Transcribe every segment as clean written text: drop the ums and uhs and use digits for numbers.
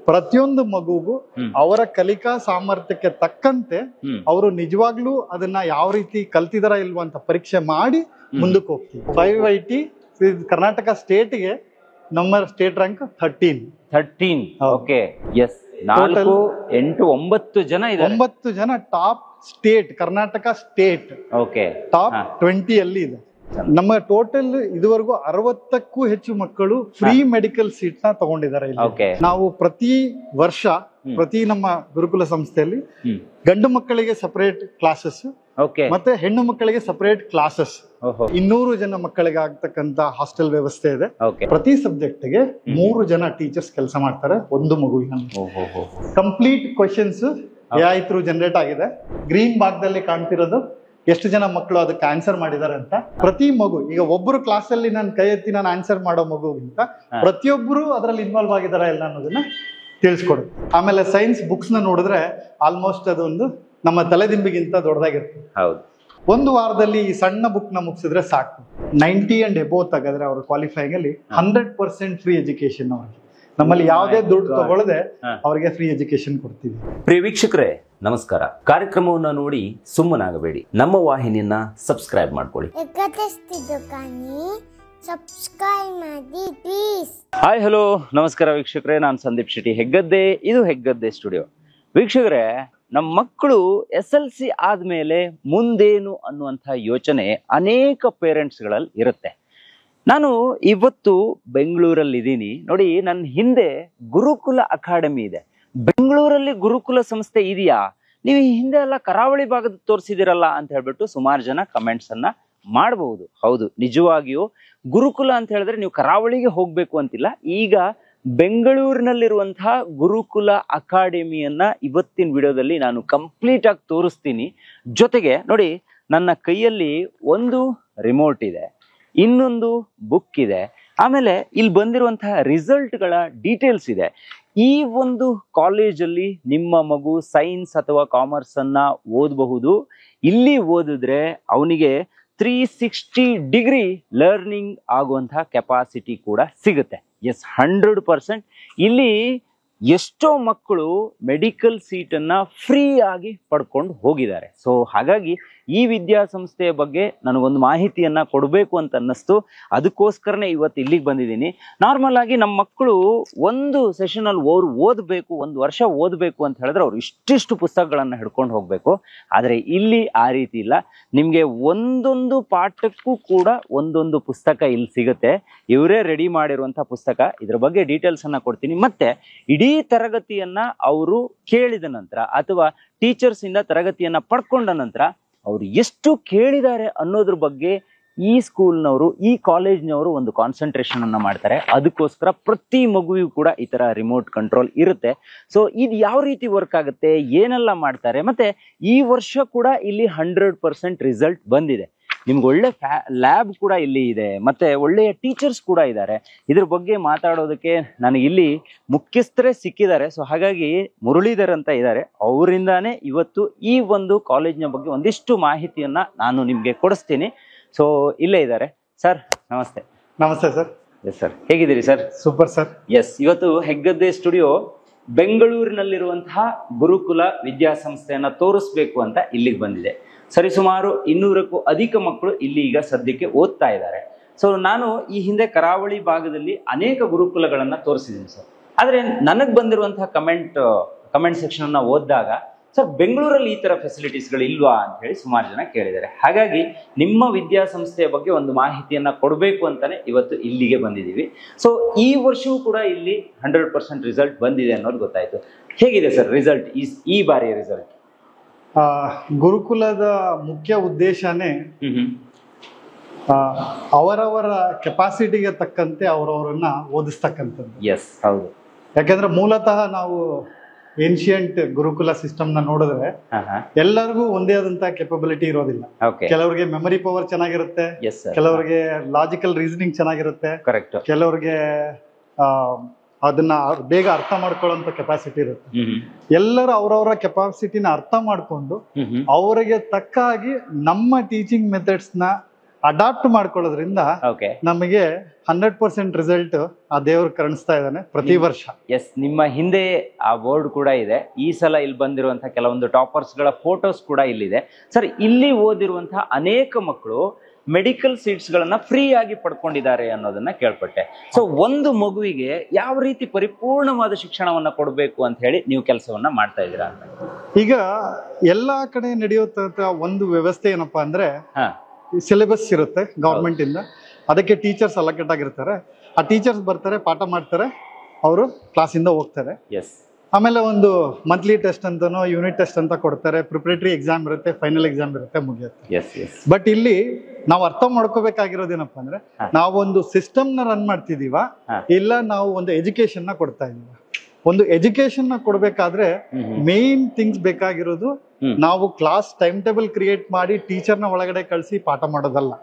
ಪ್ರತಿಯೊಂದು ಮಗುಗೂ ಅವರ ಕಲಿಕಾ ಸಾಮರ್ಥ್ಯಕ್ಕೆ ತಕ್ಕಂತೆ ಅವರು ನಿಜವಾಗ್ಲೂ ಅದನ್ನ ಯಾವ ರೀತಿ ಕಲ್ತಿದಾರ ಇಲ್ವಾ ಅಂತ ಪರೀಕ್ಷೆ ಮಾಡಿ ಮುಂದಕ್ಕೆ ಹೋಗ್ತೀವಿ. 5IT ಕರ್ನಾಟಕ ಸ್ಟೇಟ್ಗೆ ನಮ್ಮ ಸ್ಟೇಟ್ ರ್ಯಾಂಕ್ 13. Okay, S. 4, 8, 9 ಜನ ಇದ್ದಾರೆ. 9 ಜನ top state, Karnataka state top 20 ಅಲ್ಲಿ ಇದೆ. ನಮ್ಮ ಟೋಟಲ್ ಇದುವರೆಗೂ 60ಕ್ಕೂ ಹೆಚ್ಚು ಮಕ್ಕಳು ಫ್ರೀ ಮೆಡಿಕಲ್ ಸೀಟ್ ನ ತಗೊಂಡಿದ್ದಾರೆ. ನಾವು ಪ್ರತಿ ವರ್ಷ ಪ್ರತಿ ನಮ್ಮ ಗುರುಕುಲ ಸಂಸ್ಥೆಯಲ್ಲಿ ಗಂಡು ಮಕ್ಕಳಿಗೆ ಸಪರೇಟ್ ಕ್ಲಾಸಸ್ ಮತ್ತೆ ಹೆಣ್ಣು ಮಕ್ಕಳಿಗೆ ಸಪರೇಟ್ ಕ್ಲಾಸಸ್, 200 ಜನ ಮಕ್ಕಳಿಗೆ ಆಗ್ತಕ್ಕಂತ ಹಾಸ್ಟೆಲ್ ವ್ಯವಸ್ಥೆ ಇದೆ. ಪ್ರತಿ ಸಬ್ಜೆಕ್ಟ್ ಗೆ 3 ಜನ ಟೀಚರ್ಸ್ ಕೆಲಸ ಮಾಡ್ತಾರೆ ಒಂದು ಮಗುವಿನ. Complete questions AI through generate ಆಗಿದೆ. ಗ್ರೀನ್ ಭಾಗದಲ್ಲಿ ಕಾಣ್ತಿರೋದು ಎಷ್ಟು ಜನ ಮಕ್ಕಳು ಅದಕ್ಕೆ ಆನ್ಸರ್ ಮಾಡಿದ್ದಾರೆ ಅಂತ. ಪ್ರತಿ ಮಗು, ಈಗ ಒಬ್ಬರು ಕ್ಲಾಸ್ ಅಲ್ಲಿ ನಾನು ಕೈ ಎತ್ತಿ ನಾನು ಆನ್ಸರ್ ಮಾಡೋ ಮಗುಗಿಂತ ಪ್ರತಿಯೊಬ್ಬರು ಅದರಲ್ಲಿ ಇನ್ವಾಲ್ವ್ ಆಗಿದಾರ ಇಲ್ಲ ಅನ್ನೋದನ್ನ ತಿಳಿಸ್ಕೊಡುತ್ತೆ. ಆಮೇಲೆ ಸೈನ್ಸ್ ಬುಕ್ಸ್ ನ ನೋಡಿದ್ರೆ ಆಲ್ಮೋಸ್ಟ್ ಅದೊಂದು ನಮ್ಮ ತಲೆದಿಂಬಿಗಿಂತ ದೊಡ್ಡದಾಗಿರುತ್ತೆ. ಒಂದು ವಾರದಲ್ಲಿ ಈ ಸಣ್ಣ ಬುಕ್ ನ ಮುಗಿಸಿದ್ರೆ ಸಾಕು. 90 and above ತೆಗೆದ್ರೆ ಅವ್ರ ಕ್ವಾಲಿಫೈಯಿಂಗ್ ಅಲ್ಲಿ 100% ಫ್ರೀ ಎಜುಕೇಶನ್ ಅವ್ರಿಗೆ. ನಮ್ಮಲ್ಲಿ ಯಾವುದೇ ದುಡ್ಡು ತಗೊಳ್ಳದೆ ಅವರಿಗೆ ಫ್ರೀ ಎಜುಕೇಶನ್ ಕೊಡ್ತೀವಿ. ಪ್ರಿಯ ವೀಕ್ಷಕರೇ ನಮಸ್ಕಾರ. ಕಾರ್ಯಕ್ರಮವನ್ನು ನೋಡಿ ಸುಮ್ಮನಾಗಬೇಡಿ, ನಮ್ಮ ವಾಹಿನಿಯನ್ನ ಸಬ್ಸ್ಕ್ರೈಬ್ ಮಾಡ್ಕೊಳ್ಳಿ. ಹಾಯ್ ಹಲೋ ನಮಸ್ಕಾರ ವೀಕ್ಷಕರೇ, ನಾನು ಸಂದೀಪ್ ಶೆಟ್ಟಿ ಹೆಗ್ಗದ್ದೆ. ಇದು ಹೆಗ್ಗದ್ದೆ ಸ್ಟುಡಿಯೋ. ವೀಕ್ಷಕರೇ, ನಮ್ಮ ಮಕ್ಕಳು SLC ಆದ್ಮೇಲೆ ಮುಂದೇನು ಅನ್ನುವಂಥ ಯೋಚನೆ ಅನೇಕ ಪೇರೆಂಟ್ಸ್ಗಳಲ್ಲಿ ಇರುತ್ತೆ. ನಾನು ಇವತ್ತು ಬೆಂಗಳೂರಲ್ಲಿ ಇದ್ದೀನಿ ನೋಡಿ. ನನ್ನ ಹಿಂದೆ ಗುರುಕುಲ ಅಕಾಡೆಮಿ ಇದೆ. ಬೆಂಗಳೂರಲ್ಲಿ ಗುರುಕುಲ ಸಂಸ್ಥೆ ಇದೆಯಾ? ನೀವು ಈ ಹಿಂದೆ ಎಲ್ಲ ಕರಾವಳಿ ಭಾಗದ ತೋರಿಸಿದಿರಲ್ಲ ಅಂತ ಹೇಳ್ಬಿಟ್ಟು ಸುಮಾರು ಜನ ಕಮೆಂಟ್ಸ್ ಅನ್ನ ಮಾಡಬಹುದು. ಹೌದು, ನಿಜವಾಗಿಯೂ ಗುರುಕುಲ ಅಂತ ಹೇಳಿದ್ರೆ ನೀವು ಕರಾವಳಿಗೆ ಹೋಗ್ಬೇಕು ಅಂತಿಲ್ಲ. ಈಗ ಬೆಂಗಳೂರಿನಲ್ಲಿರುವಂತಹ ಗುರುಕುಲ ಅಕಾಡೆಮಿಯನ್ನ ಇವತ್ತಿನ ವಿಡಿಯೋದಲ್ಲಿ ನಾನು ಕಂಪ್ಲೀಟ್ ಆಗಿ ತೋರಿಸ್ತೀನಿ. ಜೊತೆಗೆ ನೋಡಿ, ನನ್ನ ಕೈಯಲ್ಲಿ ಒಂದು ರಿಮೋಟ್ ಇದೆ, ಇನ್ನೊಂದು ಬುಕ್ ಇದೆ, ಆಮೇಲೆ ಇಲ್ಲಿ ಬಂದಿರುವಂತಹ ರಿಸಲ್ಟ್ಗಳ ಡೀಟೇಲ್ಸ್ ಇದೆ. ಈ ಒಂದು ಕಾಲೇಜಲ್ಲಿ ನಿಮ್ಮ ಮಗು ಸೈನ್ಸ್ ಅಥವಾ ಕಾಮರ್ಸ್ ಅನ್ನ ಓದಬಹುದು. ಇಲ್ಲಿ ಓದಿದ್ರೆ ಅವನಿಗೆ 360 ಡಿಗ್ರಿ ಲರ್ನಿಂಗ್ ಆಗುವಂತಹ ಕೆಪಾಸಿಟಿ ಕೂಡ ಸಿಗುತ್ತೆ. ಎಸ್, 100%. ಇಲ್ಲಿ ಎಷ್ಟೋ ಮಕ್ಕಳು ಮೆಡಿಕಲ್ ಸೀಟನ್ನ ಫ್ರೀ ಆಗಿ ಪಡ್ಕೊಂಡು ಹೋಗಿದ್ದಾರೆ. ಸೊ ಹಾಗಾಗಿ ಈ ವಿದ್ಯಾಸಂಸ್ಥೆಯ ಬಗ್ಗೆ ನನಗೊಂದು ಮಾಹಿತಿಯನ್ನ ಕೊಡಬೇಕು ಅಂತ ಅನ್ನಿಸ್ತು. ಅದಕ್ಕೋಸ್ಕರನೇ ಇವತ್ತು ಇಲ್ಲಿಗೆ ಬಂದಿದ್ದೀನಿ. ನಾರ್ಮಲ್ ಆಗಿ ನಮ್ಮ ಮಕ್ಕಳು ಒಂದು ಸೆಷನ್ ಅಲ್ಲಿ ಓದಬೇಕು, ಒಂದು ವರ್ಷ ಓದಬೇಕು ಅಂತ ಹೇಳಿದ್ರೆ ಅವ್ರು ಇಷ್ಟಿಷ್ಟು ಪುಸ್ತಕಗಳನ್ನ ಹಿಡ್ಕೊಂಡು ಹೋಗ್ಬೇಕು. ಆದ್ರೆ ಇಲ್ಲಿ ಆ ರೀತಿ ಇಲ್ಲ. ನಿಮ್ಗೆ ಒಂದೊಂದು ಪಾಠಕ್ಕೂ ಕೂಡ ಒಂದೊಂದು ಪುಸ್ತಕ ಇಲ್ಲಿ ಸಿಗುತ್ತೆ. ಇವರೇ ರೆಡಿ ಮಾಡಿರುವಂತಹ ಪುಸ್ತಕ. ಇದ್ರ ಬಗ್ಗೆ ಡೀಟೇಲ್ಸ್ ಅನ್ನ ಕೊಡ್ತೀನಿ. ಮತ್ತೆ ಇಡೀ ತರಗತಿಯನ್ನ ಅವರು ಕೇಳಿದ ನಂತರ ಅಥವಾ ಟೀಚರ್ಸ್ ಇಂದ ತರಗತಿಯನ್ನ ಪಡ್ಕೊಂಡ ನಂತರ ಅವ್ರು ಎಷ್ಟು ಕೇಳಿದ್ದಾರೆ ಅನ್ನೋದ್ರ ಬಗ್ಗೆ ಈ ಸ್ಕೂಲ್ನವರು, ಈ ಕಾಲೇಜ್ನವರು ಒಂದು ಕಾನ್ಸಂಟ್ರೇಷನ್ ಅನ್ನ ಮಾಡ್ತಾರೆ. ಅದಕ್ಕೋಸ್ಕರ ಪ್ರತಿ ಮಗುವಿಗೂ ಕೂಡ ಈ ತರ ರಿಮೋಟ್ ಕಂಟ್ರೋಲ್ ಇರುತ್ತೆ. ಸೊ ಇದು ಯಾವ ರೀತಿ ವರ್ಕ್ ಆಗುತ್ತೆ, ಏನೆಲ್ಲ ಮಾಡ್ತಾರೆ, ಮತ್ತೆ ಈ ವರ್ಷ ಕೂಡ ಇಲ್ಲಿ 100% ರಿಸಲ್ಟ್ ಬಂದಿದೆ. ನಿಮ್ಗೆ ಒಳ್ಳೆ ಲ್ಯಾಬ್ ಕೂಡ ಇಲ್ಲಿ ಇದೆ, ಮತ್ತೆ ಒಳ್ಳೆಯ ಟೀಚರ್ಸ್ ಕೂಡ ಇದ್ದಾರೆ. ಇದ್ರ ಬಗ್ಗೆ ಮಾತಾಡೋದಕ್ಕೆ ನನಗೆ ಇಲ್ಲಿ ಮುಖ್ಯಸ್ಥರೇ ಸಿಕ್ಕಿದ್ದಾರೆ. ಸೊ ಹಾಗಾಗಿ ಮುರಳೀಧರ್ ಅಂತ ಇದ್ದಾರೆ, ಅವರಿಂದಾನೇ ಇವತ್ತು ಈ ಒಂದು ಕಾಲೇಜ್ನ ಬಗ್ಗೆ ಒಂದಿಷ್ಟು ಮಾಹಿತಿಯನ್ನ ನಾನು ನಿಮ್ಗೆ ಕೊಡಿಸ್ತೀನಿ. ಸೊ ಇಲ್ಲೇ ಇದ್ದಾರೆ ಸರ್. ನಮಸ್ತೆ. ನಮಸ್ತೆ ಸರ್. ಎಸ್ ಸರ್, ಹೇಗಿದ್ದೀರಿ ಸರ್? Super sir. ಎಸ್, ಇವತ್ತು ಹೆಗ್ಗದ್ದೆ ಸ್ಟುಡಿಯೋ ಬೆಂಗಳೂರಿನಲ್ಲಿರುವಂತಹ ಗುರುಕುಲ ವಿದ್ಯಾಸಂಸ್ಥೆಯನ್ನ ತೋರಿಸ್ಬೇಕು ಅಂತ ಇಲ್ಲಿಗೆ ಬಂದಿದೆ. ಸರಿಸುಮಾರು 200ಕ್ಕೂ ಅಧಿಕ ಮಕ್ಕಳು ಇಲ್ಲಿ ಈಗ ಸದ್ಯಕ್ಕೆ ಓದ್ತಾ ಇದ್ದಾರೆ. ಸೊ ನಾನು ಈ ಹಿಂದೆ ಕರಾವಳಿ ಭಾಗದಲ್ಲಿ ಅನೇಕ ಗುರುಕುಲಗಳನ್ನ ತೋರಿಸಿದ್ದೀನಿ ಸರ್. ಆದ್ರೆ ನನಗೆ ಬಂದಿರುವಂತಹ ಕಮೆಂಟ್ ಸೆಕ್ಷನ್ ಅನ್ನ ಓದಿದಾಗ, ಸರ್ ಬೆಂಗಳೂರಲ್ಲಿ ಈ ತರ ಫೆಸಿಲಿಟೀಸ್ಗಳು ಇಲ್ವಾ ಅಂತ ಹೇಳಿ ಸುಮಾರು ಜನ ಕೇಳಿದ್ದಾರೆ. ಹಾಗಾಗಿ ನಿಮ್ಮ ವಿದ್ಯಾಸಂಸ್ಥೆಯ ಬಗ್ಗೆ ಒಂದು ಮಾಹಿತಿಯನ್ನ ಕೊಡಬೇಕು ಅಂತಾನೆ ಇವತ್ತು ಇಲ್ಲಿಗೆ ಬಂದಿದ್ದೀವಿ. ಸೊ ಈ ವರ್ಷವೂ ಕೂಡ ಇಲ್ಲಿ 100% ರಿಸಲ್ಟ್ ಬಂದಿದೆ ಅನ್ನೋದು ಗೊತ್ತಾಯ್ತು. ಹೇಗಿದೆ ಸರ್ ರಿಸಲ್ಟ್, ಈ ಬಾರಿಯ ರಿಸಲ್ಟ್? ಗುರುಕುಲದ ಮುಖ್ಯ ಉದ್ದೇಶನೇ ಅವರವರ ಕೆಪಾಸಿಟಿಗೆ ತಕ್ಕಂತೆ ಅವರವರನ್ನ ಓದಿಸ್ತಕ್ಕಂಥದ್ದು. ಎಸ್, ಹೌದು. ಯಾಕಂದ್ರೆ ಮೂಲತಃ ನಾವು ಏನ್ಷಿಯಂಟ್ ಗುರುಕುಲ ಸಿಸ್ಟಮ್ ನ ನೋಡಿದ್ರೆ ಎಲ್ಲರಿಗೂ ಒಂದೇ ಆದಂತಹ ಕೆಪಬಿಲಿಟಿ ಇರೋದಿಲ್ಲ. ಕೆಲವರಿಗೆ ಮೆಮರಿ ಪವರ್ ಚೆನ್ನಾಗಿರುತ್ತೆ, ಕೆಲವರಿಗೆ ಲಾಜಿಕಲ್ ರೀಸನಿಂಗ್ ಚೆನ್ನಾಗಿರುತ್ತೆ, ಕೆಲವರಿಗೆ ಅದನ್ನ ಬೇಗ ಅರ್ಥ ಮಾಡ್ಕೊಳ್ಳೋಂತ ಕೆಪಾಸಿಟಿ ಇರುತ್ತೆ. ಎಲ್ಲರೂ ಅವರವರ ಕೆಪಾಸಿಟಿನ ಅರ್ಥ ಮಾಡ್ಕೊಂಡು ಅವರಿಗೆ ತಕ್ಕ ಹಾಗೆ ನಮ್ಮ ಟೀಚಿಂಗ್ ಮೆಥಡ್ಸ್ ನ ಅಡಾಪ್ಟ್ ಮಾಡ್ಕೊಳ್ಳೋದ್ರಿಂದ ನಮಗೆ 100% ರಿಸಲ್ಟ್ ಆ ದೇವ್ರು ಕಾಣಿಸ್ತಾ ಇದ್ದಾನೆ ಪ್ರತಿ ವರ್ಷ. ಎಸ್, ನಿಮ್ಮ ಹಿಂದೆ ಆ ಬೋರ್ಡ್ ಕೂಡ ಇದೆ. ಈ ಸಲ ಇಲ್ಲಿ ಬಂದಿರುವಂತಹ ಕೆಲವೊಂದು ಟಾಪರ್ಸ್ ಗಳ ಫೋಟೋಸ್ ಕೂಡ ಇಲ್ಲಿದೆ. ಸರ್, ಇಲ್ಲಿ ಓದಿರುವಂತಹ ಅನೇಕ ಮಕ್ಕಳು ಮೆಡಿಕಲ್ ಸೀಟ್ಸ್ ಗಳನ್ನ ಫ್ರೀ ಆಗಿ ಪಡ್ಕೊಂಡಿದ್ದಾರೆ ಅನ್ನೋದನ್ನ ಕೇಳ್ಪಟ್ಟೆ. ಸೊ ಒಂದು ಮಗುವಿಗೆ ಯಾವ ರೀತಿ ಪರಿಪೂರ್ಣವಾದ ಶಿಕ್ಷಣವನ್ನ ಕೊಡಬೇಕು ಅಂತ ಹೇಳಿ ನೀವು ಕೆಲಸವನ್ನ ಮಾಡ್ತಾ ಇದ್ದೀರಾ ಅಂತ? ಈಗ ಎಲ್ಲಾ ಕಡೆ ನಡೆಯುತ್ತ ಒಂದು ವ್ಯವಸ್ಥೆ ಏನಪ್ಪಾ ಅಂದ್ರೆ, ಸಿಲೆಬಸ್ ಇರುತ್ತೆ ಗವರ್ಮೆಂಟ್ ಇಂದ, ಅದಕ್ಕೆ ಟೀಚರ್ಸ್ ಅಲೋಕೇಟ್ ಆಗಿರ್ತಾರೆ. ಆ ಟೀಚರ್ಸ್ ಬರ್ತಾರೆ, ಪಾಠ ಮಾಡ್ತಾರೆ, ಅವರು ಕ್ಲಾಸಿಂದ ಹೋಗ್ತಾರೆ. ಆಮೇಲೆ ಒಂದು ಮಂತ್ಲಿ ಟೆಸ್ಟ್ ಅಂತಾನೋ ಯೂನಿಟ್ ಟೆಸ್ಟ್ ಅಂತ ಕೊಡ್ತಾರೆ, ಪ್ರಿಪರೇಟರಿ ಎಕ್ಸಾಮ್ ಇರುತ್ತೆ, ಫೈನಲ್ ಎಕ್ಸಾಮ್ ಇರುತ್ತೆ, ಮುಗಿಯುತ್ತೆ. ಬಟ್ ಇಲ್ಲಿ ನಾವು ಅರ್ಥ ಮಾಡ್ಕೋಬೇಕಾಗಿರೋದೇನಪ್ಪ ಅಂದ್ರೆ, ನಾವೊಂದು ಸಿಸ್ಟಮ್ ನ ರನ್ ಮಾಡ್ತಿದೀವ, ಇಲ್ಲ ನಾವು ಒಂದು ಎಜುಕೇಶನ್ ನ ಕೊಡ್ತಾ ಇದೀವ. ಒಂದು ಎಜುಕೇಶನ್ ನ ಕೊಡ್ಬೇಕಾದ್ರೆ ಮೇನ್ ಥಿಂಗ್ಸ್ ಬೇಕಾಗಿರೋದು, ನಾವು ಕ್ಲಾಸ್ ಟೈಮ್ ಟೇಬಲ್ ಕ್ರಿಯೇಟ್ ಮಾಡಿ ಟೀಚರ್ ನ ಒಳಗಡೆ ಕಳಿಸಿ ಪಾಠ ಮಾಡೋದಲ್ಲ.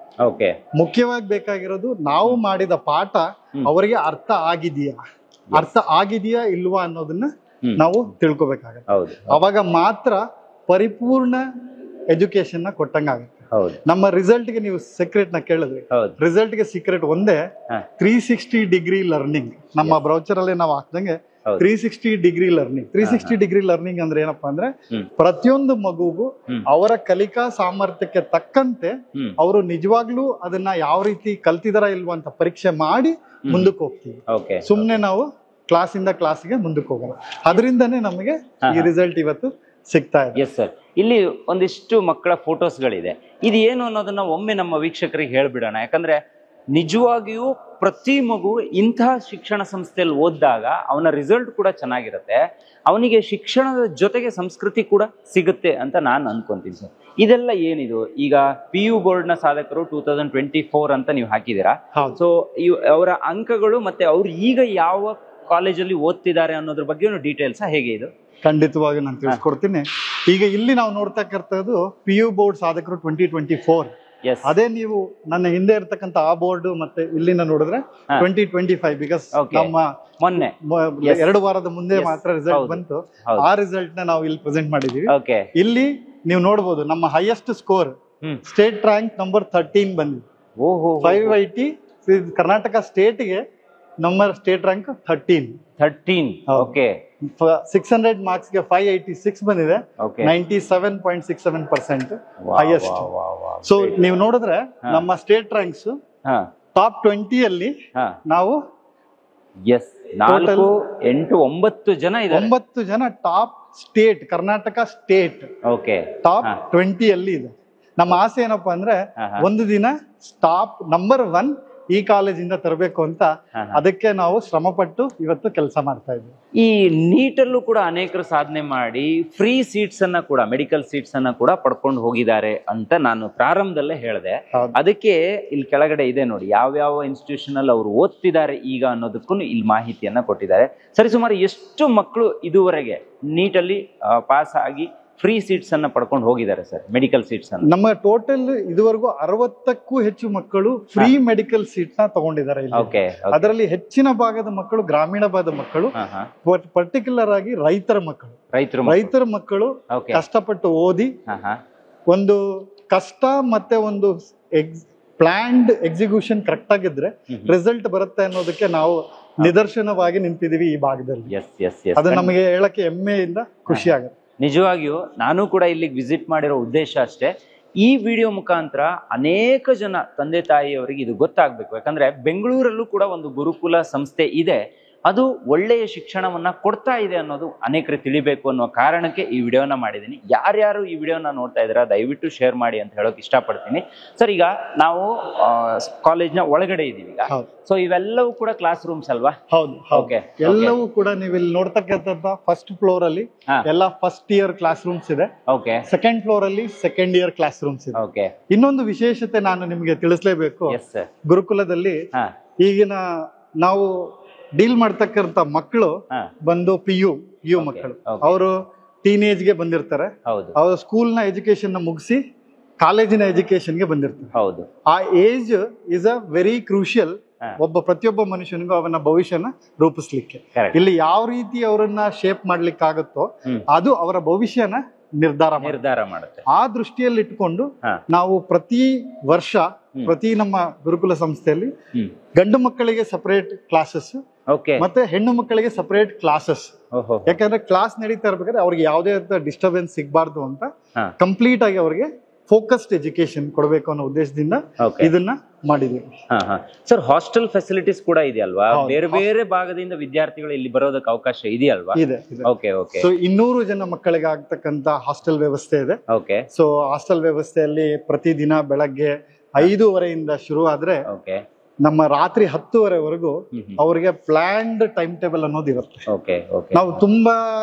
ಮುಖ್ಯವಾಗಿ ಬೇಕಾಗಿರೋದು, ನಾವು ಮಾಡಿದ ಪಾಠ ಅವರಿಗೆ ಅರ್ಥ ಆಗಿದೆಯಾ ಇಲ್ವಾ ಅನ್ನೋದನ್ನ ನಾವು ತಿಳ್ಕೊಬೇಕಾಗತ್ತೆ. ಅವಾಗ ಮಾತ್ರ ಪರಿಪೂರ್ಣ ಎಜುಕೇಶನ್ ನ ಕೊಟ್ಟಂಗಾಗುತ್ತೆ. ನಮ್ಮ ರಿಸಲ್ಟ್ ಗೆ ನೀವು ಸೀಕ್ರೆಟ್ ನ ಕೇಳಿದ್ರಿ, ರಿಸಲ್ಟ್ ಗೆ ಸೀಕ್ರೆಟ್ ಒಂದೇ, 360 ಡಿಗ್ರಿ ಲರ್ನಿಂಗ್. ನಮ್ಮ ಬ್ರೌಚರ್ ಅಲ್ಲಿ ನಾವು ಹಾಕ್ದಂಗೆ 360 ಡಿಗ್ರಿ ಲರ್ನಿಂಗ್. 360 ಡಿಗ್ರಿ ಲರ್ನಿಂಗ್ ಅಂದ್ರೆ ಏನಪ್ಪಾ ಅಂದ್ರೆ, ಪ್ರತಿಯೊಂದು ಮಗುಗೂ ಅವರ ಕಲಿಕಾ ಸಾಮರ್ಥ್ಯಕ್ಕೆ ತಕ್ಕಂತೆ ಅವರು ನಿಜವಾಗ್ಲೂ ಅದನ್ನ ಯಾವ ರೀತಿ ಕಲ್ತಿದಾರ ಇಲ್ವಾ ಅಂತ ಪರೀಕ್ಷೆ ಮಾಡಿ ಮುಂದಕ್ಕೆ ಹೋಗ್ತೀವಿ. ಸುಮ್ನೆ ನಾವು ಕ್ಲಾಸಿಂದ ಕ್ಲಾಸ್ಗೆ ಮುಂದಕ್ಕೆ ಹೋಗೋಣ. ಅದರಿಂದನೇ ನಮಗೆ ಈ ರಿಸಲ್ಟ್ ಇವತ್ತು ಸಿಗ್ತಾ ಇದೆ. ಎಸ್ ಸರ್, ಇಲ್ಲಿ ಒಂದಿಷ್ಟು ಮಕ್ಕಳ ಫೋಟೋಸ್ಗಳಿದೆ. ಇದು ಏನು ಅನ್ನೋದನ್ನ ಒಮ್ಮೆ ನಮ್ಮ ವೀಕ್ಷಕರಿಗೆ ಹೇಳ್ಬಿಡೋಣ. ಯಾಕಂದ್ರೆ ನಿಜವಾಗಿಯೂ ಪ್ರತಿ ಮಗು ಇಂತಹ ಶಿಕ್ಷಣ ಸಂಸ್ಥೆಯಲ್ಲಿ ಓದಿದಾಗ ಅವನ ರಿಸಲ್ಟ್ ಕೂಡ ಚೆನ್ನಾಗಿರುತ್ತೆ, ಅವನಿಗೆ ಶಿಕ್ಷಣದ ಜೊತೆಗೆ ಸಂಸ್ಕೃತಿ ಕೂಡ ಸಿಗುತ್ತೆ ಅಂತ ನಾನು ಅನ್ಕೊಂತೀನಿ ಸರ್. ಇದೆಲ್ಲ ಏನಿದು? ಈಗ PU ಬೋರ್ಡ್ ನ ಸಾಧಕರು 2024 ಅಂತ ನೀವು ಹಾಕಿದ್ದೀರಾ. ಸೊ ಅವರ ಅಂಕಗಳು ಮತ್ತೆ ಅವ್ರು ಈಗ ಯಾವ ಕಾಲೇಜಲ್ಲಿ ಓದ್ತಿದ್ದಾರೆ ಅನ್ನೋದ್ರ ಬಗ್ಗೆ ಡೀಟೇಲ್ಸ್ ಹೇಗೆ ಇದು? ಖಂಡಿತವಾಗಿ ನಾನು ತಿಳಿಸ್ಕೊಡ್ತೀನಿ. ಈಗ ಇಲ್ಲಿ ನಾವು ನೋಡ್ತಕ್ಕಂಥದ್ದು PU ಬೋರ್ಡ್ ಸಾಧಕರು 2024. ಅದೇ ನೀವು ನನ್ನ ಹಿಂದೆ ಇರ್ತಕ್ಕಂಥ ಆ ಬೋರ್ಡ್ ಮತ್ತೆ ಇಲ್ಲಿನ ನೋಡಿದ್ರೆ 2025. ಬಿಕಾಸ್ ನಮ್ಮ ಮೊನ್ನೆ 2 ವಾರದ ಮುಂದೆ ಮಾತ್ರ ರಿಸಲ್ಟ್ ಬಂತು. ಆ ರಿಸಲ್ಟ್ ನ ನಾವು ಇಲ್ಲಿ ಪ್ರೆಸೆಂಟ್ ಮಾಡಿದೀವಿ. ಇಲ್ಲಿ ನೀವು ನೋಡಬಹುದು, ನಮ್ಮ highest score state rank number 13 ಬಂದಿದೆ. 580 ಕರ್ನಾಟಕ ಸ್ಟೇಟ್ ಗೆ ನಮ್ಮ ಸ್ಟೇಟ್ ರ್ಯಾಂಕ್ 13. ಓಕೆ. 600 ಮಾರ್ಕ್ಸ್ ಗೆ 586 ಬಂದಿದೆ. 97.67% ಹೈಯೆಸ್ಟ್. ಸೊ ನೀವು ನೋಡಿದ್ರೆ ನಮ್ಮ ಸ್ಟೇಟ್ ರ್ಯಾಂಕ್ಸ್ ಟಾಪ್ 20 ಅಲ್ಲಿ ನಾವು 4, 8, 9 ಜನ ಇದ್ದಾರೆ. 9 ಜನ top state, Karnataka state top 20 ಅಲ್ಲಿ ಇದೆ. ನಮ್ಮ ಆಸೆ ಏನಪ್ಪಾ ಅಂದ್ರೆ, ಒಂದು ದಿನ ಟಾಪ್ ನಂಬರ್ 1 ಈ ಕಾಲೇಜಿಂದ ತರಬೇಕು ಅಂತ ಅದಕ್ಕೆ ನಾವು ಶ್ರಮ ಪಟ್ಟು ಇವತ್ತು ಕೆಲಸ ಮಾಡ್ತಾ ಇದ್ದೀವಿ. ಈ ನೀಟಲ್ಲೂ ಕೂಡ ಅನೇಕರು ಸಾಧನೆ ಮಾಡಿ ಫ್ರೀ ಸೀಟ್ಸ್ ಅನ್ನ ಕೂಡ, ಮೆಡಿಕಲ್ ಸೀಟ್ಸ್ ಅನ್ನ ಕೂಡ ಪಡ್ಕೊಂಡು ಹೋಗಿದ್ದಾರೆ ಅಂತ ನಾನು ಪ್ರಾರಂಭದಲ್ಲೇ ಹೇಳಿದೆ. ಅದಕ್ಕೆ ಇಲ್ಲಿ ಕೆಳಗಡೆ ಇದೆ ನೋಡಿ, ಯಾವ್ಯಾವ ಇನ್ಸ್ಟಿಟ್ಯೂಷನ್ ಅಲ್ಲಿ ಅವರು ಓದ್ತಿದ್ದಾರೆ ಈಗ ಅನ್ನೋದಕ್ಕೂ ಇಲ್ಲಿ ಮಾಹಿತಿಯನ್ನ ಕೊಟ್ಟಿದ್ದಾರೆ. ಸರಿಸುಮಾರು ಎಷ್ಟು ಮಕ್ಕಳು ಇದುವರೆಗೆ ನೀಟಲ್ಲಿ ಪಾಸ್ ಆಗಿ ಫ್ರೀ ಸೀಟ್ಸ್ ಅನ್ನ ಪಡ್ಕೊಂಡು ಹೋಗಿದ್ದಾರೆ ಸರ್, ಮೆಡಿಕಲ್ ಸೀಟ್ಸ್ ಅನ್ನ? ನಮ್ಮ ಟೋಟಲ್ ಇದುವರೆಗೂ 60ಕ್ಕೂ ಹೆಚ್ಚು ಮಕ್ಕಳು ಫ್ರೀ ಮೆಡಿಕಲ್ ಸೀಟ್ ನ ತಗೊಂಡಿದ್ದಾರೆ. ಅದರಲ್ಲಿ ಹೆಚ್ಚಿನ ಭಾಗದ ಮಕ್ಕಳು ಗ್ರಾಮೀಣ ಭಾಗದ ಮಕ್ಕಳು, ಪರ್ಟಿಕ್ಯುಲರ್ ಆಗಿ ರೈತರ ಮಕ್ಕಳು ಕಷ್ಟಪಟ್ಟು ಓದಿ ಒಂದು ಕಷ್ಟ ಮತ್ತೆ ಒಂದು ಪ್ಲಾನ್ಡ್ ಎಕ್ಸಿಕ್ಯೂಷನ್ ಕರೆಕ್ಟ್ ಆಗಿದ್ರೆ ರಿಸಲ್ಟ್ ಬರುತ್ತೆ ಅನ್ನೋದಕ್ಕೆ ನಾವು ನಿದರ್ಶನವಾಗಿ ನಿಂತಿದೀವಿ ಈ ಭಾಗದಲ್ಲಿ. ಅದು ನಮಗೆ ಹೇಳಕ್ಕೆ ಹೆಮ್ಮೆಯಿಂದ ಖುಷಿ ಆಗುತ್ತೆ. ನಿಜವಾಗಿಯೂ ನಾನು ಕೂಡ ಇಲ್ಲಿಗೆ ವಿಸಿಟ್ ಮಾಡಿರೋ ಉದ್ದೇಶ ಅಷ್ಟೇ, ಈ ವಿಡಿಯೋ ಮುಖಾಂತರ ಅನೇಕ ಜನ ತಂದೆ ತಾಯಿಯವರಿಗೆ ಇದು ಗೊತ್ತಾಗಬೇಕು. ಯಾಕಂದ್ರೆ ಬೆಂಗಳೂರಲ್ಲೂ ಕೂಡ ಒಂದು ಗುರುಕುಲ ಸಂಸ್ಥೆ ಇದೆ, ಅದು ಒಳ್ಳೆಯ ಶಿಕ್ಷಣವನ್ನ ಕೊಡ್ತಾ ಇದೆ ಅನ್ನೋದು ಅನೇಕರು ತಿಳಿಬೇಕು ಅನ್ನೋ ಕಾರಣಕ್ಕೆ ಈ ವಿಡಿಯೋನ ಮಾಡಿದ್ದೀನಿ. ಯಾರ್ಯಾರು ಈ ವಿಡಿಯೋನ ನೋಡ್ತಾ ಇದ್ದೀರಾ ದಯವಿಟ್ಟು ಶೇರ್ ಮಾಡಿ ಅಂತ ಹೇಳೋಕೆ ಇಷ್ಟಪಡ್ತೀನಿ. ಸರ್, ಈಗ ನಾವು ಕಾಲೇಜ್ನ ಒಳಗಡೆ ಇದೀವಿ ಈಗ. ಸೊ ಇವೆಲ್ಲವೂ ಕೂಡ ಕ್ಲಾಸ್ ರೂಮ್ಸ್ ಅಲ್ವಾ? ಹೌದು. ಎಲ್ಲವೂ ಕೂಡ ನೀವು ಇಲ್ಲಿ ನೋಡ್ತಕ್ಕಂಥ ಫಸ್ಟ್ ಫ್ಲೋರ್ ಅಲ್ಲಿ ಎಲ್ಲ ಫಸ್ಟ್ ಇಯರ್ ಕ್ಲಾಸ್ ರೂಮ್ಸ್ ಇದೆ. ಸೆಕೆಂಡ್ ಫ್ಲೋರ್ ಅಲ್ಲಿ ಸೆಕೆಂಡ್ ಇಯರ್ ಕ್ಲಾಸ್ ರೂಮ್ಸ್ ಇದೆ. ಇನ್ನೊಂದು ವಿಶೇಷತೆ ನಾನು ನಿಮ್ಗೆ ತಿಳಿಸ್ಲೇಬೇಕು. ಗುರುಕುಲದಲ್ಲಿ ಈಗಿನ ನಾವು ಡೀಲ್ ಮಾಡ್ತಕ್ಕಂಥ ಮಕ್ಕಳು ಬಂದು PU ಮಕ್ಕಳು, ಅವರು ಟೀನೇಜ್ ಗೆ ಬಂದಿರ್ತಾರೆ. ಅವರು ಸ್ಕೂಲ್ ನ ಎಜುಕೇಶನ್ ನ ಮುಗಿಸಿ ಕಾಲೇಜಿನ ಎಜುಕೇಶನ್ ಗೆ ಬಂದಿರ್ತಾರೆ. ಆ age is a very crucial ಪ್ರತಿಯೊಬ್ಬ ಮನುಷ್ಯನಿಗೂ ಅವನ ಭವಿಷ್ಯನ ರೂಪಿಸ್ಲಿಕ್ಕೆ. ಇಲ್ಲಿ ಯಾವ ರೀತಿ ಅವರನ್ನ ಶೇಪ್ ಮಾಡ್ಲಿಕ್ಕೆ ಆಗುತ್ತೋ ಅದು ಅವರ ಭವಿಷ್ಯನ ನಿರ್ಧಾರ ಮಾಡುತ್ತೆ. ಆ ದೃಷ್ಟಿಯಲ್ಲಿ ಇಟ್ಕೊಂಡು ಹಾ. ನಾವು ಪ್ರತಿ ವರ್ಷ ಪ್ರತಿ ನಮ್ಮ ಗುರುಕುಲ ಸಂಸ್ಥೆಯಲ್ಲಿ ಗಂಡು ಮಕ್ಕಳಿಗೆ ಸಪರೇಟ್ ಕ್ಲಾಸಸ್ ಓಕೆ ಮತ್ತೆ ಹೆಣ್ಣು ಮಕ್ಕಳಿಗೆ ಸಪರೇಟ್ ಕ್ಲಾಸಸ್. ಓಹೋ ಯಾಕಂದ್ರೆ ಕ್ಲಾಸ್ ನಡೀತಾ ಇರ್ಬೇಕಾದ್ರೆ ಅವ್ರಿಗೆ ಯಾವುದೇ ಡಿಸ್ಟರ್ಬೆನ್ಸ್ ಸಿಗಬಾರ್ದು ಅಂತ ಹಾ. ಕಂಪ್ಲೀಟ್ ಆಗಿ ಅವ್ರಿಗೆ ಫೋಕಸ್ಡ್ ಎಜುಕೇಶನ್ ಕೊಡಬೇಕು ಅನ್ನೋ ಉದ್ದೇಶದಿಂದ Okay. ಇದನ್ನ ಮಾಡಿದೀವಿ. ಸರ್ ಹಾಸ್ಟೆಲ್ ಫೆಸಿಲಿಟೀಸ್ ಕೂಡ ಇದೆಯಲ್ವಾ? ಹೌದು. ಬೇರೆ ಬೇರೆ ಭಾಗದಿಂದ ವಿದ್ಯಾರ್ಥಿಗಳು ಇಲ್ಲಿ ಬರೋದಕ್ಕೆ ಅವಕಾಶ ಇದೆಯಲ್ವಾ? ಇದೆ ಓಕೆ ಓಕೆ ಸೊ 200 ಜನ ಮಕ್ಕಳಿಗೆ ಆಗ್ತಕ್ಕಂತ ಹಾಸ್ಟೆಲ್ ವ್ಯವಸ್ಥೆ ಇದೆ. ಓಕೆ ಸೊ ಹಾಸ್ಟೆಲ್ ವ್ಯವಸ್ಥೆಯಲ್ಲಿ ಪ್ರತಿದಿನ ಬೆಳಗ್ಗೆ 5:30 ಶುರು ಆದ್ರೆ ಓಕೆ ನಮ್ಮ ರಾತ್ರಿ 10:30ವರೆಗೂ ಅವರಿಗೆ ಪ್ಲಾನ್ಡ್ ಟೈಮ್ ಟೇಬಲ್ ಅನ್ನೋದು ಇರುತ್ತೆ. ಓಕೆ ಓಕೆ ನಾವು ತುಂಬಾ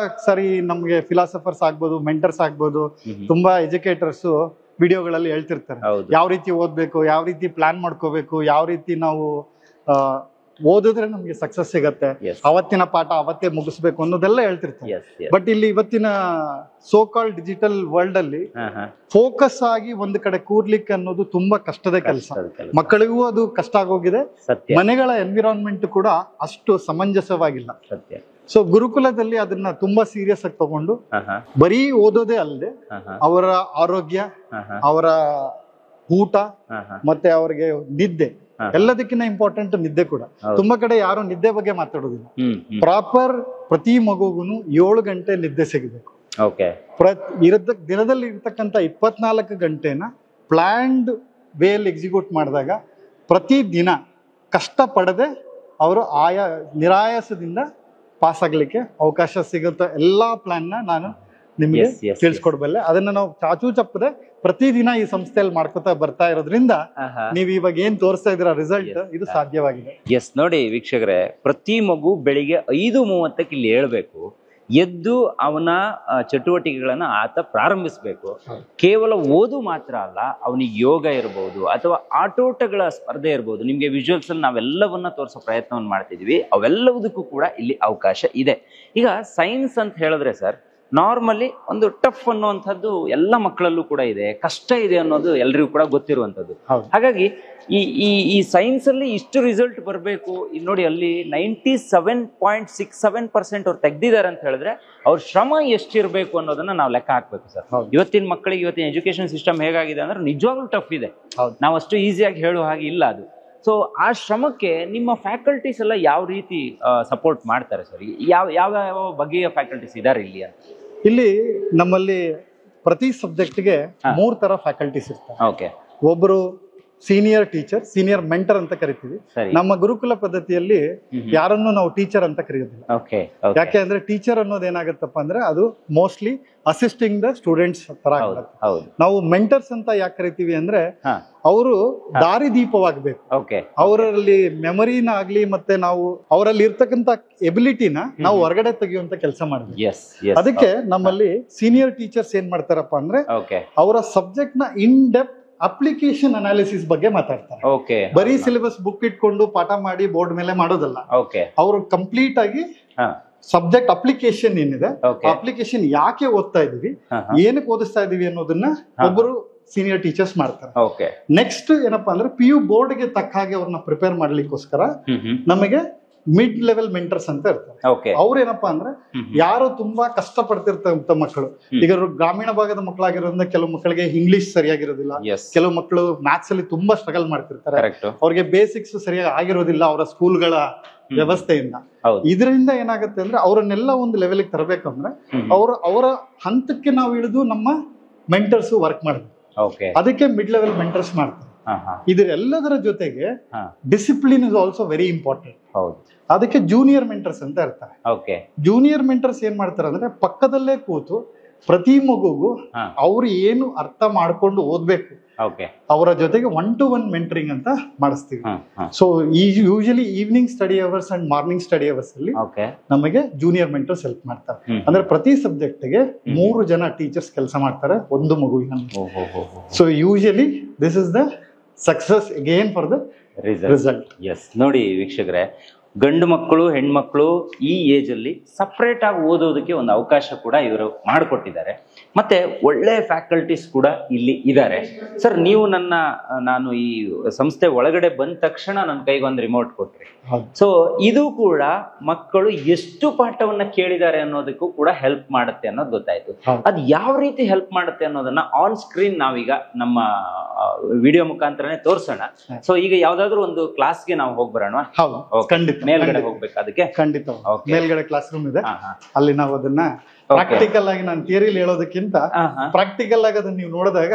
ಸರಿ ನಮ್ಗೆ ಫಿಲಾಸಫರ್ಸ್ ಆಗ್ಬೋದು, ಮೆಂಟರ್ಸ್ ಆಗ್ಬೋದು, ತುಂಬಾ ಎಜುಕೇಟರ್ಸ್ ವಿಡಿಯೋಗಳಲ್ಲಿ ಹೇಳ್ತಿರ್ತಾರೆ ಹೌದು. ಯಾವ ರೀತಿ ಓದ್ಬೇಕು, ಯಾವ ರೀತಿ ಪ್ಲಾನ್ ಮಾಡ್ಕೋಬೇಕು, ಯಾವ ರೀತಿ ನಾವು ಓದಿದ್ರೆ ನಮ್ಗೆ ಸಕ್ಸಸ್ ಸಿಗತ್ತೆ, Yes. ಅವತ್ತಿನ ಪಾಠ ಅವತ್ತೇ ಮುಗಿಸ್ಬೇಕು ಅನ್ನೋದೆಲ್ಲ ಹೇಳ್ತಿರ್ತಾರೆ. ಎಸ್ ಎಸ್ ಬಟ್ ಇಲ್ಲಿ ಇವತ್ತಿನ ಸೋ ಕಾಲ್ ಡಿಜಿಟಲ್ ವರ್ಲ್ಡ್ ಅಲ್ಲಿ ಫೋಕಸ್ ಆಗಿ ಒಂದು ಕಡೆ ಕೂರ್ಲಿಕ್ಕೆ ಅನ್ನೋದು ತುಂಬಾ ಕಷ್ಟದ ಕೆಲಸ. ಮಕ್ಕಳಿಗೂ ಅದು ಕಷ್ಟ ಆಗೋಗಿದೆ. ಸತ್ಯ ಮನೆಗಳ ಎನ್ವಿರಾನ್ಮೆಂಟ್ ಕೂಡ ಅಷ್ಟು ಸಮಂಜಸವಾಗಿಲ್ಲ. ಸತ್ಯ ಸೊ ಗುರುಕುಲದಲ್ಲಿ ಅದನ್ನ ತುಂಬಾ ಸೀರಿಯಸ್ ಆಗಿ ತಗೊಂಡು ಬರೀ ಓದೋದೇ ಅಲ್ಲದೆ ಅವರ ಆರೋಗ್ಯ, ಅವರ ಊಟ ಮತ್ತೆ ಅವರಿಗೆ ನಿದ್ದೆ, ಎಲ್ಲದಕ್ಕಿಂತ ಇಂಪಾರ್ಟೆಂಟ್ ನಿದ್ದೆ ಕೂಡ. ತುಂಬಾ ಕಡೆ ಯಾರು ನಿದ್ದೆ ಬಗ್ಗೆ ಮಾತಾಡೋದಿಲ್ಲ. ಪ್ರಾಪರ್ ಪ್ರತಿ ಮಗುಗುನು 7 ಗಂಟೆ ನಿದ್ದೆ ಸಿಗಬೇಕು. ಓಕೆ ದಿನದಲ್ಲಿ ಇರ್ತಕ್ಕಂಥ 24 ಗಂಟೆನ ಪ್ಲಾನ್ಡ್ ವೇಲ್ ಎಕ್ಸಿಕ್ಯೂಟ್ ಮಾಡಿದಾಗ ಪ್ರತಿ ದಿನ ಕಷ್ಟ ಪಡದೆ ಅವರು ನಿರಾಯಾಸದಿಂದ ಪಾಸ್ ಆಗ್ಲಿಕ್ಕೆ ಅವಕಾಶ ಸಿಗುತ್ತೆ. ಎಲ್ಲಾ ಪ್ಲಾನ್ ನಾನು ನಿಮ್ಗೆ ತಿಳಿಸ್ಕೊಡ್ಬಲ್ಲೆ. ಅದನ್ನ ನಾವು ಚಾಚೂ ಚಪ್ಪದೆ ಪ್ರತಿದಿನ ಈ ಸಂಸ್ಥೆಯಲ್ಲಿ ಮಾಡ್ಕೊತಾ ಬರ್ತಾ ಇರೋದ್ರಿಂದ ನೀವ್ ಇವಾಗ ಏನ್ ತೋರಿಸ್ತಾ ಇದೀರ ರಿಸಲ್ಟ್, ಇದು ಸಾಧ್ಯವಾಗಿದೆ. ಎಸ್ ನೋಡಿ ವೀಕ್ಷಕರೇ, ಪ್ರತಿ ಮಗು ಬೆಳಿಗ್ಗೆ 5:30 ಇಲ್ಲಿ ಹೇಳ್ಬೇಕು, ಎದ್ದು ಅವನ ಚಟುವಟಿಕೆಗಳನ್ನ ಆತ ಪ್ರಾರಂಭಿಸಬೇಕು. ಕೇವಲ ಓದು ಮಾತ್ರ ಅಲ್ಲ, ಅವನಿಗೆ ಯೋಗ ಇರಬಹುದು ಅಥವಾ ಆಟೋಟಗಳ ಸ್ಪರ್ಧೆ ಇರಬಹುದು. ನಿಮ್ಗೆ ವಿಜುವಲ್ಸ್ ಅಲ್ಲಿ ನಾವೆಲ್ಲವನ್ನ ತೋರಿಸೋ ಪ್ರಯತ್ನವನ್ನು ಮಾಡ್ತಿದೀವಿ. ಅವೆಲ್ಲವುದಕ್ಕೂ ಕೂಡ ಇಲ್ಲಿ ಅವಕಾಶ ಇದೆ. ಈಗ ಸೈನ್ಸ್ ಅಂತ ಹೇಳಿದ್ರೆ ಸರ್, ನಾರ್ಮಲಿ ಒಂದು ಟಫ್ ಅನ್ನುವಂಥದ್ದು ಎಲ್ಲ ಮಕ್ಕಳಲ್ಲೂ ಕೂಡ ಇದೆ, ಕಷ್ಟ ಇದೆ ಅನ್ನೋದು ಎಲ್ರಿಗೂ ಕೂಡ ಗೊತ್ತಿರುವಂಥದ್ದು. ಹಾಗಾಗಿ ಈ ಸೈನ್ಸ್ ಅಲ್ಲಿ ಇಷ್ಟು ರಿಸಲ್ಟ್ ಬರಬೇಕು. ಇಲ್ಲಿ ನೋಡಿ, ಅಲ್ಲಿ 97.67% ಅವ್ರು ತೆಗ್ದಿದ್ದಾರೆ ಅಂತ ಹೇಳಿದ್ರೆ ಅವ್ರ ಶ್ರಮ ಎಷ್ಟಿರ್ಬೇಕು ಅನ್ನೋದನ್ನ ನಾವು ಲೆಕ್ಕ ಹಾಕ್ಬೇಕು ಸರ್. ಇವತ್ತಿನ ಮಕ್ಕಳಿಗೆ ಇವತ್ತಿನ ಎಜುಕೇಶನ್ ಸಿಸ್ಟಮ್ ಹೇಗಾಗಿದೆ ಅಂದ್ರೆ ನಿಜವಾಗ್ಲೂ ಟಫ್ ಇದೆ. ನಾವು ಅಷ್ಟು ಈಸಿಯಾಗಿ ಹೇಳೋ ಹಾಗೆ ಇಲ್ಲ ಅದು. ಸೊ ಆ ಶ್ರಮಕ್ಕೆ ನಿಮ್ಮ ಫ್ಯಾಕಲ್ಟೀಸ್ ಎಲ್ಲ ಯಾವ ರೀತಿ ಸಪೋರ್ಟ್ ಮಾಡ್ತಾರೆ ಸರ್? ಯಾವ ಯಾವ ಬಗೆಯ ಫ್ಯಾಕಲ್ಟೀಸ್ ಇದ್ದಾರೆ ಇಲ್ಲಿ ಅಂತ? ಇಲ್ಲಿ ನಮ್ಮಲ್ಲಿ ಪ್ರತಿ ಸಬ್ಜೆಕ್ಟ್ಗೆ 3 ತರ ಫ್ಯಾಕಲ್ಟೀಸ್ ಇರ್ತಾರೆ. ಓಕೆ, ಒಬ್ರು ಸೀನಿಯರ್ ಟೀಚರ್, ಸೀನಿಯರ್ ಮೆಂಟರ್ ಅಂತ ಕರಿತೀವಿ. ನಮ್ಮ ಗುರುಕುಲ ಪದ್ಧತಿಯಲ್ಲಿ ಯಾರನ್ನು ನಾವು ಟೀಚರ್ ಅಂತ ಕರೆಯೋದಿಲ್ಲ. ಯಾಕೆ ಅಂದ್ರೆ ಟೀಚರ್ ಅನ್ನೋದು ಏನಾಗತ್ತಪ್ಪ ಅಂದ್ರೆ ಅದು ಮೋಸ್ಟ್ಲಿ ಅಸಿಸ್ಟಿಂಗ್ ದ ಸ್ಟೂಡೆಂಟ್ಸ್ ತರ ಆಗುತ್ತೆ. ನಾವು ಮೆಂಟರ್ಸ್ ಅಂತ ಯಾಕೆ ಕರಿತೀವಿ ಅಂದ್ರೆ ಅವರು ದಾರಿದೀಪವಾಗಬೇಕು. ಅವರಲ್ಲಿ ಮೆಮರಿನ ಆಗ್ಲಿ ಮತ್ತೆ ನಾವು ಅವರಲ್ಲಿ ಇರ್ತಕ್ಕಂಥ ಎಬಿಲಿಟಿನ ನಾವು ಹೊರಗಡೆ ತೆಗೆಯುವಂತ ಕೆಲಸ ಮಾಡ್ತೀವಿ. ಅದಕ್ಕೆ ನಮ್ಮಲ್ಲಿ ಸೀನಿಯರ್ ಟೀಚರ್ಸ್ ಏನ್ ಮಾಡ್ತಾರಪ್ಪ ಅಂದ್ರೆ ಅವರ ಸಬ್ಜೆಕ್ಟ್ ನ ಇನ್ ಡೆಪ್ತ್ ಅಪ್ಲಿಕೇಶನ್ ಅನಾಲಿಸಿಸ್ ಬಗ್ಗೆ ಮಾತಾಡ್ತಾರೆ. ಬರೀ ಸಿಲೆಬಸ್ ಬುಕ್ ಇಟ್ಕೊಂಡು ಪಾಠ ಮಾಡಿ ಬೋರ್ಡ್ ಮೇಲೆ ಮಾಡೋದಲ್ಲ. ಅವರು ಕಂಪ್ಲೀಟ್ ಆಗಿ ಸಬ್ಜೆಕ್ಟ್ ಅಪ್ಲಿಕೇಶನ್ ಏನಿದೆ, ಅಪ್ಲಿಕೇಶನ್ ಯಾಕೆ ಓದ್ತಾ ಇದೀವಿ, ಏನಕ್ಕೆ ಓದಿಸ್ತಾ ಇದೀವಿ ಅನ್ನೋದನ್ನ ಒಬ್ಬರು ಸೀನಿಯರ್ ಟೀಚರ್ಸ್ ಮಾಡ್ತಾರೆ. ನೆಕ್ಸ್ಟ್ ಏನಪ್ಪಾ ಅಂದ್ರೆ PU ಬೋರ್ಡ್ ಗೆ ತಕ್ಕ ಹಾಗೆ ಅವ್ರನ್ನ ಪ್ರಿಪೇರ್ ಮಾಡ್ಲಿಕ್ಕೋಸ್ಕರ ನಮಗೆ ಮಿಡ್ ಲೆವೆಲ್ ಮೆಂಟರ್ಸ್ ಅಂತ ಇರ್ತಾರೆ. ಅವ್ರೇನಪ್ಪಾ ಅಂದ್ರೆ ಯಾರು ತುಂಬಾ ಕಷ್ಟ ಪಡ್ತಿರ್ತಂತ ಮಕ್ಕಳು, ಈಗ ಗ್ರಾಮೀಣ ಭಾಗದ ಮಕ್ಕಳಾಗಿರೋದ್ರಿಂದ ಕೆಲವು ಮಕ್ಕಳಿಗೆ ಇಂಗ್ಲಿಷ್ ಸರಿಯಾಗಿರೋದಿಲ್ಲ, ಕೆಲವು ಮಕ್ಕಳು ಮ್ಯಾಥ್ಸ್ ಅಲ್ಲಿ ತುಂಬಾ ಸ್ಟ್ರಗಲ್ ಮಾಡ್ತಿರ್ತಾರೆ, ಅವ್ರಿಗೆ ಬೇಸಿಕ್ಸ್ ಸರಿಯಾಗಿ ಆಗಿರೋದಿಲ್ಲ ಅವರ ಸ್ಕೂಲ್ಗಳ ವ್ಯವಸ್ಥೆಯಿಂದ. ಇದರಿಂದ ಏನಾಗುತ್ತೆ ಅಂದ್ರೆ ಅವರನ್ನೆಲ್ಲ ಒಂದು ಲೆವೆಲ್ ತರಬೇಕಂದ್ರೆ ಅವರ ಹಂತಕ್ಕೆ ನಾವು ಇಳಿದು ನಮ್ಮ ಮೆಂಟರ್ಸ್ ವರ್ಕ್ ಮಾಡ್ತೀವಿ. ಅದಕ್ಕೆ ಮಿಡ್ ಲೆವೆಲ್ ಮೆಂಟರ್ಸ್ ಮಾಡ್ತಾರೆ. ಇದೆಲ್ಲದರ ಜೊತೆಗೆ discipline is also very important. ಅದಕ್ಕೆ ಜೂನಿಯರ್ ಮೆಂಟರ್ಸ್ ಅಂತ ಇರ್ತಾರೆ. ಜೂನಿಯರ್ ಮೆಂಟರ್ಸ್ ಏನ್ ಮಾಡ್ತಾರೆ ಅಂದ್ರೆ ಪಕ್ಕದಲ್ಲೇ ಕೂತು ಪ್ರತಿ ಮಗುಗೂ ಅವ್ರು ಏನು ಅರ್ಥ ಮಾಡ್ಕೊಂಡು ಓದ್ಬೇಕು ಅವರ ಜೊತೆಗೆ 1-to-1 ಮೆಂಟರಿಂಗ್ ಅಂತ ಮಾಡಿಸ್ತೀವಿ. So usually evening study hours and morning study hours ಅಲ್ಲಿ ನಮಗೆ ಜೂನಿಯರ್ ಮೆಂಟರ್ಸ್ ಹೆಲ್ಪ್ ಮಾಡ್ತಾರೆ. ಅಂದ್ರೆ ಪ್ರತಿ ಸಬ್ಜೆಕ್ಟ್ ಗೆ 3 ಜನ ಟೀಚರ್ಸ್ ಕೆಲಸ ಮಾಡ್ತಾರೆ ಒಂದು ಮಗುವಿನ. So usually this is the success again for the result. Yes ನೋಡಿ ವೀಕ್ಷಕರೇ, ಗಂಡು ಮಕ್ಕಳು ಹೆಣ್ಮಕ್ಳು ಈ ಏಜ್ ಅಲ್ಲಿ ಸಪ್ರೇಟ್ ಆಗಿ ಓದೋದಕ್ಕೆ ಒಂದು ಅವಕಾಶ ಕೂಡ ಇವರು ಮಾಡಿಕೊಟ್ಟಿದ್ದಾರೆ. ಮತ್ತೆ ಒಳ್ಳೆ ಫ್ಯಾಕಲ್ಟೀಸ್ ಕೂಡ ಇಲ್ಲಿ ಇದ್ದಾರೆ. ಸರ್, ನೀವು ನಾನು ಈ ಸಂಸ್ಥೆ ಒಳಗಡೆ ಬಂದ ತಕ್ಷಣ ನನ್ನ ಕೈಗೆ ಒಂದು ರಿಮೋಟ್ ಕೊಟ್ರಿ. ಸೊ ಇದು ಕೂಡ ಮಕ್ಕಳು ಎಷ್ಟು ಪಾಠವನ್ನ ಕೇಳಿದ್ದಾರೆ ಅನ್ನೋದಕ್ಕೂ ಕೂಡ ಹೆಲ್ಪ್ ಮಾಡುತ್ತೆ ಅನ್ನೋದು ಗೊತ್ತಾಯ್ತು. ಅದ್ ಯಾವ ರೀತಿ ಹೆಲ್ಪ್ ಮಾಡುತ್ತೆ ಅನ್ನೋದನ್ನ ಆನ್ ಸ್ಕ್ರೀನ್ ನಾವೀಗ ನಮ್ಮ ವಿಡಿಯೋ ಮುಖಾಂತರನೇ ತೋರ್ಸೋಣ. ಸೊ ಈಗ ಯಾವ್ದಾದ್ರು ಒಂದು ಕ್ಲಾಸ್ಗೆ ನಾವು ಹೋಗಿ ಬರೋಣ. ಖಂಡಿತ ಮೇಲ್ಗಡೆ ಹೋಗ್ಬೇಕು. ಅದಕ್ಕೆ ಖಂಡಿತ ಮೇಲ್ಗಡೆ ಕ್ಲಾಸ್ ರೂಮ್ ಇದೆ, ಅಲ್ಲಿ ನಾವು ಅದನ್ನ ಪ್ರಾಕ್ಟಿಕಲ್ ಆಗಿ ನಾನು ಥಿಯರಿಲಿ ಹೇಳೋದಕ್ಕಿಂತ ಪ್ರಾಕ್ಟಿಕಲ್ ಆಗಿ ಅದನ್ನ ನೀವು ನೋಡಿದಾಗ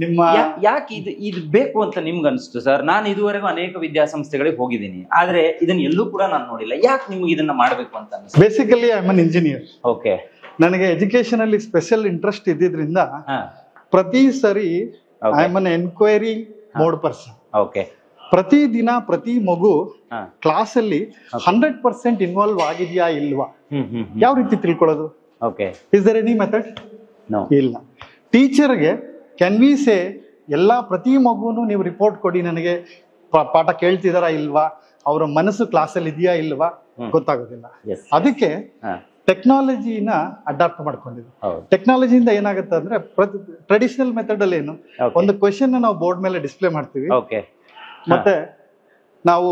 ನಿಮ್ಮ ಯಾಕೆ ಇದು ಬೇಕು ಅಂತ ನಿಮ್ಗೆ ಅನಿಸ್ತು ಸರ್? ನಾನು ಇದುವರೆಗೂ ಅನೇಕ ವಿದ್ಯಾಸಂಸ್ಥೆಗಳಿಗೆ ಹೋಗಿದ್ದೀನಿ, ಆದ್ರೆ ಇದನ್ನ ಎಲ್ಲೂ ಕೂಡ ನಾನು ನೋಡಿಲ್ಲ. ಯಾಕೆ ನಿಮ್ಗೆ ಇದನ್ನ ಮಾಡ್ಬೇಕು ಅಂತ ಅನಿಸ್ತು? Basically I am an engineer. Okay. ನನಗೆ ಎಜುಕೇಶನ್ ಅಲ್ಲಿ ಸ್ಪೆಷಲ್ ಇಂಟ್ರೆಸ್ಟ್ ಇದ್ದಿದ್ರಿಂದ ಪ್ರತಿ ಸರಿ I am an enquiry mode person. Okay. ಪ್ರತಿ ದಿನ ಪ್ರತಿ ಮಗು ಕ್ಲಾಸ್ ಅಲ್ಲಿ 100% ಇನ್ವಾಲ್ವ್ ಆಗಿದ್ಯಾ ಇಲ್ವಾ, ಯಾವ ರೀತಿ ತಿಳ್ಕೊಳ್ಳೋದು? Is there any method? ಇಲ್ಲ. ಟೀಚರ್ಗೆ ಕ್ಯಾನ್ ವಿ ಸೇ ಪ್ರತಿ ಮಗುನು ನೀವು ರಿಪೋರ್ಟ್ ಕೊಡಿ, ನನಗೆ ಪಾಠ ಕೇಳ್ತಿದಾರಾ ಇಲ್ವಾ, ಅವರ ಮನಸ್ಸು ಕ್ಲಾಸಲ್ಲಿ ಇದೆಯಾ ಇಲ್ವಾ, ಗೊತ್ತಾಗೋದಿಲ್ಲ. ಅದಕ್ಕೆ ಟೆಕ್ನಾಲಜಿನ ಅಡಾಪ್ಟ್ ಮಾಡ್ಕೊಂಡಿದ್ವಿ. ಟೆಕ್ನಾಲಜಿಯಿಂದ ಏನಾಗುತ್ತೆ ಅಂದ್ರೆ ಟ್ರೆಡಿಷನಲ್ ಮೆಥಡ್ ಅಲ್ಲಿ ಏನು, ಒಂದು ಕ್ವೆಶನ್ ನಾವು ಬೋರ್ಡ್ ಮೇಲೆ ಡಿಸ್ಪ್ಲೇ ಮಾಡ್ತೀವಿ, ಮತ್ತೆ ನಾವು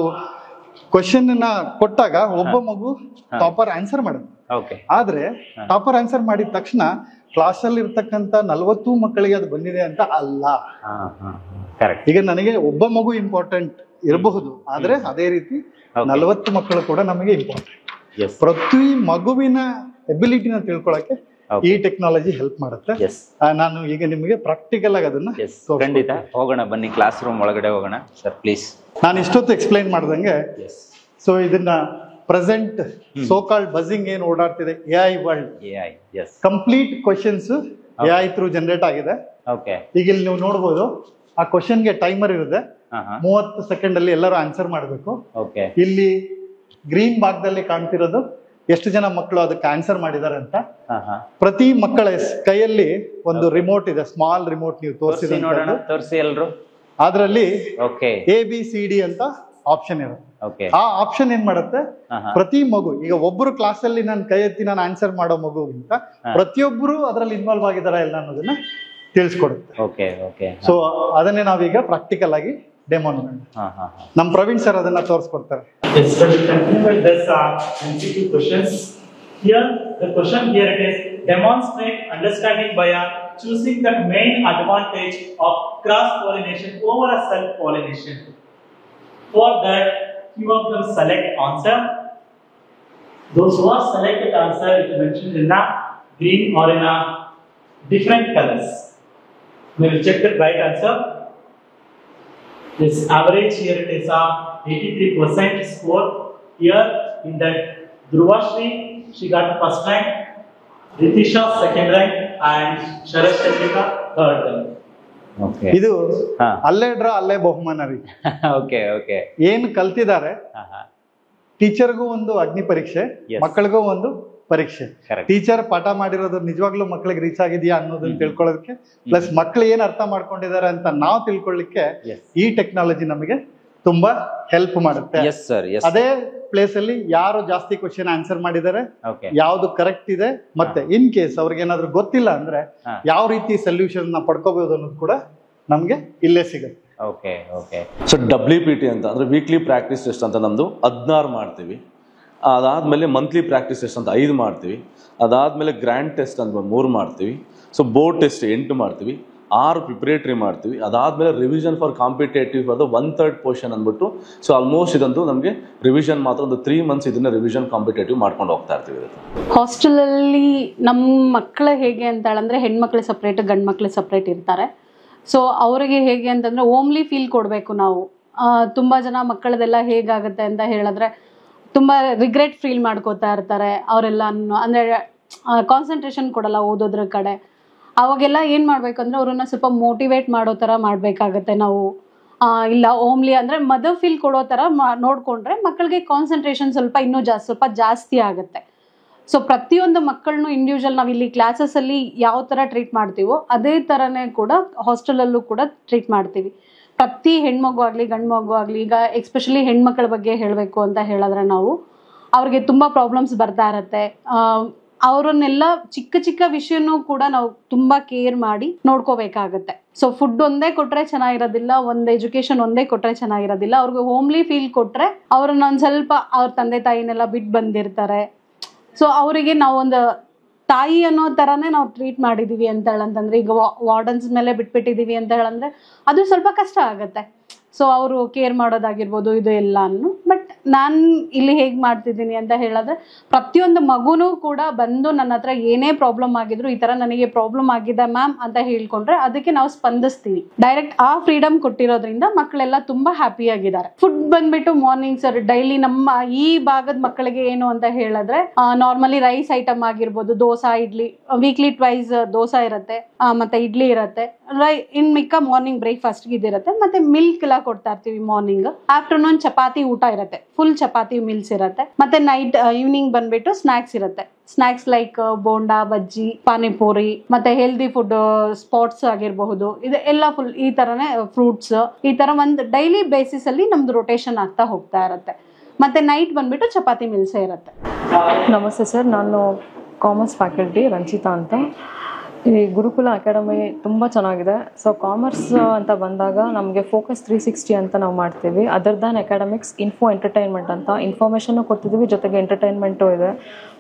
ಕ್ವೆಶನ್ ಕೊಟ್ಟಾಗ ಒಬ್ಬ ಮಗು ಟಾಪರ್ ಆನ್ಸರ್ ಮಾಡುತ್ತೆ. ಆದ್ರೆ ಟಾಪರ್ ಆನ್ಸರ್ ಮಾಡಿದ ತಕ್ಷಣ ಕ್ಲಾಸ್ ಅಲ್ಲಿ ಇರ್ತಕ್ಕಂತ 40 ಮಕ್ಕಳಿಗೆ ಅದು ಬಂದಿದೆ ಅಂತ ಅಲ್ಲ. ಈಗ ನನಗೆ ಒಬ್ಬ ಮಗು ಇಂಪಾರ್ಟೆಂಟ್ ಇರಬಹುದು, ಆದ್ರೆ ಅದೇ ರೀತಿ 40 ಮಕ್ಕಳು ಕೂಡ ನಮಗೆ ಇಂಪಾರ್ಟೆಂಟ್. ಪ್ರತಿ ಮಗುವಿನ ಎಬಿಲಿಟಿನ ತಿಳ್ಕೊಳಕ್ಕೆ ಈ ಟೆಕ್ನಾಲಜಿ ಹೆಲ್ಪ್ ಮಾಡುತ್ತೆ. ನಾನು ಈಗ ನಿಮಗೆ ಪ್ರಾಕ್ಟಿಕಲ್ ಆಗಿ ಅದನ್ನ ಖಂಡಿತ ಹೋಗೋಣ, ಬನ್ನಿ ಕ್ಲಾಸ್ ರೂಮ್ ಒಳಗಡೆ ಹೋಗೋಣ ಸರ್ ಪ್ಲೀಸ್. ನಾನು ಇಷ್ಟೊತ್ತು ಎಕ್ಸ್ಪ್ಲೈನ್ ಮಾಡ್ದಂಗೆ, ಸೊ ಇದನ್ನ ಪ್ರೆಸೆಂಟ್ ಸೋ ಕಾಲ್ಡ್ ಬಜಿಂಗ್ ಏನ್ ಓಡಾಡ್ತಿದೆ AI world, complete questions AI through generate ಆಗಿದೆ. ಈಗ ಇಲ್ಲಿ ನೀವು ನೋಡ್ಬೋದು, ಆ ಕ್ವಶನ್ಗೆ ಟೈಮರ್ ಇರುತ್ತೆ, 30 ಸೆಕೆಂಡ್ ಅಲ್ಲಿ ಎಲ್ಲರೂ ಆನ್ಸರ್ ಮಾಡಬೇಕು. ಇಲ್ಲಿ ಗ್ರೀನ್ ಭಾಗದಲ್ಲಿ ಕಾಣ್ತಿರೋದು ಎಷ್ಟು ಜನ ಮಕ್ಕಳು ಅದಕ್ಕೆ ಆನ್ಸರ್ ಮಾಡಿದ್ದಾರೆ ಅಂತ. ಪ್ರತಿ ಮಕ್ಕಳ ಕೈಯಲ್ಲಿ ಒಂದು ರಿಮೋಟ್ ಇದೆ, ಸ್ಮಾಲ್ ರಿಮೋಟ್. ನೀವು ತೋರಿಸಿ ಎಲ್ರು. ಅದರಲ್ಲಿ ABCD ಅಂತ ಆಪ್ಷನ್ ಇರುತ್ತೆ. ಆ ಆಪ್ಷನ್ ಏನ್ ಮಾಡುತ್ತೆ, ಪ್ರತಿ ಮಗು, ಈಗ ಒಬ್ಬರು ಕ್ಲಾಸ್ ಅಲ್ಲಿ ನಾನು ಕೈ ಎತ್ತಿ ನಾನು ಆನ್ಸರ್ ಮಾಡೋ ಮಗುಗಿಂತ ಪ್ರತಿಯೊಬ್ಬರು ಅದರಲ್ಲಿ ಇನ್ವಾಲ್ವ್ ಆಗಿದಾರ ಇಲ್ಲ ಅನ್ನೋದನ್ನ ತಿಳಿಸ್ಕೊಡುತ್ತೆ. ಸೊ ಅದನ್ನೇ ನಾವೀಗ ಪ್ರಾಕ್ಟಿಕಲ್ ಆಗಿ ಡೆಮೋ ಮಾಡೋಣ. ನಮ್ಮ ಪ್ರವೀಣ್ ಸರ್ ಅದನ್ನ ತೋರಿಸ್ಕೊಡ್ತಾರೆ. Here the question here it is, demonstrate understanding by choosing the main advantage of cross pollination over a self pollination. For that, few of them select answer. Those who are selected answer is mentioned in a green or in a different colors. We will check the right answer. This average here it is a 83% score. Here in that Dhruvashri, she got first rank, Ritisha second rank, and Sharat Chandrika third rank. ಇದು ಅಲ್ಲೇ draw ಅಲ್ಲೇ ಬಹುಮಾನ ರೀ. ಏನ್ ಕಲ್ತಿದ್ದಾರೆ, ಟೀಚರ್ಗೂ ಒಂದು ಅಗ್ನಿ ಪರೀಕ್ಷೆ, ಮಕ್ಕಳಿಗೂ ಒಂದು ಪರೀಕ್ಷೆ. ಟೀಚರ್ ಪಾಠ ಮಾಡಿರೋದು ನಿಜವಾಗ್ಲೂ ಮಕ್ಕಳಿಗೆ ರೀಚ್ ಆಗಿದೆಯಾ ಅನ್ನೋದನ್ನ ತಿಳ್ಕೊಳ್ಳೋದಕ್ಕೆ, ಪ್ಲಸ್ ಮಕ್ಳು ಏನ್ ಅರ್ಥ ಮಾಡ್ಕೊಂಡಿದ್ದಾರೆ ಅಂತ ನಾವು ತಿಳ್ಕೊಳ್ಳಿಕ್ಕೆ ಈ ಟೆಕ್ನಾಲಜಿ ನಮಗೆ ತುಂಬಾ ಹೆಲ್ಪ್ ಮಾಡುತ್ತೆ. ಅದೇ ಪ್ಲೇಸ್ ಅಲ್ಲಿ ಯಾರು ಜಾಸ್ತಿ ಕ್ವಶನ್ ಆನ್ಸರ್ ಮಾಡಿದ್ದಾರೆ, ಯಾವ್ದು ಕರೆಕ್ಟ್ ಇದೆ, ಮತ್ತೆ ಇನ್ ಕೇಸ್ ಅವ್ರಿಗೆ ಏನಾದ್ರು ಗೊತ್ತಿಲ್ಲ ಅಂದ್ರೆ ಯಾವ ರೀತಿ ಸೊಲ್ಯೂಷನ್ ನ ಪಡ್ಕೋಬಹುದು ಅನ್ನೋದು ಕೂಡ ನಮ್ಗೆ ಇಲ್ಲೇ ಸಿಗುತ್ತೆ. ಸೊ WPT ಅಂತ ಅಂದ್ರೆ ವೀಕ್ಲಿ ಪ್ರಾಕ್ಟೀಸ್ ಟೆಸ್ಟ್ ಅಂತ ನಮ್ದು 16 ಮಾಡ್ತೀವಿ. ಅದಾದ್ಮೇಲೆ ಮಂತ್ಲಿ ಪ್ರಾಕ್ಟೀಸ್ ಟೆಸ್ಟ್ ಅಂತ 5 ಮಾಡ್ತೀವಿ. ಅದಾದ್ಮೇಲೆ ಗ್ರ್ಯಾಂಡ್ ಟೆಸ್ಟ್ ಅಂತ 3 ಮಾಡ್ತೀವಿ. ಸೊ ಬೋರ್ಡ್ ಟೆಸ್ಟ್ 8 ಮಾಡ್ತೀವಿ. 6 ಪ್ರಿಪರೇಟರಿ ಮಾಡ್ತೀವಿ. ಅದಾದ್ಮೇಲೆ revision for competitive for 1/3 portion ಅಂದ್ಬಿಟ್ಟು, ಸೊ ಆಲ್ಮೋಸ್ಟ್ ಇದಂತೂ ನಮಗೆ ರಿವಿಷನ್ ಮಾತ್ರ ಒಂದು 3 ಮಂತ್ಸ್ ಇದನ್ನ ರಿವಿಷನ್ ಕಾಂಪಿಟೇಟಿವ್ ಮಾಡ್ಕೊಂಡು ಹೋಗ್ತಾ ಇರ್ತೀವಿ. ಹಾಸ್ಟೆಲ್ ಅಲ್ಲಿ ನಮ್ಮ ಮಕ್ಕಳ ಹೇಗೆ ಅಂತ ಹೇಳಂದ್ರೆ, ಹೆಣ್ಮಕ್ಳು ಸಪ್ರೇಟ್, ಗಂಡು ಮಕ್ಳು ಸಪ್ರೇಟ್ ಇರ್ತಾರೆ. ಸೊ ಅವರಿಗೆ ಹೇಗೆ ಅಂತಂದ್ರೆ ಓಮ್ಲಿ ಫೀಲ್ ಕೊಡಬೇಕು ನಾವು. ತುಂಬಾ ಜನ ಮಕ್ಕಳದೆಲ್ಲ ಹೇಗಾಗುತ್ತೆ ಅಂತ ಹೇಳಿದ್ರೆ ತುಂಬಾ ರಿಗ್ರೆಟ್ ಫೀಲ್ ಮಾಡ್ಕೋತಾ ಇರ್ತಾರೆ. ಅವರೆಲ್ಲ ಅಂದ್ರೆ ಕಾನ್ಸಂಟ್ರೇಷನ್ ಕೊಡಲ್ಲ ಓದೋದ್ರ ಕಡೆ. ಅವಾಗೆಲ್ಲ ಏನ್ ಮಾಡ್ಬೇಕಂದ್ರೆ ಅವ್ರನ್ನ ಸ್ವಲ್ಪ ಮೋಟಿವೇಟ್ ಮಾಡೋ ತರ ಮಾಡ್ಬೇಕಾಗತ್ತೆ ನಾವು. ಇಲ್ಲ ಓಮ್ಲಿ ಅಂದ್ರೆ ಮದರ್ ಫೀಲ್ ಕೊಡೋ ತರ ನೋಡ್ಕೊಂಡ್ರೆ ಮಕ್ಕಳಿಗೆ ಕಾನ್ಸಂಟ್ರೇಷನ್ ಸ್ವಲ್ಪ ಜಾಸ್ತಿ ಆಗುತ್ತೆ. ಸೊ ಪ್ರತಿಯೊಂದು ಮಕ್ಕಳನ್ನು ಇಂಡಿವಿಜುವಲ್ ನಾವು ಇಲ್ಲಿ ಕ್ಲಾಸಸ್ ಅಲ್ಲಿ ಯಾವ ತರ ಟ್ರೀಟ್ ಮಾಡ್ತೀವೋ ಅದೇ ತರನೇ ಕೂಡ ಹಾಸ್ಟೆಲ್ ಅಲ್ಲೂ ಕೂಡ ಟ್ರೀಟ್ ಮಾಡ್ತೀವಿ. ಪ್ರತಿ ಹೆಣ್ಮಗು ಆಗ್ಲಿ ಗಂಡು ಮಗು ಆಗ್ಲಿ, ಈಗ ಎಸ್ಪೆಷಲಿ ಹೆಣ್ಮಕ್ಳ ಬಗ್ಗೆ ಹೇಳಬೇಕು ಅಂತ ಹೇಳಿದ್ರೆ ನಾವು ಅವ್ರಿಗೆ ತುಂಬಾ ಪ್ರಾಬ್ಲಮ್ಸ್ ಬರ್ತಾ ಇರತ್ತೆ. ಅವರನ್ನೆಲ್ಲ ಚಿಕ್ಕ ಚಿಕ್ಕ ವಿಷಯನೂ ಕೂಡ ನಾವು ತುಂಬಾ ಕೇರ್ ಮಾಡಿ ನೋಡ್ಕೋಬೇಕಾಗತ್ತೆ. ಸೊ ಫುಡ್ ಒಂದೇ ಕೊಟ್ರೆ ಚೆನ್ನಾಗಿರೋದಿಲ್ಲ, ಒಂದು ಎಜುಕೇಶನ್ ಒಂದೇ ಕೊಟ್ರೆ ಚೆನ್ನಾಗಿರೋದಿಲ್ಲ. ಅವ್ರಿಗೆ ಹೋಮ್ಲಿ ಫೀಲ್ ಕೊಟ್ರೆ ಅವ್ರನ್ನ ಒಂದ್ ಸ್ವಲ್ಪ ಅವ್ರ ತಂದೆ ತಾಯಿನೆಲ್ಲ ಬಿಟ್ಟು ಬಂದಿರ್ತಾರೆ. ಸೊ ಅವರಿಗೆ ನಾವೊಂದು ತಾಯಿ ಅನ್ನೋ ತರಾನೇ ನಾವು ಟ್ರೀಟ್ ಮಾಡಿದೀವಿ ಅಂತ ಹೇಳಂತಂದ್ರೆ, ಈಗ ವಾರ್ಡನ್ಸ್ ಮೇಲೆ ಬಿಟ್ಬಿಟ್ಟಿದೀವಿ ಅಂತ ಹೇಳಂದ್ರೆ ಅದು ಸ್ವಲ್ಪ ಕಷ್ಟ ಆಗತ್ತೆ. ಸೊ ಅವರು ಕೇರ್ ಮಾಡೋದಾಗಿರ್ಬೋದು ಇದು ಎಲ್ಲಾನು. ಬಟ್ ನಾನು ಇಲ್ಲಿ ಹೇಗ್ ಮಾಡ್ತಿದ್ದೀನಿ ಅಂತ ಹೇಳಿದ್ರೆ, ಪ್ರತಿಯೊಂದು ಮಗುನೂ ಕೂಡ ಬಂದು ನನ್ನ ಹತ್ರ ಏನೇ ಪ್ರಾಬ್ಲಮ್ ಆಗಿದ್ರು ಈ ತರ ನನಗೆ ಪ್ರಾಬ್ಲಮ್ ಆಗಿದೆ ಮ್ಯಾಮ್ ಅಂತ ಹೇಳ್ಕೊಂಡ್ರೆ ಅದಕ್ಕೆ ನಾವು ಸ್ಪಂದಿಸ್ತೀವಿ. ಡೈರೆಕ್ಟ್ ಆ ಫ್ರೀಡಮ್ ಕೊಟ್ಟಿರೋದ್ರಿಂದ ಮಕ್ಕಳೆಲ್ಲ ತುಂಬಾ ಹ್ಯಾಪಿ ಆಗಿದ್ದಾರೆ. ಫುಡ್ ಬಂದ್ಬಿಟ್ಟು ಮಾರ್ನಿಂಗ್ ಸರ್ ಡೈಲಿ ನಮ್ಮ ಈ ಭಾಗದ ಮಕ್ಕಳಿಗೆ ಏನು ಅಂತ ಹೇಳಿದ್ರೆ, ನಾರ್ಮಲಿ ರೈಸ್ ಐಟಮ್ ಆಗಿರ್ಬೋದು, ದೋಸಾ ಇಡ್ಲಿ, ವೀಕ್ಲಿ ಟ್ವೈಸ್ ದೋಸಾ ಇರುತ್ತೆ, ಮತ್ತೆ ಇಡ್ಲಿ ಇರುತ್ತೆ, ಇನ್ ಮಿಕ್ಕ ಮಾರ್ನಿಂಗ್ ಬ್ರೇಕ್ಫಾಸ್ಟ್ ಇದಿರುತ್ತೆ, ಮತ್ತೆ ಮಿಲ್ಕ್ ಎಲ್ಲ ಕೊಡ್ತಾ ಇರ್ತೀವಿ ಮಾರ್ನಿಂಗ್. ಆಫ್ಟರ್ನೂನ್ ಚಪಾತಿ ಊಟ ಇರುತ್ತೆ, ಫುಲ್ ಚಪಾತಿ ಮಿಲ್ಸ್ ಇರುತ್ತೆ. ಮತ್ತೆ ನೈಟ್ ಈವ್ನಿಂಗ್ ಬಂದ್ಬಿಟ್ಟು ಸ್ನಾಕ್ಸ್ ಇರುತ್ತೆ. ಸ್ನಾಕ್ಸ್ ಲೈಕ್ ಬೋಂಡಾ, ಬಜ್ಜಿ, ಪಾನಿಪುರಿ, ಮತ್ತೆ ಹೆಲ್ದಿ ಫುಡ್ ಸ್ಪಾಟ್ಸ್ ಆಗಿರಬಹುದು, ಇದು ಎಲ್ಲ ಫುಲ್ ಈ ತರನೇ ಫ್ರೂಟ್ಸ್, ಈ ತರ ಒಂದು ಡೈಲಿ ಬೇಸಿಸ್ ಅಲ್ಲಿ ನಮ್ದು ರೊಟೇಷನ್ ಆಗ್ತಾ ಹೋಗ್ತಾ ಇರುತ್ತೆ. ಮತ್ತೆ ನೈಟ್ ಬಂದ್ಬಿಟ್ಟು ಚಪಾತಿ ಮಿಲ್ಸೇ ಇರುತ್ತೆ. ನಮಸ್ತೆ ಸರ್, ನಾನು ಕಾಮರ್ಸ್ ಫ್ಯಾಕಲ್ಟಿ ರಂಜಿತಾ ಅಂತ. ಈ ಗುರುಕುಲ ಅಕಾಡೆಮಿ ತುಂಬ ಚೆನ್ನಾಗಿದೆ. ಸೊ ಕಾಮರ್ಸ್ ಅಂತ ಬಂದಾಗ ನಮಗೆ ಫೋಕಸ್ 360 ಅಂತ ನಾವು ಮಾಡ್ತೀವಿ. Other than academics, info, entertainment ಅಂತ ಇನ್ಫಾರ್ಮೇಷನ್ನು ಕೊಡ್ತಿದ್ದೀವಿ, ಜೊತೆಗೆ ಎಂಟರ್ಟೈನ್ಮೆಂಟು ಇದೆ.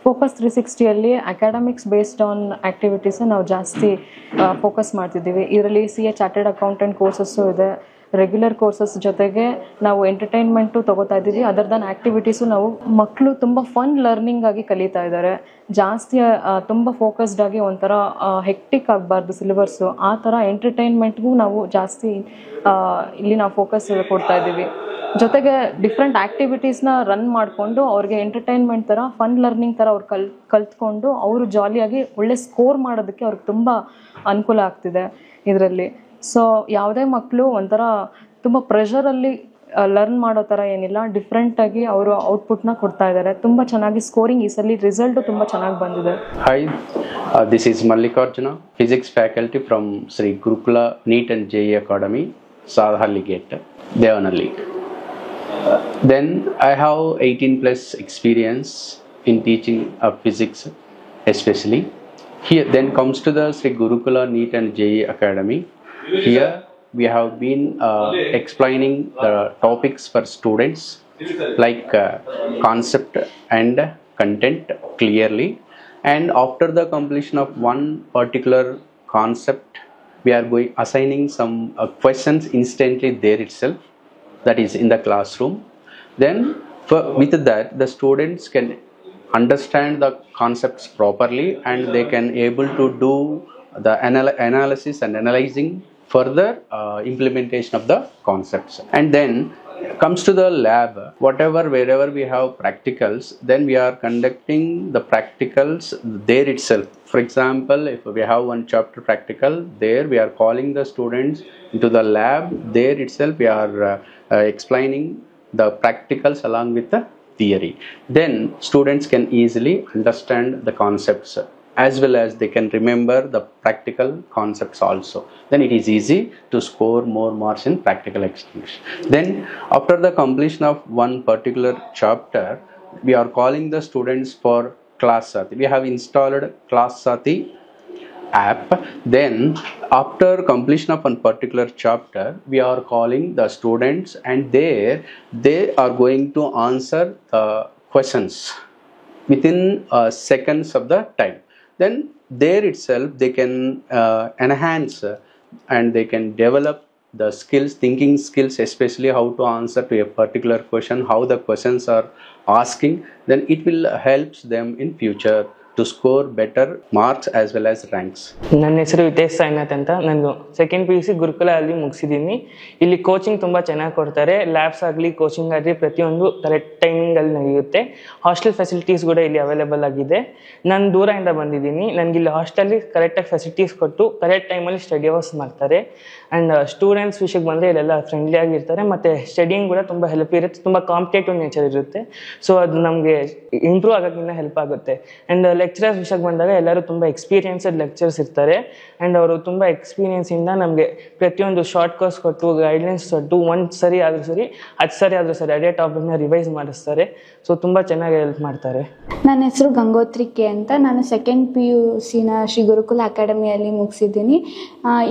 ಫೋಕಸ್ 360ಅಲ್ಲಿ ಅಕಾಡೆಮಿಕ್ಸ್ ಬೇಸ್ಡ್ ಆನ್ ಆ್ಯಕ್ಟಿವಿಟೀಸ್ ನಾವು ಜಾಸ್ತಿ ಫೋಕಸ್ ಮಾಡ್ತಿದ್ದೀವಿ. ಇದರಲ್ಲಿ CA ಚಾರ್ಟೆಡ್ ಅಕೌಂಟೆಂಟ್ ಕೋರ್ಸಸ್ಸು ಇದೆ, ರೆಗ್ಯುಲರ್ ಕೋರ್ಸಸ್ ಜೊತೆಗೆ ನಾವು ಎಂಟರ್ಟೈನ್ಮೆಂಟು ತೊಗೋತಾ ಇದ್ದೀವಿ. ಅದರ್ ದನ್ ಆ್ಯಕ್ಟಿವಿಟೀಸು ನಾವು ಮಕ್ಕಳು ತುಂಬ ಫನ್ ಲರ್ನಿಂಗ್ ಆಗಿ ಕಲಿತಾ ಇದ್ದಾರೆ. ಜಾಸ್ತಿ ತುಂಬ ಫೋಕಸ್ಡ್ ಆಗಿ ಒಂಥರ ಹೆಕ್ಟಿಕ್ ಆಗಬಾರ್ದು ಸಿಲೆಬಸ್ಸು, ಆ ಥರ ಎಂಟರ್ಟೈನ್ಮೆಂಟ್ಗೂ ನಾವು ಜಾಸ್ತಿ ಇಲ್ಲಿ ನಾವು ಫೋಕಸ್ ಕೊಡ್ತಾ ಇದ್ದೀವಿ. ಜೊತೆಗೆ ಡಿಫ್ರೆಂಟ್ ಆ್ಯಕ್ಟಿವಿಟೀಸ್ನ ರನ್ ಮಾಡಿಕೊಂಡು ಅವ್ರಿಗೆ ಎಂಟರ್ಟೈನ್ಮೆಂಟ್ ಥರ ಫನ್ ಲರ್ನಿಂಗ್ ಥರ ಅವ್ರು ಕಲ್ತ್ಕೊಂಡು ಅವರು ಜಾಲಿಯಾಗಿ ಒಳ್ಳೆ ಸ್ಕೋರ್ ಮಾಡೋದಕ್ಕೆ ಅವ್ರಿಗೆ ತುಂಬ ಅನುಕೂಲ ಆಗ್ತಿದೆ ಇದರಲ್ಲಿ. ಸೊ ಯಾವುದೇ ಮಕ್ಕಳು ಒಂಥರ ತುಂಬ ಪ್ರೆಷರಲ್ಲಿ ಲರ್ನ್ ಮಾಡೋ ಥರ ಏನಿಲ್ಲ, ಡಿಫ್ರೆಂಟಾಗಿ ಅವರು ಔಟ್ಪುಟ್ನ ಕೊಡ್ತಾ ಇದ್ದಾರೆ. ತುಂಬ ಚೆನ್ನಾಗಿ ಸ್ಕೋರಿಂಗ್ ಈ ಸಲ ರಿಸಲ್ಟು ತುಂಬ ಚೆನ್ನಾಗಿ ಬಂದಿದೆ. Hi, this is Mallikarjuna, Physics faculty from Sri Gurukula NEET and JEE Academy, Sadhalli Gate, Devanalli. Then I have 18 plus experience in teaching of physics especially. Here then comes to the Sri Gurukula NEET and JEE Academy. Here we have been explaining the topics for students like concept and content clearly, and after the completion of one particular concept we are assigning some questions instantly there itself, that is in the classroom. Then with that the students can understand the concepts properly and they can able to do the analysis and analyzing further implementation of the concepts. And then comes to the lab, wherever we have practicals, then we are conducting the practicals there itself. For example, if we have one chapter practical there, we are calling the students into the lab. There itself we are explaining the practicals along with the theory. Then students can easily understand the concepts as well as they can remember the practical concepts also. Then it is easy to score more marks in practical examination. Then after the completion of one particular chapter, we are calling the students for Class Sati. We have installed Class Sati app. Then after completion of one particular chapter, we are calling the students and there they are going to answer the questions within seconds of the time. Then there itself they can enhance and they can develop the skills, thinking skills, especially how to answer to a particular question, how the questions are asking. Then it will help them in future to score better marks as well as ranks. ನನ್ನ ಹೆಸರು ಹಿತೇಶ್ ಸಾಯಿನಾಥ್ ಅಂತ. ನಾನು second PUC ಗುರುಕುಲ ಅಲ್ಲಿ ಮುಗಿಸಿದ್ದೀನಿ. ಇಲ್ಲಿ coaching ತುಂಬ ಚೆನ್ನಾಗಿ ಕೊಡ್ತಾರೆ. Labs ಆಗಲಿ ಕೋಚಿಂಗ್ ಆಗಲಿ ಪ್ರತಿಯೊಂದು ಕರೆಕ್ಟ್ ಟೈಮಿಂಗಲ್ಲಿ ನಡೆಯುತ್ತೆ. ಹಾಸ್ಟೆಲ್ ಫೆಸಿಲಿಟೀಸ್ ಕೂಡ ಇಲ್ಲಿ ಅವೈಲೇಬಲ್ ಆಗಿದೆ. ನಾನು ದೂರದಿಂದ ಬಂದಿದ್ದೀನಿ. ನನಗೆ ಇಲ್ಲಿ ಹಾಸ್ಟೆಲ್ಲಿ ಕರೆಕ್ಟಾಗಿ ಫೆಸಿಲಿಟೀಸ್ ಕೊಟ್ಟು ಕರೆಕ್ಟ್ ಟೈಮಲ್ಲಿ ಸ್ಟಡಿ ಅವರ್ಸ್ ಮಾಡ್ತಾರೆ. ಆ್ಯಂಡ್ ಸ್ಟೂಡೆಂಟ್ಸ್ ವಿಷಯಕ್ಕೆ ಬಂದರೆ ಇಲ್ಲೆಲ್ಲ ಫ್ರೆಂಡ್ಲಿ ಆಗಿರ್ತಾರೆ. ಮತ್ತು ಸ್ಟಡಿಂಗ್ ಕೂಡ ತುಂಬ ಹೆಲ್ಪ್ ಇರುತ್ತೆ, ತುಂಬ ಕಾಂಪಿಟೇಟಿವ್ ನೇಚರ್ ಇರುತ್ತೆ. ಸೊ ಅದು ನಮಗೆ ಇಂಪ್ರೂವ್ ಆಗೋಕ್ಕಿಂತ ಹೆಲ್ಪ್ ಆಗುತ್ತೆ. ಆ್ಯಂಡ್ ಲೈಕ್ ಲೆಕ್ಚರರ್ಸ್ ವಿಷಯಕ್ಕೆ ಬಂದಾಗ ಎಲ್ಲರೂ ತುಂಬ ಎಕ್ಸ್ಪೀರಿಯನ್ಸ್ಡ್ ಲೆಕ್ಚರ್ಸ್ ಇರ್ತಾರೆ ಆ್ಯಂಡ್ ಅವರು ತುಂಬ ಎಕ್ಸ್ಪೀರಿಯನ್ಸಿಂದ ನಮಗೆ ಪ್ರತಿಯೊಂದು ಶಾರ್ಟ್ ಕೋರ್ಸ್ ಕೊಟ್ಟು ಗೈಡ್ಲೈನ್ಸ್ ಕೊಟ್ಟು ಒಂದು ಸರಿ ಆದರೂ ಸರಿ 10 ಸರಿ ಆದರೂ ಸರಿ ಅದೇ ಟಾಪಿಕ್ನ ರಿವೈಸ್ ಮಾಡಿಸ್ತಾರೆ. ಸೊ ತುಂಬ ಚೆನ್ನಾಗಿ ಹೆಲ್ಪ್ ಮಾಡ್ತಾರೆ. ನನ್ನ ಹೆಸರು ಗಂಗೋತ್ರಿ ಕೆ ಅಂತ. ನಾನು ಸೆಕೆಂಡ್ PUCನ ಶ್ರೀ ಗುರುಕುಲ ಅಕಾಡೆಮಿಯಲ್ಲಿ ಮುಗಿಸಿದ್ದೀನಿ.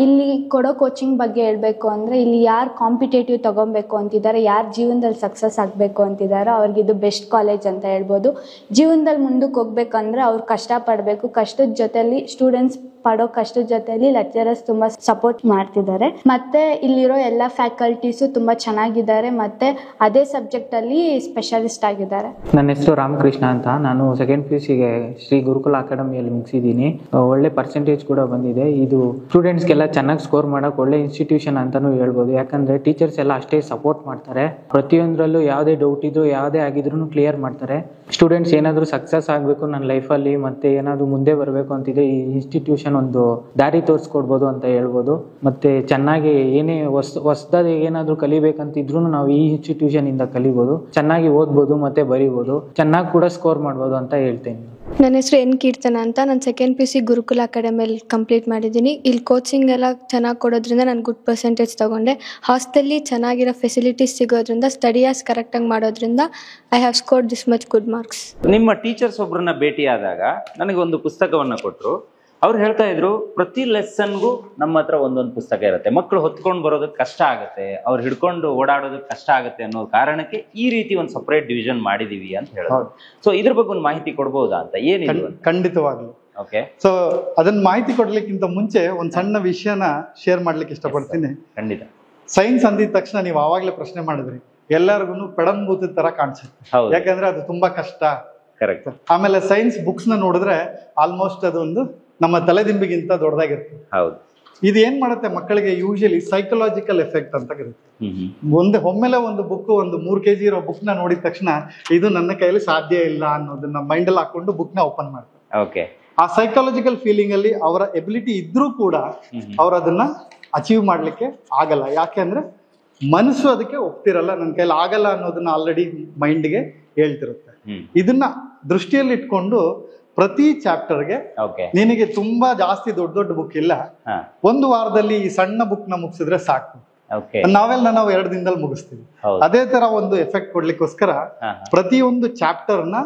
ಇಲ್ಲಿ ಕೊಡೋ ಕೋಚಿಂಗ್ ಬಗ್ಗೆ ಹೇಳಬೇಕು ಅಂದರೆ, ಇಲ್ಲಿ ಯಾರು ಕಾಂಪಿಟೇಟಿವ್ ತೊಗೊಬೇಕು ಅಂತಿದ್ದಾರೆ, ಯಾರು ಜೀವನದಲ್ಲಿ ಸಕ್ಸಸ್ ಆಗಬೇಕು ಅಂತಿದ್ದಾರೋ ಅವ್ರಿಗಿದು ಬೆಸ್ಟ್ ಕಾಲೇಜ್ ಅಂತ ಹೇಳ್ಬೋದು. ಜೀವನದಲ್ಲಿ ಮುಂದಕ್ಕೆ ಹೋಗ್ಬೇಕಂದ್ರೆ ಅವ್ರು ಕಷ್ಟಪಡಬೇಕು. ಕಷ್ಟದ ಜೊತೆಲಿ ಸ್ಟೂಡೆಂಟ್ಸ್ ಪಡೋ ಕಷ್ಟದ ಜೊತೆಲಿ ಲೆಕ್ಚರರ್ಸ್ ತುಂಬ ಸಪೋರ್ಟ್ ಮಾಡ್ತಿದ್ದಾರೆ. ಮತ್ತು ಇಲ್ಲಿರೋ ಎಲ್ಲ ಫ್ಯಾಕಲ್ಟೀಸು ತುಂಬ ಚೆನ್ನಾಗಿದ್ದಾರೆ ಮತ್ತು ಅದೇ ಸಬ್ಜೆಕ್ಟಲ್ಲಿ ಸ್ಪೆಷಲಿಸ್ಟ್ ಆಗಿದ್ದಾರೆ. ನನ್ನ ಹೆಸರು ರಾಮಕೃಷ್ಣ ಅಂತ. ನಾನು ಸೆಕೆಂಡ್ PUCಗೆ ಶ್ರೀ ಗುರುಕುಲ ಅಕಾಡೆಮಿಯಲ್ಲಿ ಮುಗಿಸಿದ್ದೀನಿ. ಒಳ್ಳೆ ಪರ್ಸೆಂಟೇಜ್ ಕೂಡ ಬಂದಿದೆ. ಇದು ಸ್ಟೂಡೆಂಟ್ಸ್ಗೆಲ್ಲ ಚೆನ್ನಾಗಿ ಸ್ಕೋರ್ ಮಾಡೋಕೆ ಒಳ್ಳೆ ಇನ್ಸ್ಟಿಟ್ಯೂಷನ್ ಅಂತಲೂ ಹೇಳ್ಬೋದು. ಯಾಕಂದರೆ ಟೀಚರ್ಸ್ ಎಲ್ಲ ಅಷ್ಟೇ ಸಪೋರ್ಟ್ ಮಾಡ್ತಾರೆ. ಪ್ರತಿಯೊಂದರಲ್ಲೂ ಯಾವುದೇ ಡೌಟ್ ಇದ್ರೂ ಯಾವುದೇ ಆಗಿದ್ರೂ ಕ್ಲಿಯರ್ ಮಾಡ್ತಾರೆ. ಸ್ಟೂಡೆಂಟ್ಸ್ ಏನಾದರೂ ಸಕ್ಸಸ್ ಆಗಬೇಕು ನನ್ನ ಲೈಫಲ್ಲಿ ಮತ್ತು ಏನಾದರೂ ಮುಂದೆ ಬರಬೇಕು ಅಂತಿದೆ, ಈ ಇನ್ಸ್ಟಿಟ್ಯೂಷನ್ ಒಂದು ದಾರಿ ತೋರಿಸ್ಕೊಡ್ಬೋದು ಅಂತ ಹೇಳ್ಬೋದು. ಮತ್ತು ಚೆನ್ನಾಗಿ ಏನೇ ಹೊಸದಾಗಿ ಏನಾದರೂ ಕಲಿಬೇಕಂತಿದ್ರು ನಾವು ಈ ಇನ್ಸ್ಟಿಟ್ಯೂಷನಿಂದ ಕಲಿಬೋದು. ಚೆನ್ನಾಗಿ ಓದ್ಬೋದು ಮತ್ತು ಬರಿಬೋದು, ಚೆನ್ನಾಗಿ ಕೂಡ ಸ್ಕೋರ್ ಮಾಡ್ಬೋದು ಅಂತ ಹೇಳ್ತೇನೆ. ನನ್ನ ಹೆಸರು ಎನ್ ಕೀರ್ತನ ಅಂತ. ನಾನು ಸೆಕೆಂಡ್ PUC ಗುರುಕುಲ ಅಕಾಡೆಮಿಯಲ್ಲಿ ಕಂಪ್ಲೀಟ್ ಮಾಡಿದ್ದೀನಿ. ಇಲ್ಲಿ ಕೋಚಿಂಗ್ ಎಲ್ಲ ಚೆನ್ನಾಗಿ ಕೊಡೋದ್ರಿಂದ ನಾನು ಗುಡ್ ಪರ್ಸೆಂಟೇಜ್ ತೊಗೊಂಡೆ. ಹಾಸ್ಟೆಲ್ಲಿ ಚೆನ್ನಾಗಿರೋ ಫೆಸಿಲಿಟೀಸ್ ಸಿಗೋದ್ರಿಂದ, ಸ್ಟಡಿಯಾಸ್ ಕರೆಕ್ಟಾಗಿ ಮಾಡೋದ್ರಿಂದ I have scored this much good marks. ನಿಮ್ಮ ಟೀಚರ್ಸ್ ಒಬ್ಬರನ್ನ ಭೇಟಿಯಾದಾಗ ನನಗೆ ಒಂದು ಪುಸ್ತಕವನ್ನು ಕೊಟ್ಟರು. ಅವ್ರು ಹೇಳ್ತಾ ಇದ್ರು, ಪ್ರತಿ ಲೆಸನ್ಗೂ ನಮ್ಮ ಹತ್ರ ಒಂದೊಂದು ಪುಸ್ತಕ ಇರುತ್ತೆ. ಮಕ್ಕಳು ಹೊತ್ಕೊಂಡು ಬರೋದಕ್ಕೆ ಕಷ್ಟ ಆಗುತ್ತೆ, ಅವ್ರು ಹಿಡ್ಕೊಂಡು ಓಡಾಡೋದಕ್ಕೆ ಕಷ್ಟ ಆಗುತ್ತೆ ಅನ್ನೋ ಕಾರಣಕ್ಕೆ ಈ ರೀತಿ ಒಂದು ಸಪರೇಟ್ ಡಿವಿಷನ್ ಮಾಡಿದೀವಿ ಅಂತ ಹೇಳಿದ್ರು. ಸೊ ಇದ್ರ ಬಗ್ಗೆ ಒಂದು ಮಾಹಿತಿ ಕೊಡ್ಬೋದಾ ಅಂತ? ಏನಿಲ್ಲ, ಖಂಡಿತವಾಗ್ಲು. ಓಕೆ. ಸೊ ಅದನ್ನ ಮಾಹಿತಿ ಕೊಡ್ಲಿಕ್ಕಿಂತ ಮುಂಚೆ ಒಂದು ಸಣ್ಣ ವಿಷಯನ ಶೇರ್ ಮಾಡ್ಲಿಕ್ಕೆ ಇಷ್ಟಪಡ್ತೀನಿ. ಖಂಡಿತ. ಸೈನ್ಸ್ ಅಂದಿದ ತಕ್ಷಣ ನೀವು ಆವಾಗಲೇ ಪ್ರಶ್ನೆ ಮಾಡಿದ್ರಿ, ಎಲ್ಲರಿಗೂ ಪೆಡಂಭೂತದ ತರ ಕಾಣಿಸುತ್ತೆ. ಯಾಕಂದ್ರೆ ಅದು ತುಂಬಾ ಕಷ್ಟ. ಕರೆಕ್ಟ್. ಆಮೇಲೆ ಸೈನ್ಸ್ ಬುಕ್ಸ್ ನ ನೋಡಿದ್ರೆ ಆಲ್ಮೋಸ್ಟ್ ಅದೊಂದು ನಮ್ಮ ತಲೆದಿಂಬಿಗಿಂತ ದೊಡ್ಡದಾಗಿರುತ್ತೆ. ಹೌದು. ಇದು ಏನ್ ಮಾಡುತ್ತೆ ಮಕ್ಕಳಿಗೆ, ಯೂಶಲಿ ಸೈಕಲಾಜಿಕಲ್ ಎಫೆಕ್ಟ್ ಅಂತ ಇರುತ್ತೆ. ಒಮ್ಮೆಲೆ ಒಂದು ಬುಕ್, ಒಂದು 3 kg ಇರೋ ಬುಕ್ ನ ನೋಡಿದ ತಕ್ಷಣ ಇದು ನನ್ನ ಕೈಯಲ್ಲಿ ಸಾಧ್ಯ ಇಲ್ಲ ಅನ್ನೋದನ್ನ ಮೈಂಡ್ ಅಲ್ಲಿ ಹಾಕೊಂಡು ಬುಕ್ ನ ಓಪನ್ ಮಾಡ್ತಾರೆ. ಓಕೆ. ಆ ಸೈಕಾಲಜಿಕಲ್ ಫೀಲಿಂಗ್ ಅಲ್ಲಿ ಅವರ ಎಬಿಲಿಟಿ ಇದ್ರೂ ಕೂಡ ಅವ್ರು ಅದನ್ನ ಅಚೀವ್ ಮಾಡ್ಲಿಕ್ಕೆ ಆಗಲ್ಲ. ಯಾಕೆ ಅಂದ್ರೆ ಮನಸ್ಸು ಅದಕ್ಕೆ ಒಪ್ತಿರಲ್ಲ, ನನ್ನ ಕೈಲಿ ಆಗಲ್ಲ ಅನ್ನೋದನ್ನ ಆಲ್ರೆಡಿ ಮೈಂಡ್ಗೆ ಹೇಳ್ತಿರುತ್ತೆ. ಇದನ್ನ ದೃಷ್ಟಿಯಲ್ಲಿ ಇಟ್ಕೊಂಡು ಪ್ರತಿ ಚಾಪ್ಟರ್ಗೆ ನಿನಗೆ ತುಂಬಾ ಜಾಸ್ತಿ ದೊಡ್ಡ ದೊಡ್ಡ ಬುಕ್ ಇಲ್ಲ, ಒಂದು ವಾರದಲ್ಲಿ ಈ ಸಣ್ಣ ಬುಕ್ ನ ಮುಗಿಸಿದ್ರೆ ಸಾಕು. ನಾವೆಲ್ಲ ನಾವು 2 ದಿನದಲ್ಲಿ ಮುಗಿಸ್ತೀವಿ. ಅದೇ ತರ ಒಂದು ಎಫೆಕ್ಟ್ ಕೊಡ್ಲಿಕ್ಕೋಸ್ಕರ ಪ್ರತಿಯೊಂದು ಚಾಪ್ಟರ್ ನ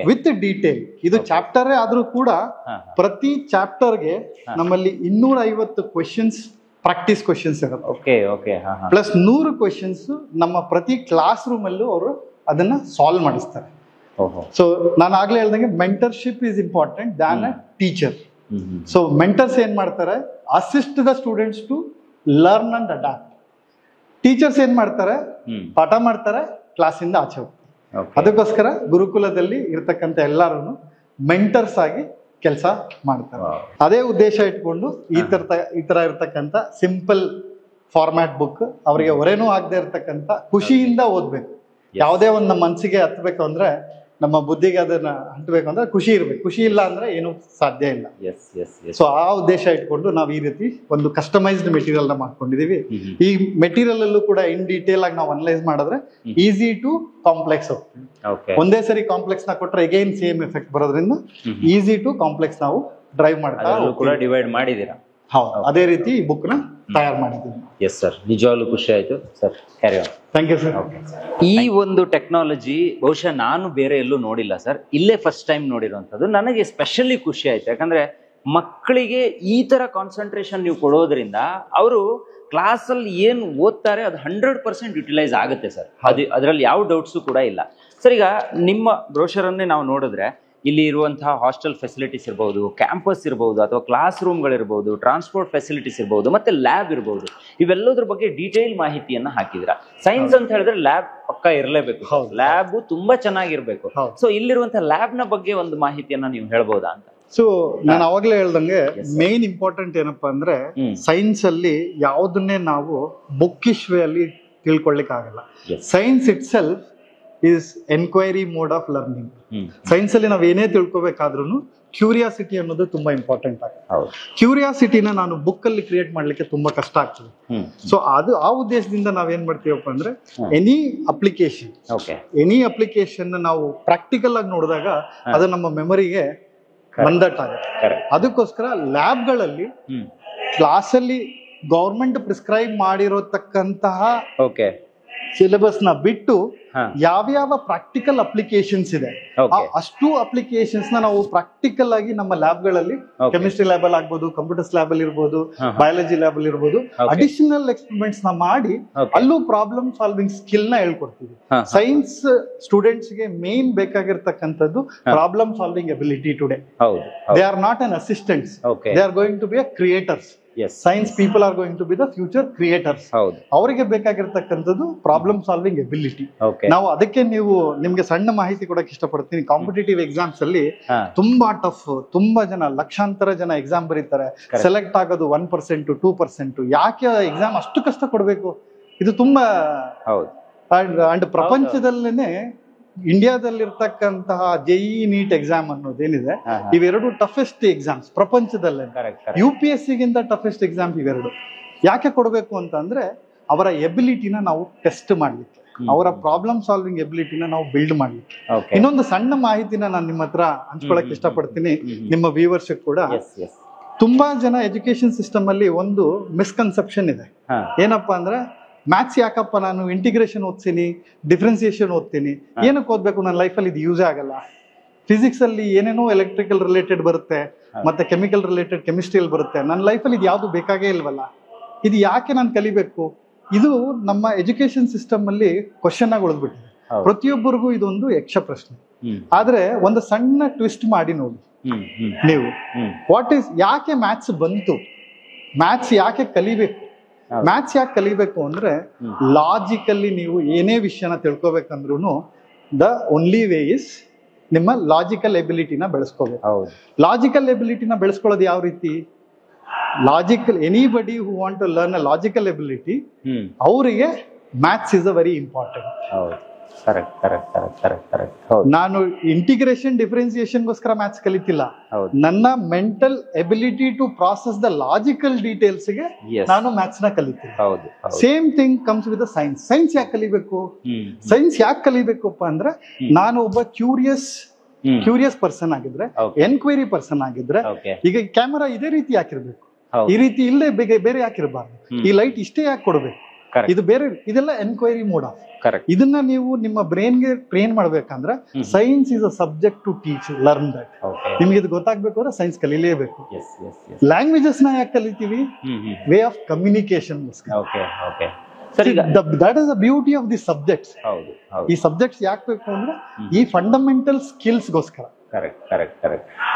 ವಿತ್ ಡೀಟೇಲ್, ಇದು ಚಾಪ್ಟರ್ ಆದ್ರೂ ಕೂಡ ಪ್ರತಿ ಚಾಪ್ಟರ್ಗೆ ನಮ್ಮಲ್ಲಿ 250 ಕ್ವೆಶನ್ಸ್, ಪ್ರಾಕ್ಟೀಸ್ ಕ್ವೆಶನ್ಸ್ ಇರುತ್ತೆ. ಪ್ಲಸ್ 100 ಕ್ವೆಶನ್ಸ್ ನಮ್ಮ ಪ್ರತಿ ಕ್ಲಾಸ್ ರೂಮ್ ಅಲ್ಲೂ ಅವರು ಅದನ್ನ ಸಾಲ್ವ್ ಮಾಡಿಸ್ತಾರೆ. ಸೊ ನಾನು ಆಗ್ಲೇ ಹೇಳ್ದಂಗೆ mentorship is important than a teacher. So mentors ಏನ್ ಮಾಡ್ತಾರೆ, assist the students to learn and adapt. Teachers ಏನ್ ಮಾಡ್ತಾರೆ, ಪಾಠ ಮಾಡ್ತಾರೆ, ಕ್ಲಾಸಿಂದ ಆಚೆ ಹೋಗ್ತಾರೆ. ಅದಕ್ಕೋಸ್ಕರ ಗುರುಕುಲದಲ್ಲಿ ಇರ್ತಕ್ಕಂಥ ಎಲ್ಲರೂ ಮೆಂಟರ್ಸ್ ಆಗಿ ಕೆಲಸ ಮಾಡ್ತಾರೆ. ಅದೇ ಉದ್ದೇಶ ಇಟ್ಕೊಂಡು ಈ ತರ ಇರ್ತಕ್ಕಂಥ ಸಿಂಪಲ್ ಫಾರ್ಮ್ಯಾಟ್ ಬುಕ್ ಅವರಿಗೆ ಹೊರೆನೂ ಆಗದೆ ಇರ್ತಕ್ಕಂಥ, ಖುಷಿಯಿಂದ ಓದ್ಬೇಕು. ಯಾವುದೇ ಒಂದು ನಮ್ಮ ಮನಸ್ಸಿಗೆ ಹತ್ಬೇಕು ಅಂದ್ರೆ, ನಮ್ಮ ಬುದ್ಧಿಗೆ ಅದನ್ನ ಹಂಟಬೇಕು ಅಂದ್ರೆ ಖುಷಿ ಇರ್ಬೇಕು. ಖುಷಿ ಇಲ್ಲ ಅಂದ್ರೆ ಏನು ಸಾಧ್ಯ ಇಲ್ಲ. ಸೊ ಆ ಉದ್ದೇಶ ಇಟ್ಕೊಂಡು ನಾವು ಈ ರೀತಿ ಒಂದು ಕಸ್ಟಮೈಸ್ಡ್ ಮೆಟೀರಿಯಲ್ ನ ಮಾಡ್ಕೊಂಡಿದೀವಿ. ಈ ಮೆಟೀರಿಯಲ್ ಅಲ್ಲೂ ಕೂಡ ಇನ್ ಡೀಟೇಲ್ ಆಗಿ ನಾವು ಅನಲೈಸ್ ಮಾಡಿದ್ರೆ ಈಸಿ ಟು ಕಾಂಪ್ಲೆಕ್ಸ್ ಹೋಗ್ತೀವಿ. ಒಂದೇ ಸರಿ ಕಾಂಪ್ಲೆಕ್ಸ್ ನ ಕೊಟ್ರೆ ಅಗೈನ್ ಸೇಮ್ ಎಫೆಕ್ಟ್ ಬರೋದ್ರಿಂದ ಈಸಿ ಟು ಕಾಂಪ್ಲೆಕ್ಸ್ ನಾವು ಡ್ರೈವ್ ಮಾಡ್ತಾ ಡಿವೈಡ್ ಮಾಡಿದೀರಾ. ಹೌದು, ಅದೇ ರೀತಿ ಈ ಬುಕ್ ನ ತಯಾರು ಮಾಡಿದ್ದೀವಿ. ಎಸ್ ಸರ್, ನಿಜವಾಗ್ಲೂ ಖುಷಿ ಆಯ್ತು sir. Carry on. Thank you sir. ಈ ಒಂದು ಟೆಕ್ನಾಲಜಿ ಬಹುಶಃ ನಾನು ಬೇರೆ ಎಲ್ಲೂ ನೋಡಿಲ್ಲ ಸರ್, ಇಲ್ಲೇ ಫಸ್ಟ್ ಟೈಮ್ ನೋಡಿರುವಂಥದ್ದು. ನನಗೆ ಸ್ಪೆಷಲಿ ಖುಷಿ ಆಯ್ತು, ಯಾಕಂದ್ರೆ ಮಕ್ಕಳಿಗೆ ಈ ತರ ಕಾನ್ಸಂಟ್ರೇಷನ್ ನೀವು ಕೊಡೋದ್ರಿಂದ ಅವರು ಕ್ಲಾಸಲ್ಲಿ ಏನು ಓದ್ತಾರೆ ಅದು 100% ಯುಟಿಲೈಸ್ ಆಗುತ್ತೆ ಸರ್. ಅದರಲ್ಲಿ ಯಾವ ಡೌಟ್ಸು ಕೂಡ ಇಲ್ಲ ಸರ್. ಈಗ ನಿಮ್ಮ ಬ್ರೋಷರನ್ನೇ ನಾವು ನೋಡಿದ್ರೆ ಇಲ್ಲಿ ಇರುವಂತಹ ಹಾಸ್ಟೆಲ್ ಫೆಸಿಲಿಟೀಸ್ ಇರ್ಬೋದು, ಕ್ಯಾಂಪಸ್ ಇರ್ಬೋದು, ಅಥವಾ ಕ್ಲಾಸ್ ರೂಮ್ಗಳಿರ್ಬೋದು, ಟ್ರಾನ್ಸ್ಪೋರ್ಟ್ ಫೆಸಿಲಿಟೀಸ್ ಇರ್ಬೋದು, ಮತ್ತೆ ಲ್ಯಾಬ್ ಇರ್ಬೋದು, ಇವೆಲ್ಲದ್ರ ಬಗ್ಗೆ ಡೀಟೇಲ್ ಮಾಹಿತಿಯನ್ನ ಹಾಕಿದ್ರ. ಸೈನ್ಸ್ ಅಂತ ಹೇಳಿದ್ರೆ ಲ್ಯಾಬ್ ಪಕ್ಕ ಇರಲೇಬೇಕು, ಲ್ಯಾಬ್ ತುಂಬಾ ಚೆನ್ನಾಗಿರ್ಬೇಕು. ಸೊ ಇಲ್ಲಿರುವಂತಹ ಲ್ಯಾಬ್ ನ ಬಗ್ಗೆ ಒಂದು ಮಾಹಿತಿಯನ್ನ ನೀವು ಹೇಳ್ಬೋದಾ ಅಂತ? ಸೊ ನಾನು ಅವಾಗ್ಲೇ ಹೇಳ್ದಂಗೆ ಮೇನ್ ಇಂಪಾರ್ಟೆಂಟ್ ಏನಪ್ಪಾ ಅಂದ್ರೆ, ಸೈನ್ಸ್ ಅಲ್ಲಿ ಯಾವುದನ್ನೇ ನಾವು ಬುಕ್ಕಿಶ್ ವೇ ಅಲ್ಲಿ ತಿಳ್ಕೊಳ್ಳಿಕ್ ಆಗಲ್ಲ. Science it self is enquiry mode of learning. Science ಅಲ್ಲಿ ನಾವ್ ಏನೇ ತಿಳ್ಕೊಬೇಕಾದ್ರೂ ಕ್ಯೂರಿಯಾಸಿಟಿ ಅನ್ನೋದು ತುಂಬಾ ಇಂಪಾರ್ಟೆಂಟ್ ಆಗುತ್ತೆ. ಕ್ಯೂರಿಯಾಸಿಟಿನ ನಾನು ಬುಕ್ ಅಲ್ಲಿ ಕ್ರಿಯೇಟ್ ಮಾಡ್ಲಿಕ್ಕೆ ತುಂಬಾ ಕಷ್ಟ ಆಗ್ತದೆ. ಸೊ ಅದು ಆ ಉದ್ದೇಶದಿಂದ ನಾವೇನ್ ಮಾಡ್ತೀವಪ್ಪ ಅಂದ್ರೆ, ಎನಿ ಅಪ್ಲಿಕೇಶನ್ ನಾವು ಪ್ರಾಕ್ಟಿಕಲ್ ಆಗಿ ನೋಡಿದಾಗ ಅದು ನಮ್ಮ ಮೆಮೊರಿಗೆ ಬಂದಟ್ಟಾಗುತ್ತೆ. ಅದಕ್ಕೋಸ್ಕರ ಲ್ಯಾಬ್ಗಳಲ್ಲಿ ಕ್ಲಾಸಲ್ಲಿ ಗೌರ್ಮೆಂಟ್ ಪ್ರಿಸ್ಕ್ರೈಬ್ ಮಾಡಿರತಕ್ಕಂತಹ ಸಿಲೆಬಸ್ ನ ಬಿಟ್ಟು ಯಾವ್ಯಾವ ಪ್ರಾಕ್ಟಿಕಲ್ ಅಪ್ಲಿಕೇಶನ್ಸ್ ಇದೆ ಅಷ್ಟು ಅಪ್ಲಿಕೇಶನ್ಸ್ ನಾವು ಪ್ರಾಕ್ಟಿಕಲ್ ಆಗಿ ನಮ್ಮ ಲ್ಯಾಬ್ಗಳಲ್ಲಿ ಕೆಮಿಸ್ಟ್ರಿ ಲ್ಯಾಬ್ ಅಲ್ಲಿ ಆಗ್ಬೋದು, ಕಂಪ್ಯೂಟರ್ಸ್ ಲ್ಯಾಬ್ ಅಲ್ಲಿ ಇರ್ಬೋದು, ಬಯಾಲಜಿ ಲ್ಯಾಬ್ ಅಲ್ಲಿ ಇರ್ಬೋದು, ಅಡಿಷನಲ್ ಎಕ್ಸ್ಪೆರಿಮೆಂಟ್ಸ್ ನ ಮಾಡಿ ಅಲ್ಲೂ ಪ್ರಾಬ್ಲಮ್ ಸಾಲ್ವಿಂಗ್ ಸ್ಕಿಲ್ ನ ಹೇಳ್ಕೊಡ್ತೀವಿ. ಸೈನ್ಸ್ ಸ್ಟೂಡೆಂಟ್ಸ್ ಗೆ ಮೇನ್ ಬೇಕಾಗಿರ್ತಕ್ಕಂಥದ್ದು problem solving ability today. They are not an assistants, they are going to be a creators. Science people are going to be the future creators. ಅವರಿಗೆ ಬೇಕಾಗಿರ್ತಕ್ಕಂಥದ್ದು problem solving ability. ನಾವು ಅದಕ್ಕೆ ನಿಮ್ಗೆ ಸಣ್ಣ ಮಾಹಿತಿ ಕೊಡಕ್ಕೆ ಇಷ್ಟಪಡ್ತೀನಿ. ಕಾಂಪಿಟೇಟಿವ್ ಎಕ್ಸಾಮ್ಸ್ ಅಲ್ಲಿ ತುಂಬಾ ಟಫ್, ತುಂಬಾ ಜನ ಲಕ್ಷಾಂತರ ಜನ ಎಕ್ಸಾಮ್ ಬರೀತಾರೆ. ಸೆಲೆಕ್ಟ್ ಆಗೋದು 1%, 2%. ಯಾಕೆ ಎಕ್ಸಾಮ್ ಅಷ್ಟು ಕಷ್ಟ ಕೊಡ್ಬೇಕು? ಇದು ತುಂಬಾ ಅಂಡ್ ಪ್ರಪಂಚದಲ್ಲೇನೆ ಇಂಡಿಯಾದಲ್ಲಿರ್ತಕ್ಕಂತಹ JEE ನೀಟ್ ಎಕ್ಸಾಮ್ ಅನ್ನೋದೇನಿದೆ, ಇವೆರಡು ಟಫೆಸ್ಟ್ ಎಕ್ಸಾಮ್ಸ್ ಪ್ರಪಂಚದಲ್ಲೇ. UPSC ಗಿಂತ ಟಫೆಸ್ಟ್ ಎಕ್ಸಾಮ್ ಇವೆರಡು. ಯಾಕೆ ಕೊಡಬೇಕು ಅಂತಂದ್ರೆ ಅವರ ಎಬಿಲಿಟಿನ ನಾವು ಟೆಸ್ಟ್ ಮಾಡ್ಲಿಕ್ಕೆ, ಅವರ ಪ್ರಾಬ್ಲಮ್ ಸಾಲ್ವಿಂಗ್ ಎಬಿಲಿಟಿನ ನಾವು ಬಿಲ್ಡ್ ಮಾಡ್ಲಿಕ್ಕೆ. ಇನ್ನೊಂದು ಸಣ್ಣ ಮಾಹಿತಿನ ನಾನು ನಿಮ್ಮ ಹತ್ರ ಹಂಚ್ಕೊಳಕ್ ಇಷ್ಟಪಡ್ತೀನಿ, ನಿಮ್ಮ ವ್ಯೂವರ್ಸ್ ಕೂಡ. ತುಂಬಾ ಜನ ಎಜುಕೇಶನ್ ಸಿಸ್ಟಮ್ ಅಲ್ಲಿ ಒಂದು ಮಿಸ್ಕನ್ಸೆಪ್ಷನ್ ಇದೆ. ಏನಪ್ಪಾ ಅಂದ್ರೆ, ಮ್ಯಾಥ್ಸ್ ಯಾಕಪ್ಪ ನಾನು ಇಂಟಿಗ್ರೇಷನ್ ಓದ್ತೀನಿ, ಡಿಫ್ರೆನ್ಸಿಯೇಷನ್ ಓದ್ತೀನಿ, ಏನಕ್ಕೆ ಓದ್ಬೇಕು, ನನ್ನ ಲೈಫಲ್ಲಿ ಇದು ಯೂಸೇ ಆಗಲ್ಲ. ಫಿಸಿಕ್ಸ್ ಅಲ್ಲಿ ಏನೇನೋ ಎಲೆಕ್ಟ್ರಿಕಲ್ ರಿಲೇಟೆಡ್ ಬರುತ್ತೆ, ಮತ್ತೆ ಕೆಮಿಕಲ್ ರಿಲೇಟೆಡ್ ಕೆಮಿಸ್ಟ್ರಿಯಲ್ಲಿ ಬರುತ್ತೆ, ನನ್ನ ಲೈಫಲ್ಲಿ ಇದು ಯಾವುದು ಬೇಕಾಗೇ ಇಲ್ವಲ್ಲ, ಇದು ಯಾಕೆ ನಾನು ಕಲಿಬೇಕು? ಇದು ನಮ್ಮ ಎಜುಕೇಶನ್ ಸಿಸ್ಟಮ್ ಅಲ್ಲಿ ಕ್ವಶನ್ ಆಗಿ ಉಳಿದ್ಬಿಟ್ಟಿದೆ. ಪ್ರತಿಯೊಬ್ಬರಿಗೂ ಇದೊಂದು ಯಕ್ಷ ಪ್ರಶ್ನೆ. ಆದ್ರೆ ಒಂದು ಸಣ್ಣ ಟ್ವಿಸ್ಟ್ ಮಾಡಿ ನೋಡಿ ನೀವು, ಯಾಕೆ ಮ್ಯಾಥ್ಸ್ ಬಂತು, ಮ್ಯಾಥ್ಸ್ ಯಾಕೆ ಕಲಿಬೇಕು? ಮ್ಯಾಥ್ಸ್ ಯಾಕೆ ಕಲಿಬೇಕು ಅಂದ್ರೆ, ಲಾಜಿಕಲ್ಲಿ ನೀವು ಏನೇ ವಿಷಯನ ತಿಳ್ಕೊಬೇಕಂದ್ರೂ ದ ಓನ್ಲಿ ವೇ ಇಸ್ ನಿಮ್ಮ ಲಾಜಿಕಲ್ ಎಬಿಲಿಟಿನ ಬೆಳೆಸ್ಕೋಬೇಕು. ಲಾಜಿಕಲ್ ಎಬಿಲಿಟಿನ ಬೆಳೆಸ್ಕೊಳ್ಳೋದು ಯಾವ ರೀತಿ? Logical, anybody who want to learn a logical ability, ಅವರಿಗೆ maths is a very important. ನಾನು ಇಂಟಿಗ್ರೇಷನ್ ಡಿಫ್ರೆನ್ಸಿಯೇಷನ್ಗೋಸ್ಕರ ಮ್ಯಾಥ್ಸ್ ಕಲಿತಿಲ್ಲ, ನನ್ನ mental ability to process the logical details ಗೆ ನಾನು ಮ್ಯಾಥ್ಸ್ ನ ಕಲಿತೀನಿ. Same thing comes with science. Science ಯಾಕೆ ಕಲಿಬೇಕು? ಸೈನ್ಸ್ ಯಾಕೆ ಕಲಿಬೇಕಪ್ಪ ಅಂದ್ರೆ, ನಾನು ಒಬ್ಬ ಕ್ಯೂರಿಯಸ್ ಪರ್ಸನ್ ಆಗಿದ್ರೆ, ಎನ್ಕ್ವೈರಿ ಪರ್ಸನ್ ಆಗಿದ್ರೆ, ಈಗ ಕ್ಯಾಮೆರಾ ಇದೇ ರೀತಿ ಯಾಕಿರ್ಬೇಕು, ಈ ರೀತಿ ಇಲ್ಲೇ ಬೇರೆ ಯಾಕಿರಬಾರ್ದು, ಈ ಲೈಟ್ ಇಷ್ಟೇ ಯಾಕೆ ಕೊಡ್ಬೇಕು, ಇದು ಬೇರೆ, ಇದೆಲ್ಲ ಎನ್ಕ್ವೈರಿ ಮೋಡ್ ಆಫ್. ಇದನ್ನ ನೀವು ನಿಮ್ಮ ಬ್ರೈನ್ಗೆ ಟ್ರೈನ್ ಮಾಡ್ಬೇಕಂದ್ರೆ science is a subject to teach, learn that. ನಿಮ್ಗೆ ಇದು ಗೊತ್ತಾಗ್ಬೇಕು ಅಂದ್ರೆ ಸೈನ್ಸ್ ಕಲಿಲೇಬೇಕು. ಲ್ಯಾಂಗ್ವೇಜಸ್ ನ ಯಾಕೆ ಕಲಿತೀವಿ? Way of communication. That is the beauty of the subjects. ಈ ಸಬ್ಜೆಕ್ಟ್ಸ್ ಯಾಕೆ ಬೇಕು ಅಂದ್ರೆ ಈ ಫಂಡಮೆಂಟಲ್ ಸ್ಕಿಲ್ಸ್ ಗೋಸ್ಕರ.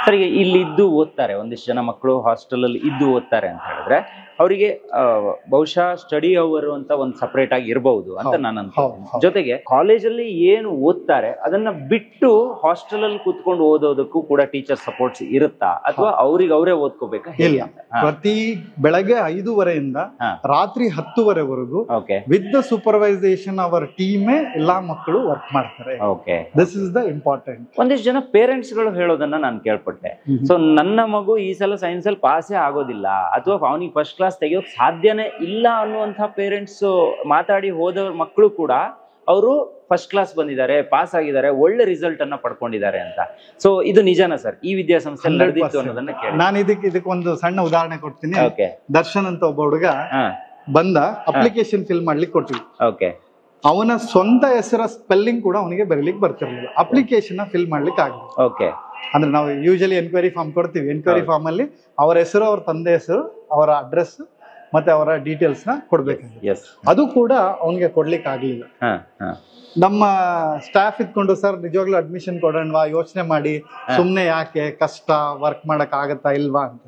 ಸರ್, ಈಗ ಇಲ್ಲಿ ಇದ್ದು ಓದ್ತಾರೆ, ಒಂದಿಷ್ಟು ಜನ ಮಕ್ಕಳು ಹಾಸ್ಟೆಲ್ ಅಲ್ಲಿ ಇದ್ದು ಓದ್ತಾರೆ ಅಂತ ಹೇಳಿದ್ರೆ ಅವರಿಗೆ ಬಹುಶಃ ಸ್ಟಡಿ ಅವರ್ ಅಂತ ಒಂದು ಸಪರೇಟ್ ಆಗಿ ಇರಬಹುದು ಅಂತ ನಾನು ಅನ್ಕೋತೀನಿ. ಜೊತೆಗೆ ಕಾಲೇಜಲ್ಲಿ ಏನು ಓದ್ತಾರೆ ಅದನ್ನ ಬಿಟ್ಟು ಹಾಸ್ಟೆಲ್ ಅಲ್ಲಿ ಕೂತ್ಕೊಂಡು ಓದೋದಕ್ಕೂ ಕೂಡ ಟೀಚರ್ ಸಪೋರ್ಟ್ಸ್ ಇರುತ್ತಾ, ಅಥವಾ ಅವ್ರಿಗೆ ಅವರೇ ಓದ್ಕೋಬೇಕಾ? ಪ್ರತಿ ಬೆಳಗ್ಗೆ 5:30 ರಾತ್ರಿ 10:00ವರೆಗೂ ವಿತ್ ದ ಸೂಪರ್ವೈಸೇಷನ್ ಅವರ್ ಟೀಮೇ ಎಲ್ಲಾ ಮಕ್ಕಳು ವರ್ಕ್ ಮಾಡ್ತಾರೆ. This is the important. ಒಂದಿಷ್ಟು ಜನ ಪೇರೆಂಟ್ಸ್ ಗಳು ಹೇಳೋದನ್ನ ನಾನು ಕೇಳ್ಪಟ್ಟೆ. ಸೊ ನನ್ನ ಮಗು ಈ ಸಲ ಸೈನ್ಸ್ ಅಲ್ಲಿ ಪಾಸೇ ಆಗೋದಿಲ್ಲ, ಅಥವಾ ಅವನಿಗೆ ಫಸ್ಟ್ ಕ್ಲಾಸ್ ತೆಗೆಯೋಕ್ ಸಾಧ್ಯನೇ ಇಲ್ಲ ಅನ್ನುವಂಥ ಪೇರೆಂಟ್ಸ್ ಮಾತಾಡಿ ಹೋದವ್ರ ಮಕ್ಕಳು ಕೂಡ ಅವರು ಫಸ್ಟ್ ಕ್ಲಾಸ್ ಬಂದಿದ್ದಾರೆ, ಪಾಸ್ ಆಗಿದ್ದಾರೆ, ಒಳ್ಳೆ ರಿಸಲ್ಟ್ ಅನ್ನ ಪಡ್ಕೊಂಡಿದ್ದಾರೆ ಅಂತ. ಸೊ ಇದು ನಿಜಾನ ಸರ್, ಈ ವಿದ್ಯಾಸಂಸ್ಥೆ ನಡೆದಿತ್ತು ಅನ್ನೋದನ್ನ ಕೇಳಿ. ನಾನು ಇದಕ್ಕೊಂದು ಸಣ್ಣ ಉದಾಹರಣೆ ಕೊಡ್ತೀನಿ. ದರ್ಶನ್ ಅಂತ ಒಬ್ಬ ಹುಡುಗ ಬಂದ, ಅಪ್ಲಿಕೇಶನ್ ಫಿಲ್ ಮಾಡ್ಲಿಕ್ಕೆ ಕೊಟ್ಟಿವಿ. ಅವನ ಸ್ವಂತ ಹೆಸರ ಸ್ಪೆಲ್ಲಿಂಗ್ ಕೂಡ ಅವನಿಗೆ ಬರೀಲಿಕ್ಕೆ ಬರ್ತಿರ್ಲಿಲ್ಲ. ಅಪ್ಲಿಕೇಶನ್ ಫಿಲ್ ಮಾಡ್ಲಿಕ್ಕೆ ಆಗಲಿ. ಅಂದ್ರೆ ನಾವು ಯೂಶಲಿ ಎನ್ಕ್ವೈರಿ ಫಾರ್ಮ್ ಕೊಡ್ತೀವಿ. ಎನ್ಕ್ವೈರಿ ಫಾರ್ಮ್ ಅಲ್ಲಿ ಅವರ ಹೆಸರು, ಅವ್ರ ತಂದೆ ಹೆಸರು, ಅವರ ಅಡ್ರೆಸ್ ಮತ್ತೆ ಅವರ ಡೀಟೇಲ್ಸ್ ನ ಕೊಡ್ಬೇಕಾಗಿದೆ. ಅದು ಕೂಡ ಅವನಿಗೆ ಕೊಡ್ಲಿಕ್ಕೆ ಆಗ್ಲಿಲ್ಲ. ನಮ್ಮ ಸ್ಟಾಫ್ ಇದ್ಕೊಂಡು, ಸರ್ ನಿಜವಾಗ್ಲೂ ಅಡ್ಮಿಷನ್ ಕೊಡೋಣವಾ, ಯೋಚನೆ ಮಾಡಿ, ಸುಮ್ನೆ ಯಾಕೆ ಕಷ್ಟ, ವರ್ಕ್ ಮಾಡಕ್ ಆಗತ್ತಾ ಇಲ್ವಾ ಅಂತ.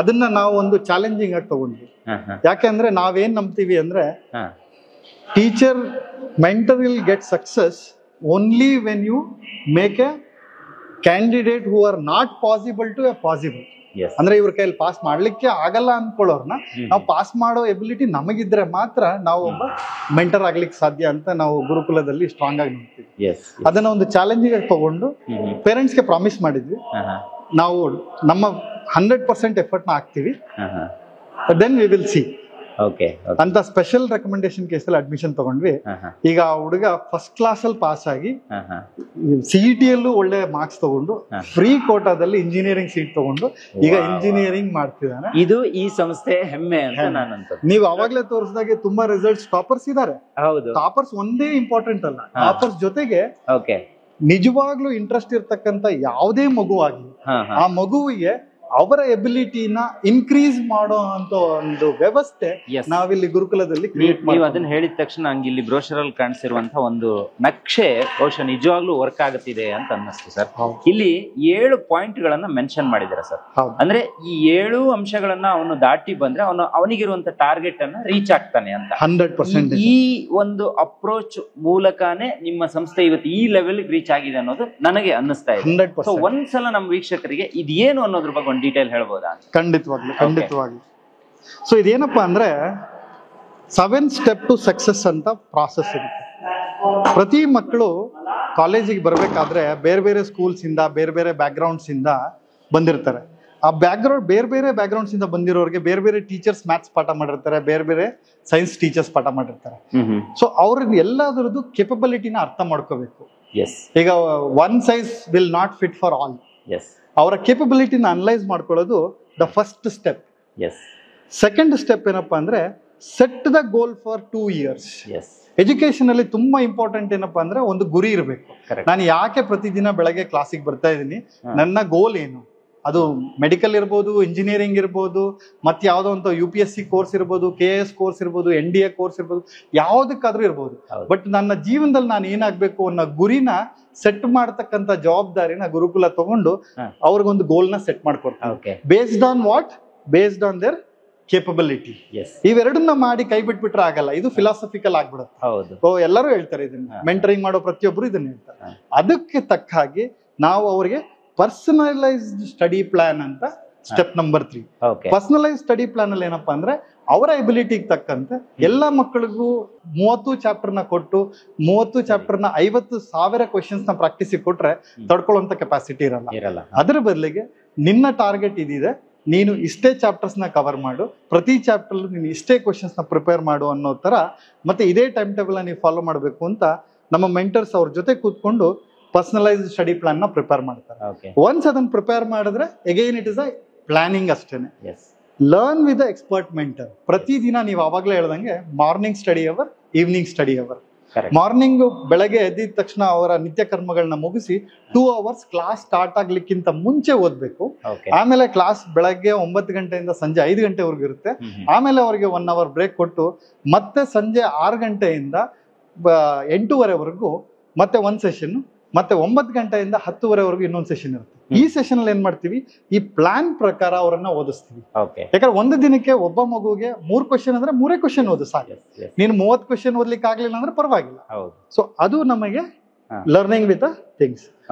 ಅದನ್ನ ನಾವು ಒಂದು ಚಾಲೆಂಜಿಂಗ್ ಆಗಿ ತಗೊಂಡ್ವಿ. ಯಾಕೆಂದ್ರೆ ನಾವೇನ್ ನಂಬ್ತೀವಿ ಅಂದ್ರೆ, teacher mentor will get success only when you make a candidate who are not possible to a possible. ಅಂದ್ರೆ ಇವ್ರ ಕೈಯಲ್ಲಿ ಪಾಸ್ ಮಾಡ್ಲಿಕ್ಕೆ ಆಗಲ್ಲ ಅನ್ಕೊಳ್ಳೋರ್ನ ನಾವು ಪಾಸ್ ಮಾಡೋ ಎಬಿಲಿಟಿ ನಮಗಿದ್ರೆ ಮಾತ್ರ ನಾವು ಒಬ್ಬ ಮೆಂಟರ್ ಆಗ್ಲಿಕ್ಕೆ ಸಾಧ್ಯ ಅಂತ ನಾವು ಗುರುಕುಲದಲ್ಲಿ ಸ್ಟ್ರಾಂಗ್ ಆಗಿ ನೋಡ್ತೀವಿ. ಅದನ್ನ ಒಂದು ಚಾಲೆಂಜಿಂಗ್ ಆಗಿ ತಗೊಂಡು ಪೇರೆಂಟ್ಸ್ಗೆ ಪ್ರಾಮಿಸ್ ಮಾಡಿದ್ವಿ, ನಾವು ನಮ್ಮ 100% ಎಫರ್ಟ್ ನ ಹಾಕ್ತಿವಿ, then we will see. Okay ಅಂತ ಸ್ಪೆಷಲ್ ರೆಕಮೆಂಡೇಶನ್ ಕೇಸಲ್ಲಿ ಅಡ್ಮಿಷನ್ ತಗೊಂಡ್ವಿ. ಈಗ ಆ ಹುಡುಗ ಫಸ್ಟ್ ಕ್ಲಾಸ್ ಅಲ್ಲಿ ಪಾಸ್ ಆಗಿ CET ಯಲ್ಲೂ ಒಳ್ಳೆ ಮಾರ್ಕ್ಸ್ ತಗೊಂಡು ಫ್ರೀ ಕೋಟಾದಲ್ಲಿ ಇಂಜಿನಿಯರಿಂಗ್ ಸೀಟ್ ತಗೊಂಡು ಈಗ ಇಂಜಿನಿಯರಿಂಗ್ ಮಾಡ್ತಿದ್ದಾನೆ. ಇದು ಈ ಸಂಸ್ಥೆ ಹೆಮ್ಮೆ ಅಂತ ನಾನು ನೀವು ಅವಾಗ್ಲೇ ತೋರಿಸಿದಾಗೆ ತುಂಬಾ ರಿಸಲ್ಟ್ಸ್ ಟಾಪರ್ಸ್ ಇದಾರೆ. ಹೌದು, ಟಾಪರ್ಸ್ ಒಂದೇ ಇಂಪಾರ್ಟೆಂಟ್ ಅಲ್ಲ, ಟಾಪರ್ಸ್ ಜೊತೆಗೆ ಓಕೆ ನಿಜವಾಗ್ಲೂ ಇಂಟ್ರೆಸ್ಟ್ ಇರ್ತಕ್ಕಂತ ಯಾವುದೇ ಮಗು ಆಗ್ಲಿ ಆ ಮಗುವಿಗೆ ಅವರ ಎಬಿಲಿಟಿನ ಇನ್ಕ್ರೀಸ್ ಮಾಡೋ ಅಂತ ಒಂದು ವ್ಯವಸ್ಥೆ ನಾವಿಲ್ಲಿ ಗುರುಕುಲದಲ್ಲಿ ಕ್ರಿಯೇಟ್ ಮಾಡಿ. ನೀವು ಅದನ್ನ ಹೇಳಿದ ತಕ್ಷಣ ನಂಗೆ ಇಲ್ಲಿ ಬ್ರೋಷರ್ ಅಲ್ಲಿ ಕಾಣಿಸಿರುವಂತಹ ಒಂದು ನಕ್ಷೆ ಬಹುಶಃ ನಿಜವಾಗ್ಲೂ ವರ್ಕ್ ಆಗುತ್ತಿದೆ ಅಂತ ಅನ್ನಿಸ್ತು ಸರ್. ಇಲ್ಲಿ 7 ಪಾಯಿಂಟ್ ಗಳನ್ನ ಮೆನ್ಷನ್ ಮಾಡಿದ್ದಾರೆ ಸರ್. ಅಂದ್ರೆ ಈ 7 ಅಂಶಗಳನ್ನ ಅವನು ದಾಟಿ ಬಂದ್ರೆ ಅವನಿಗಿರುವಂತ ಟಾರ್ಗೆಟ್ ಅನ್ನ ರೀಚ್ ಆಗ್ತಾನೆ ಅಂತ 100%. ಈ ಒಂದು ಅಪ್ರೋಚ್ ಮೂಲಕನೇ ನಿಮ್ಮ ಸಂಸ್ಥೆ ಇವತ್ತು ಈ ಲೆವೆಲ್ ರೀಚ್ ಆಗಿದೆ ಅನ್ನೋದು ನನಗೆ ಅನ್ನಿಸ್ತಾ ಇದೆ. 100%. ಒಂದ್ಸಲ ನಮ್ಮ ವೀಕ್ಷಕರಿಗೆ ಇದೇನು ಅನ್ನೋದ್ರ ಬಗ್ಗೆ ಡೀಟೇಲ್ ಹೇಳ್ಬೋದಾ? ಖಂಡಿತವಾಗ್ಲು. ಸೊ ಇದೇನಪ್ಪಾ ಅಂದ್ರೆ 7 ಸ್ಟೆಪ್ ಟು ಸಕ್ಸಸ್ ಅಂತ ಪ್ರಾಸೆಸ್ ಇರುತ್ತೆ. ಪ್ರತಿ ಮಕ್ಕಳು ಕಾಲೇಜಿಗೆ ಬರ್ಬೇಕಾದ್ರೆ ಬೇರೆ ಬೇರೆ ಸ್ಕೂಲ್ಸ್ ಇಂದ ಬೇರೆ ಬೇರೆ ಬ್ಯಾಕ್ ಗ್ರೌಂಡ್ಸ್ ಇಂದ ಬಂದಿರ್ತಾರೆ. ಆ ಬೇರೆ ಬೇರೆ ಬ್ಯಾಕ್ ಗ್ರೌಂಡ್ಸ್ ಇಂದ ಬಂದಿರೋರಿಗೆ ಬೇರೆ ಬೇರೆ ಟೀಚರ್ಸ್ ಮ್ಯಾಥ್ಸ್ ಪಾಠ ಮಾಡಿರ್ತಾರೆ, ಬೇರೆ ಬೇರೆ ಸೈನ್ಸ್ ಟೀಚರ್ಸ್ ಪಾಠ ಮಾಡಿರ್ತಾರೆ. ಸೊ ಅವ್ರಿಗೆ ಎಲ್ಲದರದ್ದು ಕೆಪಬಿಲಿಟಿನ ಅರ್ಥ ಮಾಡ್ಕೋಬೇಕು. ಈಗ one size will not fit for all. ಅವರ ಕೇಪಬಿಲಿಟಿನ ಅನಲೈಸ್ ಮಾಡ್ಕೊಳ್ಳೋದು the first step. Second step ಏನಪ್ಪಾ ಅಂದ್ರೆ set the goal for 2 years. Education ಅಲ್ಲಿ ತುಂಬಾ ಇಂಪಾರ್ಟೆಂಟ್ ಏನಪ್ಪಾ ಅಂದ್ರೆ ಒಂದು ಗುರಿ ಇರಬೇಕು. ನಾನು ಯಾಕೆ ಪ್ರತಿದಿನ ಬೆಳಗ್ಗೆ ಕ್ಲಾಸಿಗೆ ಬರ್ತಾ ಇದ್ದೀನಿ, ನನ್ನ ಗೋಲ್ ಏನು? ಅದು ಮೆಡಿಕಲ್ ಇರ್ಬೋದು, ಇಂಜಿನಿಯರಿಂಗ್ ಇರ್ಬೋದು, ಮತ್ತೆ ಯಾವ್ದೋ ಒಂದು UPSC ಕೋರ್ಸ್ ಇರ್ಬೋದು, KS ಕೋರ್ಸ್ ಇರ್ಬೋದು, NDA ಕೋರ್ಸ್ ಇರ್ಬೋದು, ಯಾವ್ದಕ್ಕಾದ್ರೂ ಇರ್ಬೋದು. ಬಟ್ ನನ್ನ ಜೀವನದಲ್ಲಿ ನಾನು ಏನಾಗ್ಬೇಕು ಅನ್ನೋ ಗುರಿನ ಸೆಟ್ ಮಾಡ್ತಕ್ಕಂಥ ಜವಾಬ್ದಾರಿನ ಗುರುಕುಲ ತಗೊಂಡು ಅವ್ರಿಗೊಂದು ಗೋಲ್ ನ ಸೆಟ್ ಮಾಡ್ಕೊಡ್ತಾರೆ. Based on what? Based on their capability. ಇವೆರಡನ್ನ ಮಾಡಿ ಕೈ ಬಿಟ್ಬಿಟ್ರೆ ಆಗಲ್ಲ. ಇದು ಫಿಲಾಸಫಿಕಲ್ ಆಗ್ಬಿಡುತ್ತೆ. ಎಲ್ಲರೂ ಹೇಳ್ತಾರೆ ಇದನ್ನ, ಮೆಂಟರಿಂಗ್ ಮಾಡೋ ಪ್ರತಿಯೊಬ್ರು ಇದನ್ನ ಹೇಳ್ತಾರೆ. ಅದಕ್ಕೆ ತಕ್ಕ ಹಾಗೆ ನಾವು ಅವ್ರಿಗೆ ಪರ್ಸನಲೈಸ್ಡ್ ಸ್ಟಡಿ ಪ್ಲಾನ್ ಅಂತ step number 3. Personalise study plan ಅಲ್ಲಿ ಏನಪ್ಪಾ ಅಂದ್ರೆ ಅವರ ಎಬಿಲಿಟಿಗೆ ತಕ್ಕಂತೆ ಎಲ್ಲ ಮಕ್ಕಳಿಗೂ 30 ಚಾಪ್ಟರ್ ನ ಕೊಟ್ಟು 30 ಚಾಪ್ಟರ್ ನ 50,000 ಕ್ವೆಶನ್ಸ್ ನ ಪ್ರಾಕ್ಟೀಸ್ ಕೊಟ್ರೆ ತಡ್ಕೊಳ್ಳುವಂತ ಕೆಪಾಸಿಟಿ ಇರಲ್ಲ. ಅದರ ಬದಲಿಗೆ ನಿನ್ನ ಟಾರ್ಗೆಟ್ ಇದಿದೆ, ನೀನು ಇಷ್ಟೇ ಚಾಪ್ಟರ್ಸ್ ನ ಕವರ್ ಮಾಡು, ಪ್ರತಿ ಚಾಪ್ಟರ್ ನೀನು ಇಷ್ಟೇ ಕ್ವೆಶನ್ಸ್ ನ ಪ್ರಿಪೇರ್ ಮಾಡು ಅನ್ನೋ ತರ, ಮತ್ತೆ ಇದೇ ಟೈಮ್ ಟೇಬಲ್ ನೀವು ಫಾಲೋ ಮಾಡಬೇಕು ಅಂತ ನಮ್ಮ ಮೆಂಟರ್ಸ್ ಅವ್ರ ಜೊತೆ ಕೂತ್ಕೊಂಡು ಪರ್ಸನಲೈಸ್ಡ್ ಸ್ಟಡಿ ಪ್ಲಾನ್ ನ ಪ್ರಿಪೇರ್ ಮಾಡ್ತಾರೆ. ಒನ್ಸ್ ಅದನ್ನ ಪ್ರಿಪೇರ್ ಮಾಡಿದ್ರೆ again it is a planning ಅಷ್ಟೇನೆ. Learn with the expert mentor. ಪ್ರತಿದಿನ ನೀವು ಆವಾಗಲೇ ಹೇಳ್ದಂಗೆ morning study hour, evening study hour. Morning ಬೆಳಗ್ಗೆ ಎದ್ದಿದ ತಕ್ಷಣ ಅವರ ನಿತ್ಯ ಕರ್ಮಗಳನ್ನ ಮುಗಿಸಿ 2 hours ಕ್ಲಾಸ್ ಸ್ಟಾರ್ಟ್ ಆಗ್ಲಿಕ್ಕಿಂತ ಮುಂಚೆ ಓದ್ಬೇಕು. ಆಮೇಲೆ ಕ್ಲಾಸ್ ಬೆಳಗ್ಗೆ 9 ಗಂಟೆಯಿಂದ ಸಂಜೆ 5 ಗಂಟೆವರೆಗೂ ಇರುತ್ತೆ. ಆಮೇಲೆ ಅವರಿಗೆ 1 hour ಬ್ರೇಕ್ ಕೊಟ್ಟು ಮತ್ತೆ ಸಂಜೆ 6 ಗಂಟೆಯಿಂದ 8:30ವರೆಗೂ ಮತ್ತೆ ಒಂದು ಸೆಷನ್, ಮತ್ತೆ 9 ಗಂಟೆಯಿಂದ 10:30ವರೆಗೂ ಇನ್ನೊಂದು ಸೆಷನ್ ಇರುತ್ತೆ. ಈ ಸೆಷನ್ ಅಲ್ಲಿ ಏನ್ ಮಾಡ್ತೀವಿ, ಈ ಪ್ಲಾನ್ ಪ್ರಕಾರ ಅವರನ್ನ ಓದಿಸ್ತೀವಿ. ಯಾಕಂದ್ರೆ ಒಂದು ದಿನಕ್ಕೆ ಒಬ್ಬ ಮಗುಗೆ 3 ಕ್ವೆಶನ್ ಅಂದ್ರೆ 3 ಕ್ವೆಶನ್ ಓದು ಸಾಕು. ನೀನು 30 ಕ್ವೆಶನ್ ಓದ್ಲಿಕ್ಕೆ ಆಗ್ಲಿಲ್ಲ ಅಂದ್ರೆ ಪರವಾಗಿಲ್ಲ. ಸೊ ಅದು ನಮಗೆ ಲರ್ನಿಂಗ್ ವಿತ್ ಥಿಂಗ್ಸ್.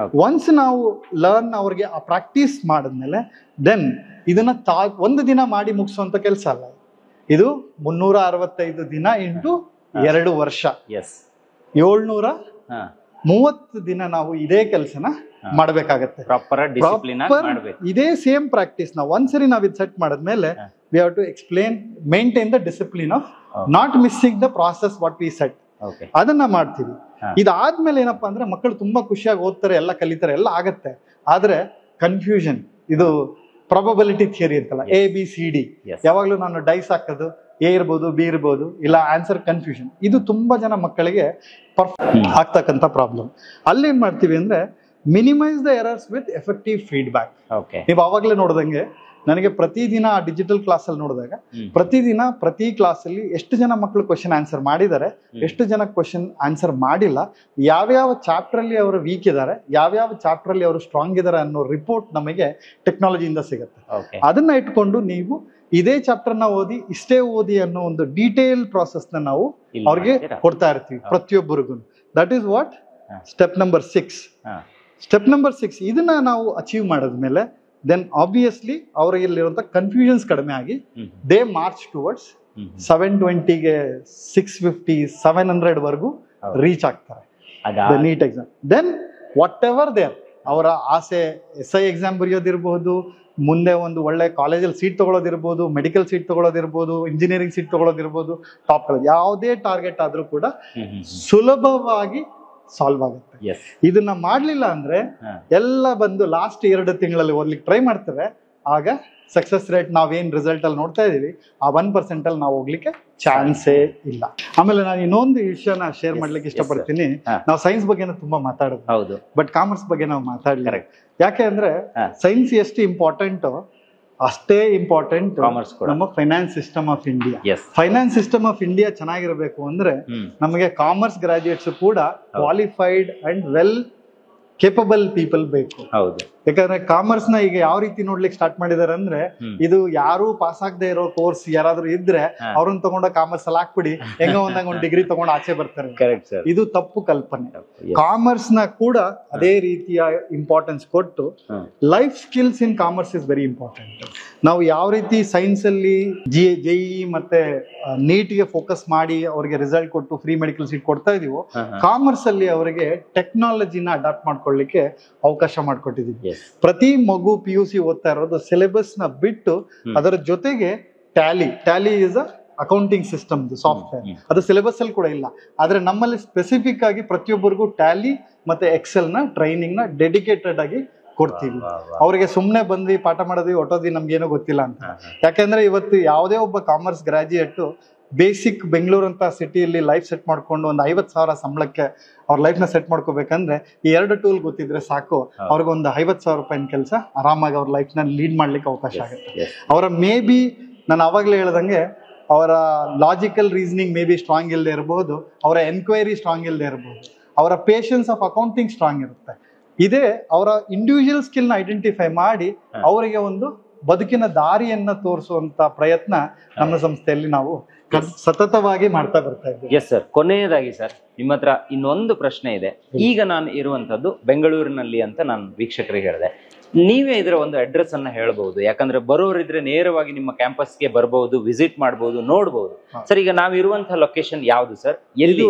ಒನ್ಸ್ ನಾವು ಲರ್ನ್ ಅವ್ರಿಗೆ ಆ ಪ್ರಾಕ್ಟೀಸ್ ಮಾಡಿದ್ಮೇಲೆ ದೆನ್ ಇದನ್ನ ಒಂದು ದಿನ ಮಾಡಿ ಮುಗಿಸುವಂತ ಕೆಲಸ ಅಲ್ಲ. ಇದು 365 ದಿನ ಇಂಟು 2 ವರ್ಷ, 730 ದಿನ ನಾವು ಇದೇ ಕೆಲಸನ ಮಾಡಬೇಕಾಗತ್ತೆ. ಇದೇ ಸೇಮ್ ಪ್ರಾಕ್ಟೀಸ್ ನ ಒಂದ್ಸರಿ ನಾವ್ ಇದು ಸೆಟ್ ಮಾಡಿದ್ಮೇಲೆ we have to explain, maintain the discipline of not missing the process what we set. ಅದನ್ನ ಮಾಡ್ತೀವಿ. ಇದಾದ್ಮೇಲೆ ಏನಪ್ಪಾ ಅಂದ್ರೆ ಮಕ್ಕಳು ತುಂಬಾ ಖುಷಿಯಾಗಿ ಓದ್ತಾರೆ, ಎಲ್ಲ ಕಲಿತಾರೆ, ಎಲ್ಲ ಆಗತ್ತೆ. ಆದ್ರೆ ಕನ್ಫ್ಯೂಷನ್, ಇದು ಪ್ರಾಬಬಿಲಿಟಿ ಥಿಯರಿ ಅಂತಲ್ಲ, ABCD, ಯಾವಾಗ್ಲೂ ನಾನು ಡೈಸ್ ಹಾಕೋದು A ಇರ್ಬೋದು, B ಇರ್ಬೋದು, ಇಲ್ಲ ಆನ್ಸರ್ ಕನ್ಫ್ಯೂಷನ್, ಇದು ತುಂಬಾ ಜನ ಮಕ್ಕಳಿಗೆ ಪರ್ಫೆಕ್ಟ್ ಆಗ್ತಕ್ಕಂಥ ಪ್ರಾಬ್ಲಮ್. ಅಲ್ಲಿ ಏನ್ ಮಾಡ್ತೀವಿ ಅಂದ್ರೆ minimise the errors with effective feedback. ನೀವು ಆವಾಗಲೇ ನೋಡ್ದಂಗೆ ನನಗೆ ಪ್ರತಿದಿನ ಡಿಜಿಟಲ್ ಕ್ಲಾಸ್ ಅಲ್ಲಿ ನೋಡಿದಾಗ ಪ್ರತಿದಿನ ಪ್ರತಿ ಕ್ಲಾಸ್ ಅಲ್ಲಿ ಎಷ್ಟು ಜನ ಮಕ್ಕಳು ಕ್ವಶನ್ ಆನ್ಸರ್ ಮಾಡಿದ್ದಾರೆ, ಎಷ್ಟು ಜನ ಕ್ವಶನ್ ಆನ್ಸರ್ ಮಾಡಿಲ್ಲ, ಯಾವ್ಯಾವ ಚಾಪ್ಟರ್ ಅಲ್ಲಿ ಅವರು ವೀಕ್ ಇದ್ದಾರೆ, ಯಾವ್ಯಾವ ಚಾಪ್ಟರ್ ಅಲ್ಲಿ ಅವರು ಸ್ಟ್ರಾಂಗ್ ಇದ್ದಾರೆ ಅನ್ನೋ ರಿಪೋರ್ಟ್ ನಮಗೆ ಟೆಕ್ನಾಲಜಿಯಿಂದ ಸಿಗುತ್ತೆ. ಅದನ್ನ ಇಟ್ಕೊಂಡು ನೀವು ಇದೇ ಚಾಪ್ಟರ್ ನ ಓದಿ, ಇಷ್ಟೇ ಓದಿ ಅನ್ನೋ ಒಂದು ಡೀಟೇಲ್ ಪ್ರಾಸೆಸ್ ನ ನಾವು ಅವ್ರಿಗೆ ಕೊಡ್ತಾ ಇರ್ತೀವಿ ಪ್ರತಿಯೊಬ್ಬರಿಗೂ. That is what step number 6. Step number 6 ಇದನ್ನ ನಾವು ಅಚೀವ್ ಮಾಡಿದ್ಮೇಲೆ ದೆನ್ ಆಬ್ವಿಯಸ್ಲಿ ಅವರಿಗಿರುವಂತ ಕನ್ಫ್ಯೂಷನ್ಸ್ ಕಡಿಮೆ ಆಗಿ ದೇ ಮಾರ್ಚ್ ಟುವರ್ಡ್ಸ್ 720ಗೆ 650 700 ವರೆಗೂ ರೀಚ್ ಆಗ್ತಾರೆ NEET exam. Then whatever their ಅವರ ಆಸೆ SI ಎಕ್ಸಾಮ್ ಬರೆಯೋದಿರ್ಬೋದು, ಮುಂದೆ ಒಂದು ಒಳ್ಳೆ ಕಾಲೇಜಲ್ಲಿ ಸೀಟ್ ತಗೊಳ್ಳೋದಿರ್ಬೋದು, ಮೆಡಿಕಲ್ ಸೀಟ್ ತಗೊಳ್ಳೋದಿರ್ಬೋದು, ಇಂಜಿನಿಯರಿಂಗ್ ಸೀಟ್ ತಗೊಳ್ಳೋದಿರ್ಬೋದು, ಟಾಪ್ ಕಾಲೇಜ್, ಯಾವುದೇ ಟಾರ್ಗೆಟ್ ಆದ್ರೂ ಕೂಡ ಸುಲಭವಾಗಿ ಸಾಲ್ವ್ ಆಗುತ್ತೆ. ಇದನ್ನ ಮಾಡ್ಲಿಲ್ಲ ಅಂದ್ರೆ ಎಲ್ಲ ಬಂದು ಲಾಸ್ಟ್ 2 ತಿಂಗಳಲ್ಲಿ ಓದ್ಲಿಕ್ಕೆ ಟ್ರೈ ಮಾಡ್ತೇವೆ. ಆಗ ಸಕ್ಸಸ್ ರೇಟ್ ನಾವೇನ್ ರಿಸಲ್ಟ್ ಅಲ್ಲಿ ನೋಡ್ತಾ ಇದೀವಿ ಆ 1% ಅಲ್ಲಿ ನಾವು ಹೋಗ್ಲಿಕ್ಕೆ ಚಾನ್ಸೇ ಇಲ್ಲ. ಆಮೇಲೆ ನಾನು ಇನ್ನೊಂದು ವಿಷಯನ ಶೇರ್ ಮಾಡ್ಲಿಕ್ಕೆ ಇಷ್ಟಪಡ್ತೀನಿ. ನಾವು ಸೈನ್ಸ್ ಬಗ್ಗೆ ತುಂಬಾ ಮಾತಾಡೋದು, ಬಟ್ ಕಾಮರ್ಸ್ ಬಗ್ಗೆ ನಾವು ಮಾತಾಡ್ಲಿ. ಯಾಕೆ ಅಂದ್ರೆ ಸೈನ್ಸ್ ಎಷ್ಟು ಇಂಪಾರ್ಟೆಂಟ್ ಅಷ್ಟೇ ಇಂಪಾರ್ಟೆಂಟ್ ನಮ್ಮ finance system of India. Finance system of India ಚೆನ್ನಾಗಿರ್ಬೇಕು ಅಂದ್ರೆ ನಮಗೆ ಕಾಮರ್ಸ್ ಗ್ರಾಜುಯೇಟ್ಸ್ ಕೂಡ qualified and well capable people ಬೇಕು. ಯಾಕಂದ್ರೆ ಕಾಮರ್ಸ್ ನ ಈಗ ಯಾವ ರೀತಿ ನೋಡ್ಲಿಕ್ಕೆ ಸ್ಟಾರ್ಟ್ ಮಾಡಿದಾರೆ ಅಂದ್ರೆ, ಇದು ಯಾರು ಪಾಸ್ ಆಗದೆ ಇರೋ ಕೋರ್ಸ್ ಯಾರಾದ್ರೂ ಇದ್ರೆ ಅವ್ರನ್ನ ತಗೊಂಡ ಕಾಮರ್ಸ್ ಅಲ್ಲಿ ಹಾಕ್ಬಿಡಿ, ಹೆಂಗ ಒಂದ್ ಡಿಗ್ರಿ ತಗೊಂಡು ಆಚೆ ಬರ್ತಾರೆ. ಇದು ತಪ್ಪು ಕಲ್ಪನೆ. ಕಾಮರ್ಸ್ ನ ಕೂಡ ಅದೇ ರೀತಿಯ ಇಂಪಾರ್ಟೆನ್ಸ್ ಕೊಟ್ಟು life skills in commerce is very important. ನಾವು ಯಾವ ರೀತಿ ಸೈನ್ಸ್ ಅಲ್ಲಿ JEE ಮತ್ತೆ ನೀಟ್ ಗೆ ಫೋಕಸ್ ಮಾಡಿ ಅವ್ರಿಗೆ ರಿಸಲ್ಟ್ ಕೊಟ್ಟು ಫ್ರೀ ಮೆಡಿಕಲ್ ಸೀಟ್ ಕೊಡ್ತಾ ಇದೀವೋ, ಕಾಮರ್ಸ್ ಅಲ್ಲಿ ಅವರಿಗೆ ಟೆಕ್ನಾಲಜಿನ ಅಡಾಪ್ಟ್ ಮಾಡ್ಕೊಳ್ಳಿಕ್ಕೆ ಅವಕಾಶ ಮಾಡ್ಕೊಟ್ಟಿದೀವಿ. ಪ್ರತಿ ಮಗು PUC ಓದ್ತಾ ಇರೋದು ಸಿಲೆಬಸ್ ನ ಬಿಟ್ಟು ಅದರ ಜೊತೆಗೆ Tally is a accounting system software, ಅದು ಸಿಲೆಬಸ್ ಅಲ್ಲಿ ಕೂಡ ಇಲ್ಲ. ಆದ್ರೆ ನಮ್ಮಲ್ಲಿ ಸ್ಪೆಸಿಫಿಕ್ ಆಗಿ ಪ್ರತಿಯೊಬ್ಬರಿಗೂ ಟ್ಯಾಲಿ ಮತ್ತೆ ಎಕ್ಸೆಲ್ ನ ಟ್ರೈನಿಂಗ್ ನ ಡೆಡಿಕೇಟೆಡ್ ಆಗಿ ಕೊಡ್ತೀವಿ. ಅವರಿಗೆ ಸುಮ್ನೆ ಬಂದ್ವಿ ಪಾಠ ಮಾಡೋದ್ವಿ ಹೊಟ್ಟೋದ್ವಿ ನಮ್ಗೇನೋ ಗೊತ್ತಿಲ್ಲ ಅಂತ. ಯಾಕಂದ್ರೆ ಇವತ್ತು ಯಾವುದೇ ಒಬ್ಬ ಕಾಮರ್ಸ್ ಗ್ರಾಜುಯೇಟ್ ಬೇಸಿಕ್ ಬೆಂಗಳೂರು ಅಂತ ಸಿಟಿಯಲ್ಲಿ ಲೈಫ್ ಸೆಟ್ ಮಾಡ್ಕೊಂಡು ಒಂದು 50,000 ಸಂಬಳಕ್ಕೆ ಅವ್ರ ಲೈಫ್ ನ ಸೆಟ್ ಮಾಡ್ಕೋಬೇಕಂದ್ರೆ ಈ 2 ಟೂಲ್ ಗೊತ್ತಿದ್ರೆ ಸಾಕು, ಅವ್ರಿಗೊಂದು 50,000 ರೂಪಾಯಿನ ಕೆಲಸ ಆರಾಮಾಗಿ ಅವ್ರ ಲೈಫ್ ನ ಲೀಡ್ ಮಾಡ್ಲಿಕ್ಕೆ ಅವಕಾಶ ಆಗುತ್ತೆ. ಅವರ ಮೇ ಬಿ ನಾನು ಅವಾಗ್ಲೇ ಹೇಳ್ದಂಗೆ ಅವರ logical reasoning may be strong ಇಲ್ಲದೆ ಇರಬಹುದು, ಅವರ ಎನ್ಕ್ವೈರಿ ಸ್ಟ್ರಾಂಗ್ ಇಲ್ಲದೆ ಇರಬಹುದು, ಅವರ ಪೇಷನ್ಸ್ ಆಫ್ ಅಕೌಂಟಿಂಗ್ ಸ್ಟ್ರಾಂಗ್ ಇರುತ್ತೆ. ಇದೇ ಅವರ ಇಂಡಿವಿಜುವಲ್ ಸ್ಕಿಲ್ ನ ಐಡೆಂಟಿಫೈ ಮಾಡಿ ಅವರಿಗೆ ಒಂದು ಬದುಕಿನ ದಾರಿಯನ್ನ ತೋರಿಸುವಂತ ಪ್ರಯತ್ನ ನಮ್ಮ ಸಂಸ್ಥೆಯಲ್ಲಿ ನಾವು ಸತತವಾಗಿ ಮಾಡ್ತಾ ಬರ್ತಾ ಇದ್ದೀವಿ. ಎಸ್ ಸರ್, ಕೊನೆಯದಾಗಿ ಸರ್ ನಿಮ್ಮ ಹತ್ರ ಇನ್ನೊಂದು ಪ್ರಶ್ನೆ ಇದೆ. ಈಗ ನಾನು ಇರುವಂತದ್ದು ಬೆಂಗಳೂರಿನಲ್ಲಿ ಅಂತ ನಾನು ವೀಕ್ಷಕರಿಗೆ ಹೇಳಿದೆ, ನೀವೇ ಇದರ ಒಂದು ಅಡ್ರೆಸ್ ಅನ್ನ ಹೇಳ್ಬಹುದು. ಯಾಕಂದ್ರೆ ಬರೋರಿದ್ರೆ ನೇರವಾಗಿ ನಿಮ್ಮ ಕ್ಯಾಂಪಸ್ಗೆ ಬರ್ಬಹುದು, ವಿಸಿಟ್ ಮಾಡಬಹುದು, ನೋಡಬಹುದು. ಸರ್ ಈಗ ನಾವು ಇರುವಂತಹ ಲೊಕೇಶನ್ ಯಾವುದು ಸರ್? ಎಲ್ಲಿ?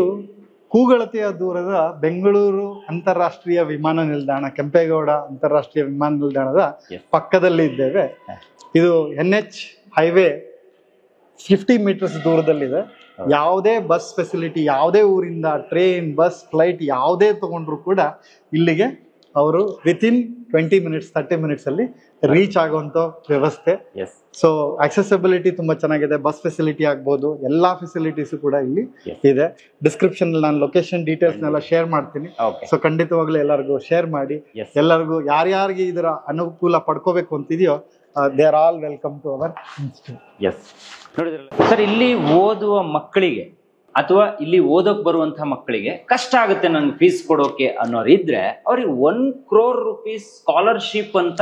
ಕೂಗಳತೆಯ ದೂರದ ಬೆಂಗಳೂರು ಅಂತಾರಾಷ್ಟ್ರೀಯ ವಿಮಾನ ನಿಲ್ದಾಣ, ಕೆಂಪೇಗೌಡ ಅಂತಾರಾಷ್ಟ್ರೀಯ ವಿಮಾನ ನಿಲ್ದಾಣದ ಪಕ್ಕದಲ್ಲಿ ಇದ್ದೇವೆ. ಇದು NH ಹೈವೇ 50 ಮೀಟರ್ಸ್ ದೂರದಲ್ಲಿದೆ. ಯಾವುದೇ ಬಸ್ ಫೆಸಿಲಿಟಿ, ಯಾವುದೇ ಊರಿಂದ ಟ್ರೈನ್, ಬಸ್, ಫ್ಲೈಟ್ ಯಾವುದೇ ತಗೊಂಡ್ರು ಕೂಡ ಇಲ್ಲಿಗೆ ಅವರು ವಿತಿನ್ 20 ಮಿನಿಟ್ಸ್ 30 ಮಿನಿಟ್ಸ್ ಅಲ್ಲಿ ರೀಚ್ ಆಗುವಂತ ವ್ಯವಸ್ಥೆ. ಸೊ ಆಕ್ಸೆಸಿಬಿಲಿಟಿ ತುಂಬಾ ಚೆನ್ನಾಗಿದೆ. ಬಸ್ ಫೆಸಿಲಿಟಿ ಆಗ್ಬೋದು, ಎಲ್ಲಾ ಫೆಸಿಲಿಟೀಸ್ ಕೂಡ ಇಲ್ಲಿ ಇದೆ. ಡಿಸ್ಕ್ರಿಪ್ಷನ್ ನಾನು ಲೊಕೇಶನ್ ಡೀಟೇಲ್ಸ್ನೆಲ್ಲ ಶೇರ್ ಮಾಡ್ತೀನಿ. ಸೊ ಖಂಡಿತವಾಗ್ಲೂ ಎಲ್ಲರಿಗೂ ಶೇರ್ ಮಾಡಿ. ಎಲ್ಲರಿಗೂ ಯಾರ್ಯಾರಿಗೆ ಇದರ ಅನುಕೂಲ ಪಡ್ಕೋಬೇಕು ಅಂತಿದೆಯೋ they are all welcome to our institute. Yes, ನೋಡಿದ್ರಲ್ಲ ಸರ್, ಇಲ್ಲಿ ಓದುವ ಮಕ್ಕಳಿಗೆ ಅಥವಾ ಇಲ್ಲಿ ಓದೋಕ್ ಬರುವಂತಹ ಮಕ್ಕಳಿಗೆ ಕಷ್ಟ ಆಗುತ್ತೆ ನಂಗೆ ಫೀಸ್ ಕೊಡೋಕೆ ಅನ್ನೋರಿದ್ರೆ ಅವ್ರಿಗೆ 1 crore rupees ಸ್ಕಾಲರ್ಶಿಪ್ ಅಂತ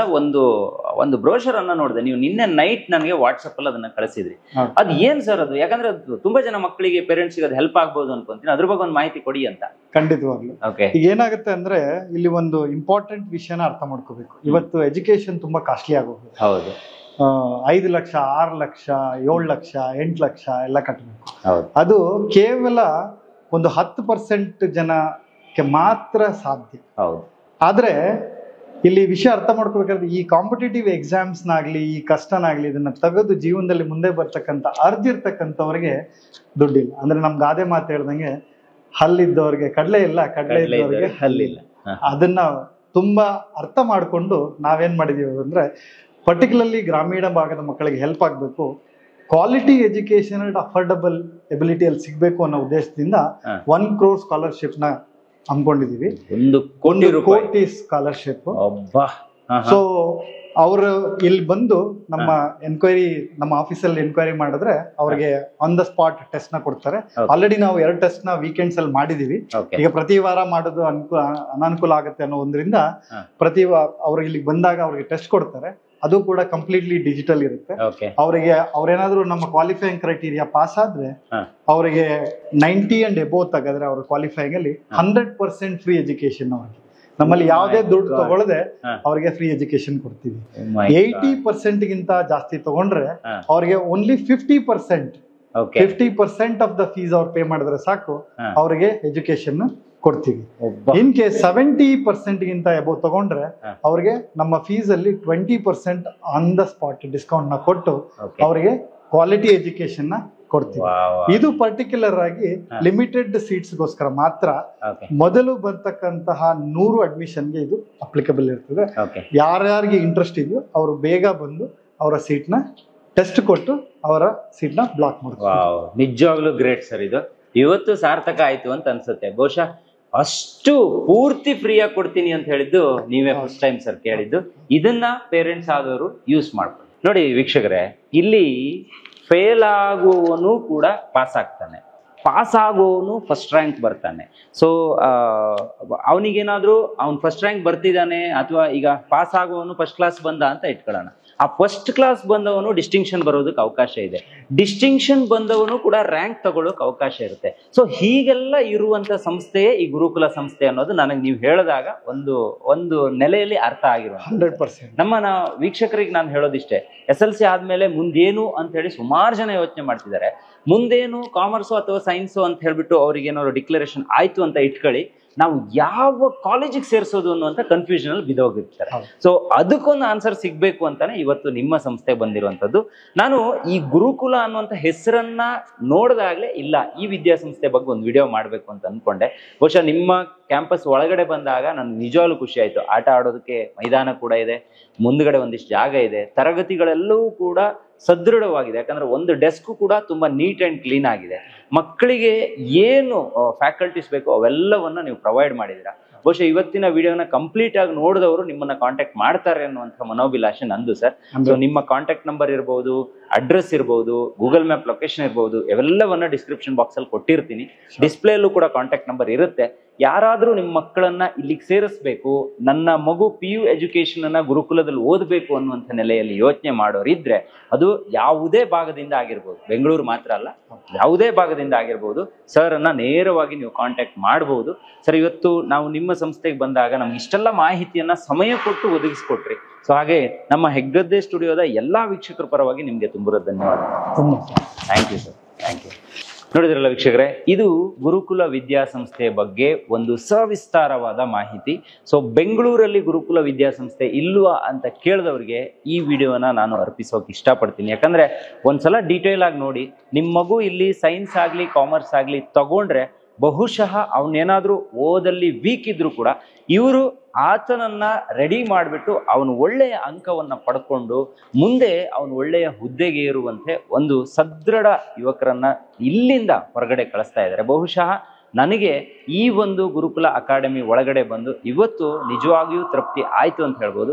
ಒಂದು ಬ್ರೋಷರ್ ಅನ್ನ ನೋಡಿದೆ. ನೀವು ನಿನ್ನೆ ನೈಟ್ ನನಗೆ ವಾಟ್ಸಪ್ ಅಲ್ಲಿ ಅದನ್ನ ಕಳಿಸಿದ್ರಿ. ಅದ್ ಏನ್ ಸರ್ ಅದು? ಯಾಕಂದ್ರೆ ತುಂಬಾ ಜನ ಮಕ್ಕಳಿಗೆ ಪೇರೆಂಟ್ಸ್ ಅದು ಹೆಲ್ಪ್ ಆಗ್ಬೋದು ಅನ್ಕೊಂತೀನಿ. ಅದ್ರ ಬಗ್ಗೆ ಒಂದು ಮಾಹಿತಿ ಕೊಡಿ ಅಂತ. ಖಂಡಿತವಾಗ್ಲು. ಈಗ ಏನಾಗುತ್ತೆ ಅಂದ್ರೆ ಇಲ್ಲಿ ಒಂದು ಇಂಪಾರ್ಟೆಂಟ್ ವಿಷಯನ ಅರ್ಥ ಮಾಡ್ಕೋಬೇಕು. ಇವತ್ತು ಎಜುಕೇಶನ್ ತುಂಬಾ ಕಾಸ್ಟ್ಲಿ ಆಗೋಗಿದೆ. ಹೌದು. 5 ಲಕ್ಷ 6 ಲಕ್ಷ 7 ಲಕ್ಷ 8 ಲಕ್ಷ ಎಲ್ಲ ಕಟ್ಟಬೇಕು. ಅದು ಕೇವಲ ಒಂದು 10% ಜನಕ್ಕೆ ಮಾತ್ರ ಸಾಧ್ಯ. ಆದ್ರೆ ಇಲ್ಲಿ ವಿಷಯ ಅರ್ಥ ಮಾಡ್ಕೋಬೇಕಾದ್ರೆ ಈ ಕಾಂಪಿಟೇಟಿವ್ ಎಕ್ಸಾಮ್ಸ್ನಾಗ್ಲಿ, ಈ ಕಷ್ಟನಾಗ್ಲಿ, ಇದನ್ನ ತೆಗೆದು ಜೀವನದಲ್ಲಿ ಮುಂದೆ ಬರ್ತಕ್ಕಂಥ ಅರ್ಜಿರ್ತಕ್ಕಂಥವ್ರಿಗೆ ದುಡ್ಡಿಲ್ಲ. ಅಂದ್ರೆ ನಮ್ ಗಾದೆ ಮಾತು ಹೇಳ್ದಂಗೆ, ಹಲ್ಲಿದ್ದವ್ರಿಗೆ ಕಡಲೆ ಇಲ್ಲ, ಕಡಲೆ ಇದ್ದವ್ರಿಗೆ ಹಲ್ಲಿಲ್ಲ. ಅದನ್ನ ತುಂಬಾ ಅರ್ಥ ಮಾಡ್ಕೊಂಡು ನಾವೇನ್ ಮಾಡಿದೀವಿ ಅಂದ್ರೆ, ಪರ್ಟಿಕ್ಯುಲರ್ಲಿ ಗ್ರಾಮೀಣ ಭಾಗದ ಮಕ್ಕಳಿಗೆ ಹೆಲ್ಪ್ ಆಗಬೇಕು, quality education and affordable ability ಅಲ್ಲಿ ಸಿಗ್ಬೇಕು ಅನ್ನೋ ಉದ್ದೇಶದಿಂದ 1 crore ಸ್ಕಾಲರ್ಶಿಪ್ ನ ಹಮ್ಮಿಕೊಂಡಿದೀವಿ. 1 ಕೋಟಿ ಸ್ಕಾಲರ್ಶಿಪ್. ಸೊ ಅವರು ಇಲ್ಲಿ ಬಂದು ನಮ್ಮ ನಮ್ಮ ಆಫೀಸಲ್ಲಿ ಎನ್ಕ್ವೈರಿ ಮಾಡಿದ್ರೆ ಅವ್ರಿಗೆ ಆನ್ ದ ಸ್ಪಾಟ್ ಟೆಸ್ಟ್ ನ ಕೊಡ್ತಾರೆ. ಆಲ್ರೆಡಿ ನಾವು 2 ಟೆಸ್ಟ್ ನ ವೀಕೆಂಡ್ಸ್ ಅಲ್ಲಿ ಮಾಡಿದೀವಿ. ಈಗ ಪ್ರತಿ ವಾರ ಮಾಡೋದು ಅನಾನುಕೂಲ ಆಗುತ್ತೆ ಅನ್ನೋ ಒಂದ್ರಿಂದ ಪ್ರತಿ ಅವ್ರಿಗೆ ಇಲ್ಲಿ ಬಂದಾಗ ಅವ್ರಿಗೆ ಟೆಸ್ಟ್ ಕೊಡ್ತಾರೆ. ಅದು ಕೂಡ ಕಂಪ್ಲೀಟ್ಲಿ ಡಿಜಿಟಲ್ ಇರುತ್ತೆ. ಅವರಿಗೆ ಅವ್ರೇನಾದ್ರೂ ನಮ್ಮ ಕ್ವಾಲಿಫೈಯಿಂಗ್ ಕ್ರೈಟೀರಿಯಾ ಪಾಸ್ ಆದ್ರೆ ಅವರಿಗೆ 90 and above ತೆಗೆದ್ರೆ ಅವ್ರ ಕ್ವಾಲಿಫೈಯಿಂಗ್ ಅಲ್ಲಿ 100% ಫ್ರೀ ಎಜುಕೇಶನ್. ಅವ್ರಿಗೆ ನಮ್ಮಲ್ಲಿ ಯಾವುದೇ ದುಡ್ಡು ತಗೊಳ್ಳದೆ ಅವ್ರಿಗೆ ಫ್ರೀ ಎಜುಕೇಶನ್ ಕೊಡ್ತೀವಿ. 80% ಗಿಂತ ಜಾಸ್ತಿ ತಗೊಂಡ್ರೆ ಅವ್ರಿಗೆ ಓನ್ಲಿ 50% ಆಫ್ ದ ಫೀಸ್ ಅವ್ರು ಪೇ ಮಾಡಿದ್ರೆ ಸಾಕು, ಅವ್ರಿಗೆ ಎಜುಕೇಶನ್ ಕೊಡ್ತೀವಿ. ಇನ್ ಕೇಸ್ 70% ಗಿಂತ ಎಬೋ ತಗೊಂಡ್ರೆ ಅವ್ರಿಗೆ ನಮ್ಮ ಫೀಸ್ ಅಲ್ಲಿ 20% ಆನ್ ದ ಸ್ಪಾಟ್ ಡಿಸ್ಕೌಂಟ್ ನ ಕೊಟ್ಟು ಅವರಿಗೆ ಕ್ವಾಲಿಟಿ ಎಜುಕೇಶನ್ ನ ಕೊಡ್ತೀವಿ. ಇದು ಪರ್ಟಿಕ್ಯುಲರ್ ಆಗಿ ಲಿಮಿಟೆಡ್ ಸೀಟ್ಸ್ ಗೋಸ್ಕರ ಮಾತ್ರ. ಮೊದಲು ಬರ್ತಕ್ಕಂತಹ 100 ಅಡ್ಮಿಷನ್ಗೆ ಇದು ಅಪ್ಲಿಕಬಲ್ ಇರ್ತದೆ. ಯಾರ್ಯಾರಿಗೆ ಇಂಟ್ರೆಸ್ಟ್ ಇದೆಯೋ ಅವರು ಬೇಗ ಬಂದು ಅವರ ಸೀಟ್ ನ ಟೆಸ್ಟ್ ಕೊಟ್ಟು ಅವರ ಸೀಟ್ ನ ಬ್ಲಾಕ್ ಮಾಡ್ತಾರೆ. ನಿಜವಾಗ್ಲೂ ಗ್ರೇಟ್ ಸರ್. ಇದು ಇವತ್ತು ಸಾರ್ಥಕ ಆಯ್ತು ಅಂತ ಅನ್ಸುತ್ತೆ. ಬಹುಶಃ ಅಷ್ಟು ಪೂರ್ತಿ ಫ್ರೀಯಾಗಿ ಕೊಡ್ತೀನಿ ಅಂತ ಹೇಳಿದ್ದು ನೀವೇ ಫಸ್ಟ್ ಟೈಮ್ ಸರ್ ಕೇಳಿದ್ದು. ಇದನ್ನ ಪೇರೆಂಟ್ಸ್ ಆದವರು ಯೂಸ್ ಮಾಡ್ಕೊಂಡು ನೋಡಿ ವೀಕ್ಷಕರೇ, ಇಲ್ಲಿ ಫೇಲ್ ಆಗುವವನು ಕೂಡ ಪಾಸ್ ಆಗ್ತಾನೆ, ಪಾಸ್ ಆಗುವವನು ಫಸ್ಟ್ ರ್ಯಾಂಕ್ ಬರ್ತಾನೆ. ಸೊ ಅವನಿಗೇನಾದ್ರೂ ಅವ್ನು ಫಸ್ಟ್ ರ್ಯಾಂಕ್ ಬರ್ತಿದ್ದಾನೆ ಅಥವಾ ಈಗ ಪಾಸ್ ಆಗುವವನು ಫಸ್ಟ್ ಕ್ಲಾಸ್ ಬಂದ ಅಂತ ಇಟ್ಕೊಳ್ಳೋಣ. ಆ ಫಸ್ಟ್ ಕ್ಲಾಸ್ ಬಂದವನು ಡಿಸ್ಟಿಂಕ್ಷನ್ ಬರೋದಕ್ಕೆ ಅವಕಾಶ ಇದೆ, ಡಿಸ್ಟಿಂಕ್ಷನ್ ಬಂದವನು ಕೂಡ ರ್ಯಾಂಕ್ ತಗೊಳ್ಳೋಕೆ ಅವಕಾಶ ಇರುತ್ತೆ. ಸೊ ಹೀಗೆಲ್ಲ ಇರುವಂತ ಸಂಸ್ಥೆಯೇ ಈ ಗುರುಕುಲ ಸಂಸ್ಥೆ ಅನ್ನೋದು ನನಗೆ ನೀವು ಹೇಳಿದಾಗ ಒಂದು ನೆಲೆಯಲ್ಲಿ ಅರ್ಥ ಆಗಿರೋ 100%. ನಮ್ಮ ವೀಕ್ಷಕರಿಗೆ ನಾನು ಹೇಳೋದಿಷ್ಟೇ, SLC ಆದ್ಮೇಲೆ ಮುಂದೇನು ಅಂತ ಹೇಳಿ ಸುಮಾರು ಜನ ಯೋಚನೆ ಮಾಡ್ತಿದ್ದಾರೆ. ಮುಂದೇನು ಕಾಮರ್ಸು ಅಥವಾ ಸೈನ್ಸು ಅಂತ ಹೇಳ್ಬಿಟ್ಟು ಅವ್ರಿಗೆ ಏನಾದ್ರು ಡಿಕ್ಲರೇಷನ್ ಆಯ್ತು ಅಂತ ಇಟ್ಕೊಳ್ಳಿ, ನಾವು ಯಾವ ಕಾಲೇಜಿಗೆ ಸೇರಿಸೋದು ಅನ್ನುವಂಥ ಕನ್ಫ್ಯೂಷನ್ ಅಲ್ಲಿ ಬಿದ್ದೋಗಿರ್ತಾರೆ. ಸೊ ಅದಕ್ಕೊಂದು ಆನ್ಸರ್ ಸಿಗ್ಬೇಕು ಅಂತಾನೆ ಇವತ್ತು ನಿಮ್ಮ ಸಂಸ್ಥೆ ಬಂದಿರುವಂತದ್ದು. ನಾನು ಈ ಗುರುಕುಲ ಅನ್ನುವಂಥ ಹೆಸರನ್ನ ನೋಡಿದಾಗ್ಲೇ ಇಲ್ಲ ಈ ವಿದ್ಯಾಸಂಸ್ಥೆ ಬಗ್ಗೆ ಒಂದು ವಿಡಿಯೋ ಮಾಡ್ಬೇಕು ಅಂತ ಅನ್ಕೊಂಡೆ. ಬಹುಶಃ ನಿಮ್ಮ ಕ್ಯಾಂಪಸ್ ಒಳಗಡೆ ಬಂದಾಗ ನನ್ಗೆ ನಿಜವಾಗ್ಲೂ ಖುಷಿ ಆಯ್ತು. ಆಟ ಆಡೋದಕ್ಕೆ ಮೈದಾನ ಕೂಡ ಇದೆ, ಮುಂದ್ಗಡೆ ಒಂದಿಷ್ಟು ಜಾಗ ಇದೆ, ತರಗತಿಗಳೆಲ್ಲವೂ ಕೂಡ ಸದೃಢವಾಗಿದೆ. ಯಾಕಂದ್ರೆ ಒಂದು ಡೆಸ್ಕ್ ಕೂಡ ತುಂಬಾ ನೀಟ್ ಅಂಡ್ ಕ್ಲೀನ್ ಆಗಿದೆ. ಮಕ್ಕಳಿಗೆ ಏನು ಫ್ಯಾಕಲ್ಟೀಸ್ ಬೇಕೋ ಅವೆಲ್ಲವನ್ನ ನೀವು ಪ್ರೊವೈಡ್ ಮಾಡಿದ್ದೀರಾ. ಬಹುಶಃ ಇವತ್ತಿನ ವಿಡಿಯೋನ ಕಂಪ್ಲೀಟ್ ಆಗಿ ನೋಡಿದವರು ನಿಮ್ಮನ್ನ ಕಾಂಟ್ಯಾಕ್ಟ್ ಮಾಡ್ತಾರೆ ಅನ್ನುವಂಥ ಮನೋಭಿಲಾಷೆ ನಂದು ಸರ್. ಸೊ ನಿಮ್ಮ ಕಾಂಟ್ಯಾಕ್ಟ್ ನಂಬರ್ ಇರ್ಬೋದು, ಅಡ್ರೆಸ್ ಇರ್ಬೋದು, ಗೂಗಲ್ ಮ್ಯಾಪ್ ಲೊಕೇಶನ್ ಇರ್ಬೋದು, ಇವೆಲ್ಲವನ್ನ ಡಿಸ್ಕ್ರಿಪ್ಷನ್ ಬಾಕ್ಸ್ ಅಲ್ಲಿ ಕೊಟ್ಟಿರ್ತೀನಿ. ಡಿಸ್ಪ್ಲೇಲ್ಲೂ ಕೂಡ ಕಾಂಟ್ಯಾಕ್ಟ್ ನಂಬರ್ ಇರುತ್ತೆ. ಯಾರಾದ್ರೂ ನಿಮ್ಮ ಮಕ್ಕಳನ್ನ ಇಲ್ಲಿಗೆ ಸೇರಿಸ್ಬೇಕು, ನನ್ನ ಮಗು PU ಎಜುಕೇಶನ್ ಅನ್ನ ಗುರುಕುಲದಲ್ಲಿ ಓದಬೇಕು ಅನ್ನುವಂಥ ನೆಲೆಯಲ್ಲಿ ಯೋಚನೆ ಮಾಡೋರಿದ್ರೆ ಅದು ಯಾವುದೇ ಭಾಗದಿಂದ ಆಗಿರ್ಬೋದು, ಬೆಂಗಳೂರು ಮಾತ್ರ ಅಲ್ಲ, ಯಾವುದೇ ಭಾಗದಿಂದ ಆಗಿರ್ಬೋದು, ಸರ್ ಅನ್ನ ನೇರವಾಗಿ ನೀವು ಕಾಂಟ್ಯಾಕ್ಟ್ ಮಾಡಬಹುದು. ಸರ್, ಇವತ್ತು ನಾವು ನಿಮ್ಮ ಸಂಸ್ಥೆಗೆ ಬಂದಾಗ ನಮ್ಗೆ ಇಷ್ಟೆಲ್ಲ ಮಾಹಿತಿಯನ್ನ ಸಮಯ ಕೊಟ್ಟು ಒದಗಿಸ್ಕೊಟ್ರಿ. ಸೊ ಹಾಗೆ ನಮ್ಮ ಹೆಗ್ಗದ್ದೆ ಸ್ಟುಡಿಯೋದ ಎಲ್ಲಾ ವೀಕ್ಷಕರ ಪರವಾಗಿ ನಿಮ್ಗೆ ತುಂಬ ಧನ್ಯವಾದ. Thank you sir, thank you. ನೋಡಿದ್ರಲ್ಲ ವೀಕ್ಷಕರೇ, ಇದು ಗುರುಕುಲ ವಿದ್ಯಾಸಂಸ್ಥೆಯ ಬಗ್ಗೆ ಒಂದು ಸವಿಸ್ತಾರವಾದ ಮಾಹಿತಿ. ಸೊ ಬೆಂಗಳೂರಲ್ಲಿ ಗುರುಕುಲ ವಿದ್ಯಾಸಂಸ್ಥೆ ಇಲ್ವಾ ಅಂತ ಕೇಳಿದವ್ರಿಗೆ ಈ ವಿಡಿಯೋನ ನಾನು ಅರ್ಪಿಸೋಕೆ ಇಷ್ಟಪಡ್ತೀನಿ. ಯಾಕಂದ್ರೆ ಒಂದ್ಸಲ ಡೀಟೇಲ್ ಆಗಿ ನೋಡಿ, ನಿಮ್ಮ ಮಗು ಇಲ್ಲಿ ಸೈನ್ಸ್ ಆಗಲಿ ಕಾಮರ್ಸ್ ಆಗಲಿ ತಗೊಂಡ್ರೆ ಬಹುಶಃ ಅವನೇನಾದ್ರೂ ಓದಲ್ಲಿ ವೀಕ್ ಇದ್ರು ಕೂಡ ಇವರು ಆತನನ್ನ ರೆಡಿ ಮಾಡಿಬಿಟ್ಟು ಅವನು ಒಳ್ಳೆಯ ಅಂಕವನ್ನ ಪಡ್ಕೊಂಡು ಮುಂದೆ ಅವನು ಒಳ್ಳೆಯ ಹುದ್ದೆಗೆ ಏರುವಂತೆ ಒಂದು ಸದೃಢ ಯುವಕರನ್ನ ಇಲ್ಲಿಂದ ಹೊರಗಡೆ ಕಳಿಸ್ತಾ ಇದ್ದಾರೆ. ಬಹುಶಃ ನನಗೆ ಈ ಒಂದು ಗುರುಕುಲ ಅಕಾಡೆಮಿ ಒಳಗಡೆ ಬಂದು ಇವತ್ತು ನಿಜವಾಗಿಯೂ ತೃಪ್ತಿ ಆಯ್ತು ಅಂತ ಹೇಳ್ಬೋದು.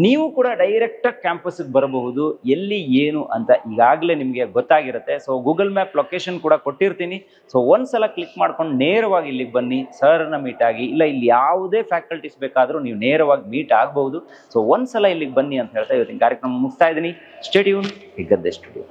ನೀವು ಕೂಡ ಡೈರೆಕ್ಟಾಗಿ ಕ್ಯಾಂಪಸ್ಗೆ ಬರಬಹುದು, ಎಲ್ಲಿ ಏನು ಅಂತ ಈಗಾಗಲೇ ನಿಮಗೆ ಗೊತ್ತಾಗಿರುತ್ತೆ. ಸೊ ಗೂಗಲ್ ಮ್ಯಾಪ್ ಲೊಕೇಶನ್ ಕೂಡ ಕೊಟ್ಟಿರ್ತೀನಿ. ಸೊ ಒಂದ್ಸಲ ಕ್ಲಿಕ್ ಮಾಡ್ಕೊಂಡು ನೇರವಾಗಿ ಇಲ್ಲಿಗೆ ಬನ್ನಿ, ಸರ್ನ ಮೀಟ್ ಆಗಿ, ಇಲ್ಲ ಇಲ್ಲಿ ಯಾವುದೇ ಫ್ಯಾಕಲ್ಟೀಸ್ ಬೇಕಾದರೂ ನೀವು ನೇರವಾಗಿ ಮೀಟ್ ಆಗಬಹುದು. ಸೊ ಒಂದ್ಸಲ ಇಲ್ಲಿಗೆ ಬನ್ನಿ ಅಂತ ಹೇಳ್ತಾ ಇವತ್ತಿನ ಕಾರ್ಯಕ್ರಮ ಮುಗಿಸ್ತಾ ಇದ್ದೀನಿ. Stay tune, Heggadde studio.